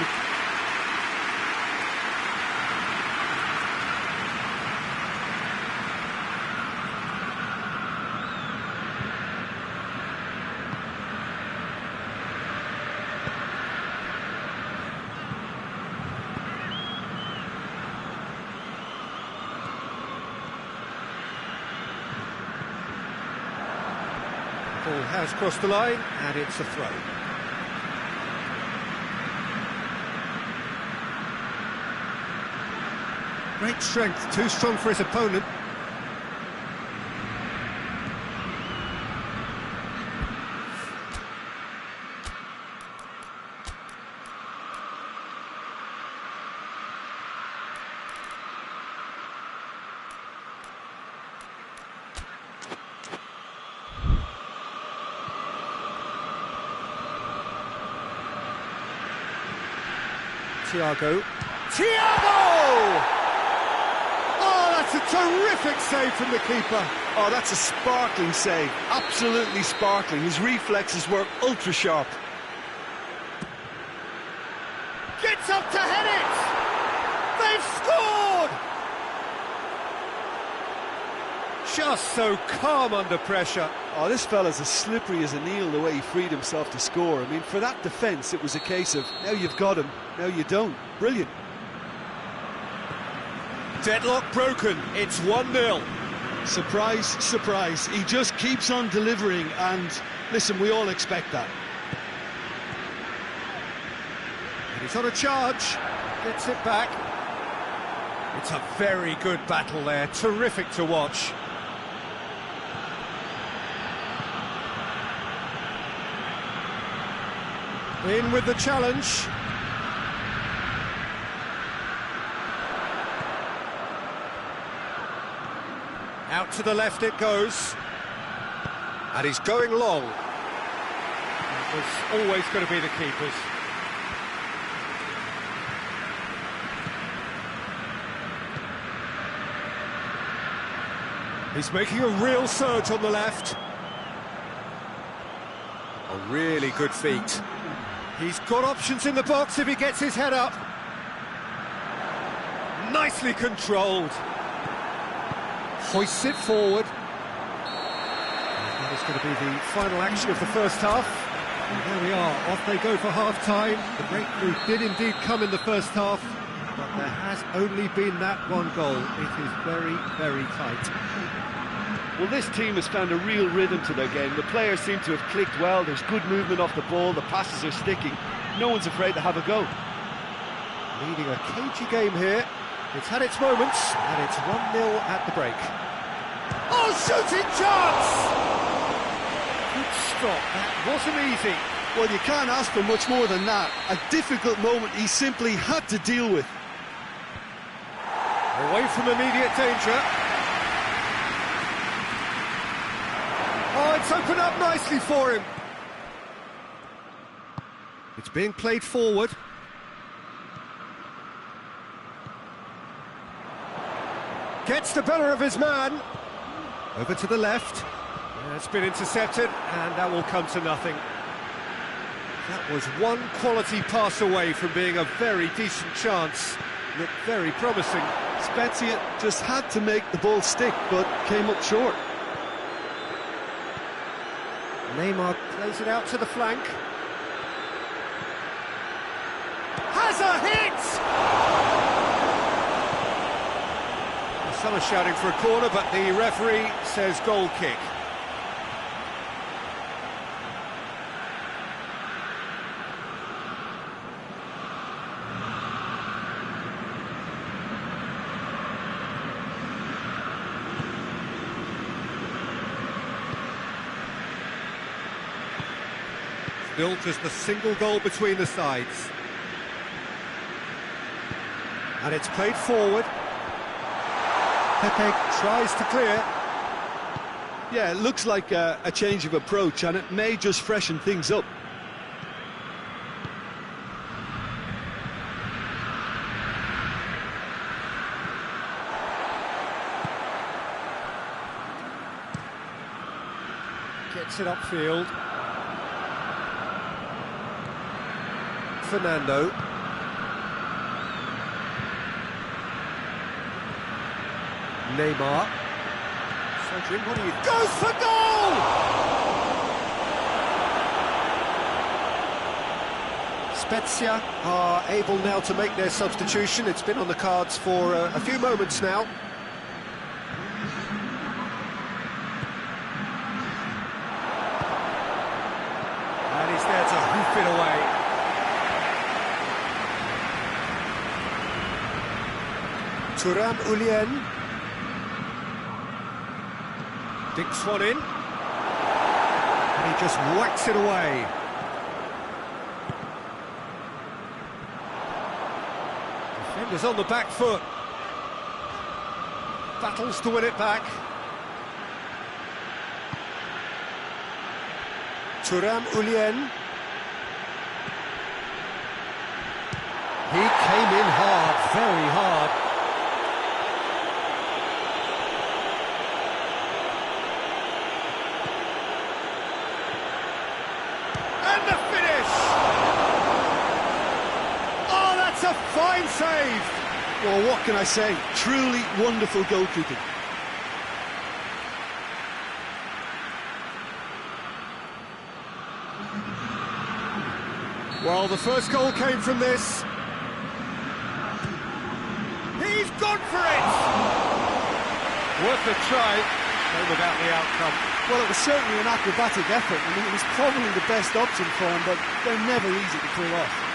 Ball has crossed the line, and it's a throw. Great strength, too strong for his opponent. Thiago. Oh, that's a terrific save from the keeper. Oh, that's a sparkling save. Absolutely sparkling. His reflexes were ultra-sharp. It's up to head it! They've scored! Just so calm under pressure. Oh, this fella's as slippery as an eel the way he freed himself to score. I mean, for that defence, it was a case of, now you've got him, now you don't. Brilliant. Deadlock broken, it's 1-0. Surprise, surprise. He just keeps on delivering, and listen, we all expect that. And he's on a charge, gets it back. It's a very good battle there, terrific to watch. In with the challenge. Out to the left it goes. And he's going long. It was always going to be the keepers. He's making a real surge on the left. A really good feat. He's got options in the box if he gets his head up. Nicely controlled. Hoists it forward. That is going to be the final action of the first half. And there we are, off they go for half-time. The breakthrough did indeed come in the first half, but there has only been that one goal. It is very, very tight. Well, this team has found a real rhythm to their game. The players seem to have clicked well. There's good movement off the ball. The passes are sticking. No one's afraid to have a go. Leading a cagey game here. It's had its moments, and it's 1-0 at the break. Oh, shooting chance! Good stop, that wasn't easy. Well, you can't ask for much more than that. A difficult moment he simply had to deal with. Away from immediate danger. Oh, it's opened up nicely for him. It's being played forward. Gets the better of his man. Over to the left. Yeah, it's been intercepted, and that will come to nothing. That was one quality pass away from being a very decent chance. Looked very promising. Spezia just had to make the ball stick, but came up short. Neymar plays it out to the flank. Has a hit! Some are shouting for a corner, but the referee says goal kick. Still just a single goal between the sides. And it's played forward. Pepe tries to clear. Yeah, it looks like a change of approach, and it may just freshen things up. Gets it upfield. Fernando. Neymar. Cedric, what do you... Goes for goal! Spezia are able now to make their substitution. It's been on the cards for a few moments now. And he's there to hoof it away. Thuram Ulien. Dinks one in. And he just whacks it away. Defenders on the back foot. Battles to win it back. Thuram Ulien. He came in hard, very hard. a fine save! Well, what can I say? Truly wonderful goalkeeping. Well, the first goal came from this. He's gone for it! Worth a try, no without the outcome. Well, it was certainly an acrobatic effort. I mean, it was probably the best option for him, but they're never easy to pull off.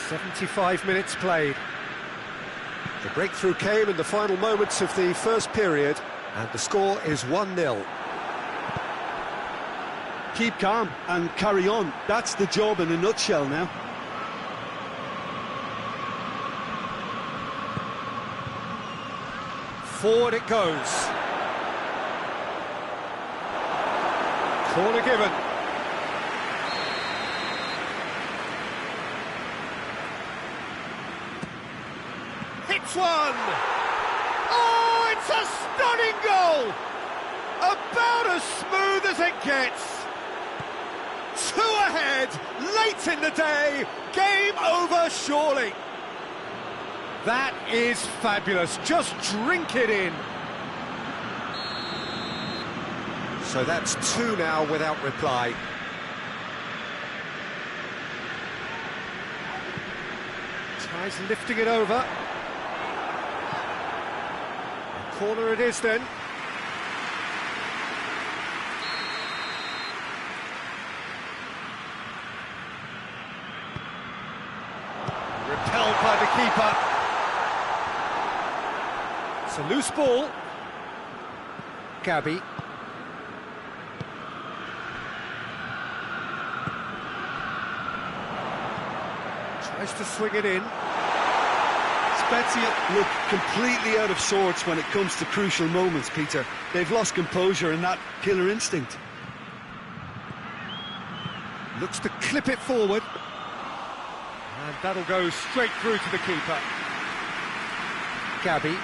"75 minutes played. The breakthrough came in the final moments of the first period, and the score is 1-0. Keep calm and carry on. That's the job in a nutshell now. Forward it goes. Corner given. Hits one! Oh, it's a stunning goal! About as smooth as it gets. 2 ahead, late in the day, game over surely. That is fabulous, just drink it in. So that's 2 now without reply. Tries lifting it over. Corner it is then. Repelled by the keeper. It's a loose ball. Gabby. Tries to swing it in. Spezia look completely out of sorts when it comes to crucial moments, Peter. They've lost composure and that killer instinct. Looks to clip it forward. And that'll go straight through to the keeper. Gabby.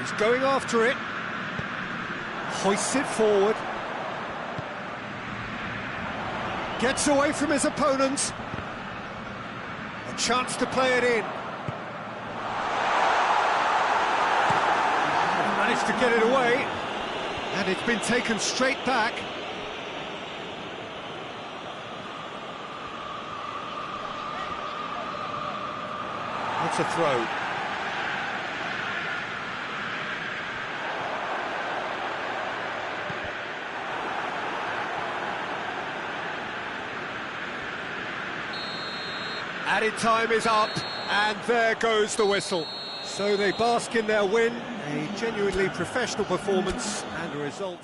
He's going after it. Hoists it forward. Gets away from his opponent. A chance to play it in. Managed to get it away. And it's been taken straight back. That's a throw. Added time is up, and there goes the whistle. So they bask in their win, a genuinely professional performance and a result.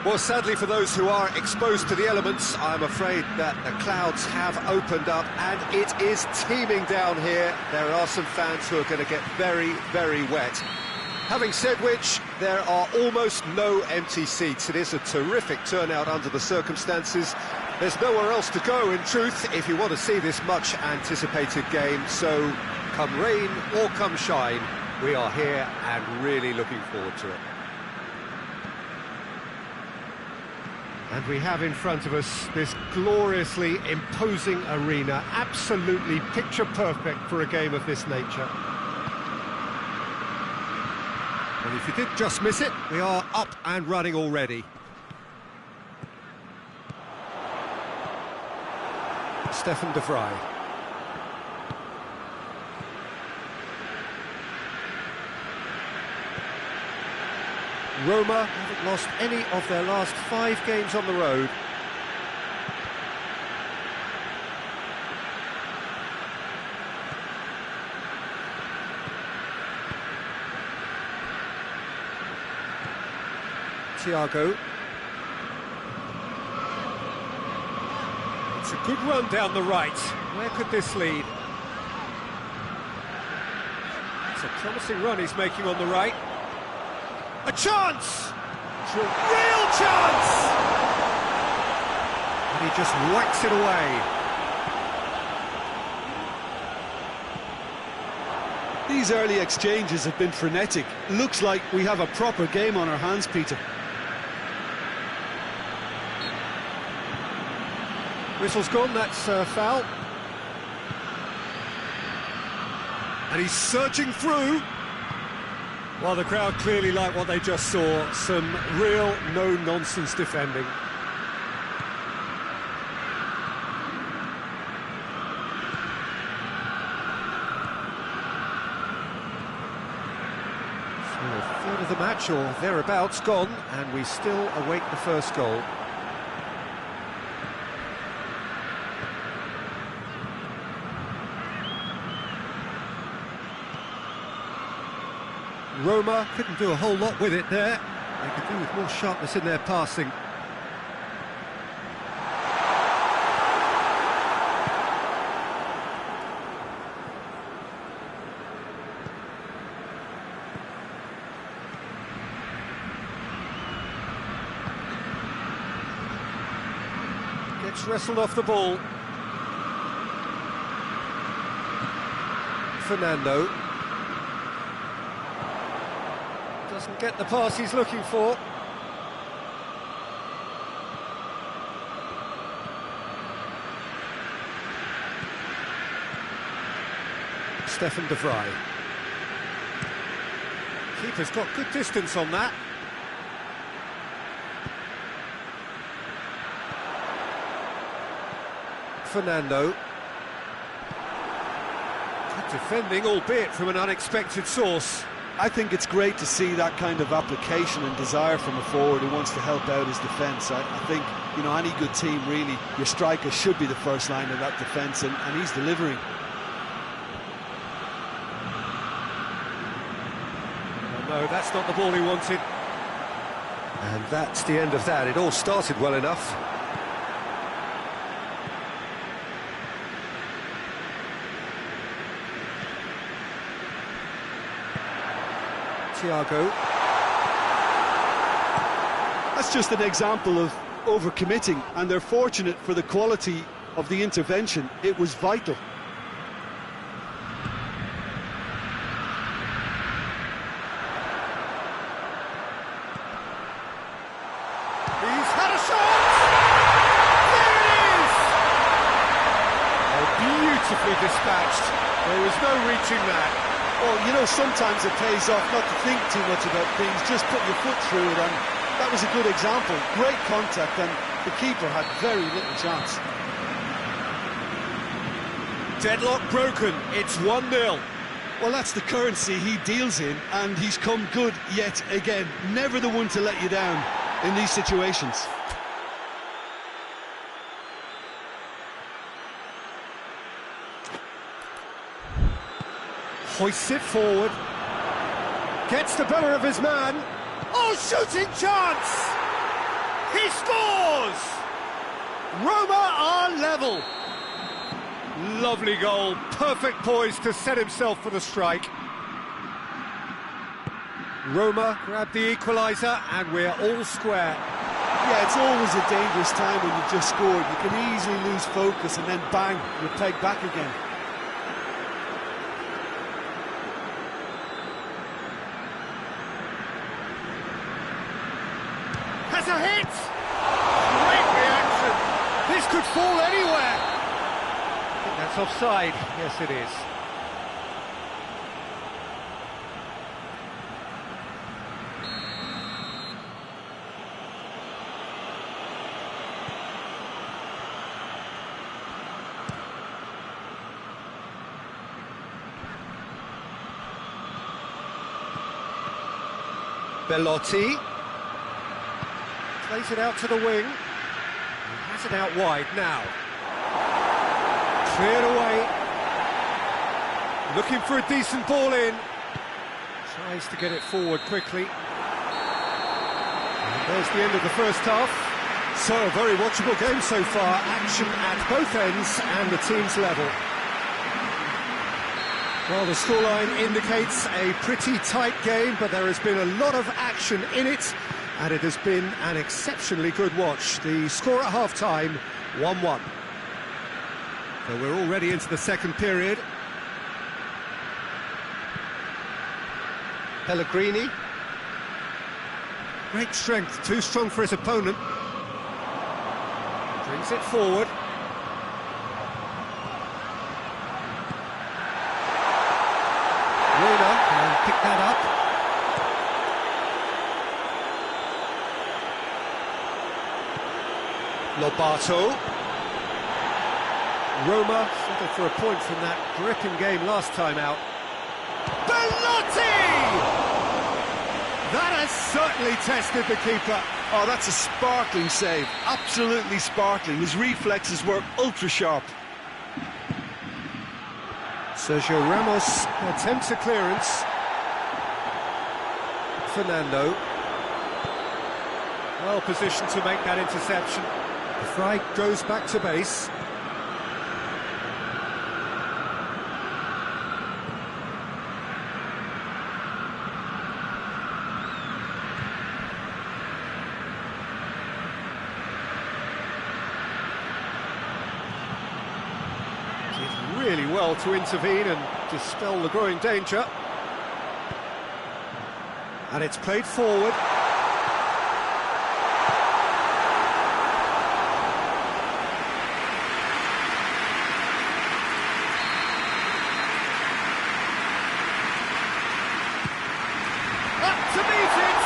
Well, sadly for those who are exposed to the elements, I'm afraid that the clouds have opened up and it is teeming down here. There are some fans who are going to get very, very wet. Having said which, there are almost no empty seats. It is a terrific turnout under the circumstances. There's nowhere else to go, in truth, if you want to see this much-anticipated game. So, come rain or come shine, we are here and really looking forward to it. And we have in front of us this gloriously imposing arena, absolutely picture-perfect for a game of this nature. Well, if you did just miss it, we are up and running already. Stefan de Vrij. Roma haven't lost any of their last 5 games on the road. Thiago. It's a good run down the right. Where could this lead? It's a promising run he's making on the right. A chance! Real chance! And he just whacks it away. These early exchanges have been frenetic. Looks like we have a proper game on our hands, Peter. Whistle's gone, that's a foul. And he's surging through. Well, the crowd clearly like what they just saw. Some real no-nonsense defending. So a third of the match, or thereabouts, gone, and we still await the first goal. Roma couldn't do a whole lot with it there. They could do with more sharpness in their passing. Gets wrestled off the ball. Fernando. Doesn't get the pass he's looking for. Stefan de Vrij. Keeper's got good distance on that. Fernando. Good defending, albeit from an unexpected source. I think it's great to see that kind of application and desire from a forward who wants to help out his defence. I think, you know, any good team, really, your striker should be the first line of that defence, and he's delivering. Oh, no, that's not the ball he wanted. And that's the end of that. It all started well enough. Thiago. That's just an example of overcommitting, and they're fortunate for the quality of the intervention. It was vital. He's had a shot! There it is! Oh, beautifully dispatched. There was no reaching that. Well, you know, sometimes it pays off not to think too much about things, just put your foot through it, and that was a good example. Great contact, and the keeper had very little chance. Deadlock broken, it's 1-0. Well, that's the currency he deals in, and he's come good yet again. Never the one to let you down in these situations. Hoists it forward. Gets the better of his man. Oh, shooting chance! He scores! Roma are level. Lovely goal, perfect poise to set himself for the strike. Roma grab the equaliser and we're all square. Yeah, it's always a dangerous time when you've just scored. You can easily lose focus and then bang, you're pegged back again. Has a hit! Great reaction! This could fall anywhere! I think that's offside. Yes, it is. Bellotti plays it out to the wing. He has it out wide now. Cleared away. Looking for a decent ball in. Tries to get it forward quickly. And there's the end of the first half. So, a very watchable game so far. Action at both ends and the team's level. Well, the scoreline indicates a pretty tight game, but there has been a lot of action in it, and it has been an exceptionally good watch. The score at half-time, 1-1. So we're already into the second period. Pellegrini. Great strength, too strong for his opponent. Brings it forward. Pick that up. Lobato. Roma settled for a point from that gripping game last time out. Bellotti! That has certainly tested the keeper. Oh, that's a sparkling save. Absolutely sparkling. His reflexes were ultra-sharp. Sergio Ramos attempts a clearance. Fernando. Well positioned to make that interception. The fly goes back to base. Did really well to intervene and dispel the growing danger. And it's played forward. Up to meet it!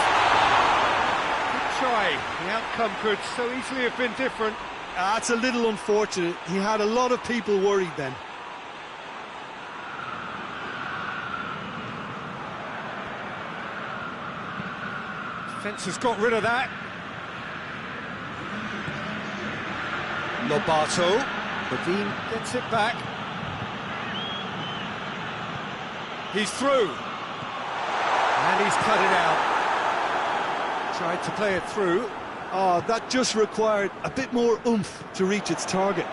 Good try. The outcome could so easily have been different. That's a little unfortunate. He had a lot of people worried then. Defence has got rid of that. Lobato. Badin gets it back. He's through. And he's cut it out. Tried to play it through. Oh, that just required a bit more oomph to reach its target.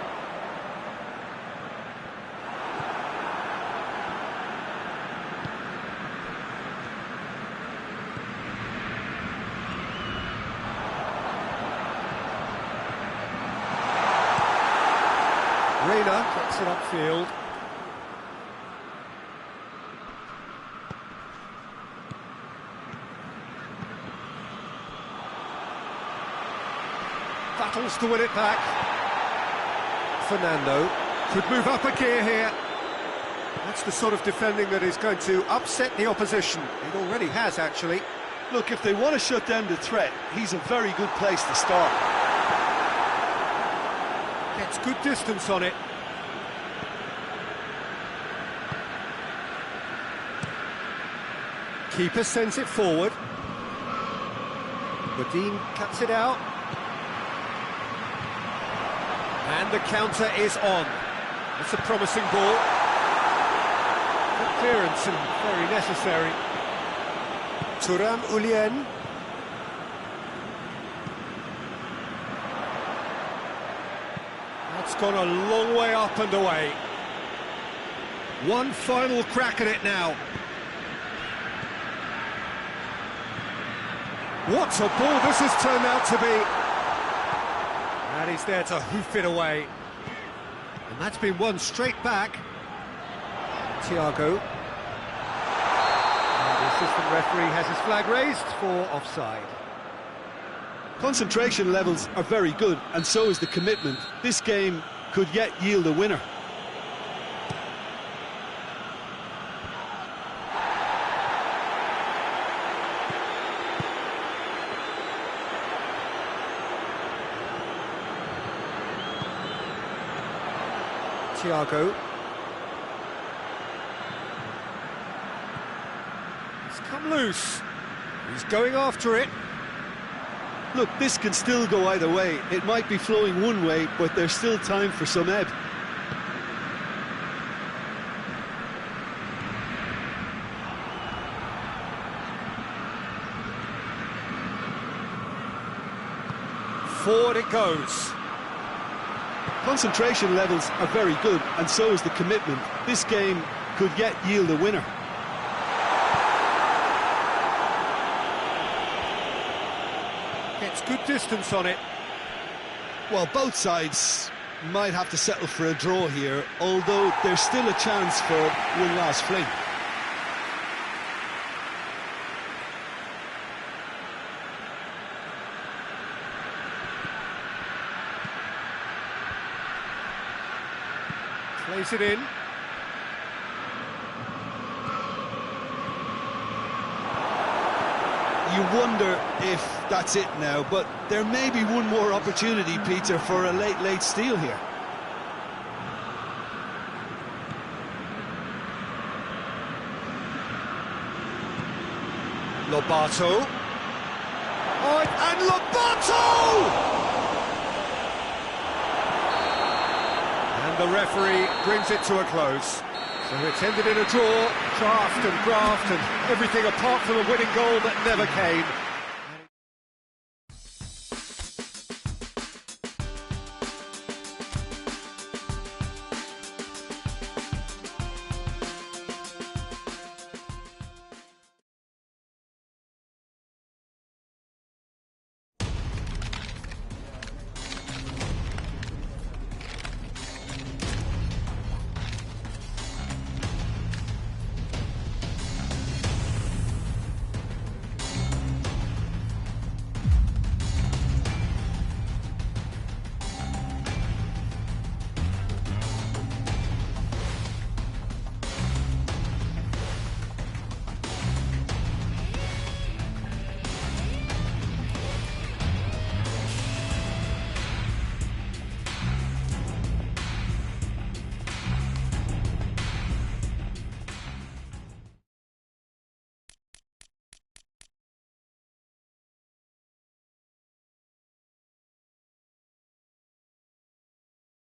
Reina gets it upfield. Battles to win it back. Fernando could move up a gear here. That's the sort of defending that is going to upset the opposition. It already has, actually. Look, if they want to shut down the threat, he's a very good place to start. Gets good distance on it. Keeper sends it forward. Badin cuts it out. And the counter is on. It's a promising ball. Good clearance and very necessary. Thuram Ulien. That's gone a long way up and away. One final crack at it now. What a ball this has turned out to be. And he's there to hoof it away. And that's been won straight back. Thiago. And the assistant referee has his flag raised for offside. Concentration levels are very good, and so is the commitment. This game could yet yield a winner. Thiago. He's come loose. He's going after it. Look, this can still go either way. It might be flowing one way, but there's still time for some ebb. Forward it goes. Concentration levels are very good, and so is the commitment. This game could yet yield a winner. Gets good distance on it. Well, both sides might have to settle for a draw here, although there's still a chance for one last fling. Plays it in. You wonder if that's it now, but there may be one more opportunity, Peter, for a late steal here. Lobato. Oh, and Lobato! And the referee brings it to a close. So it's ended in a draw, draft and graft and everything apart from a winning goal that never came.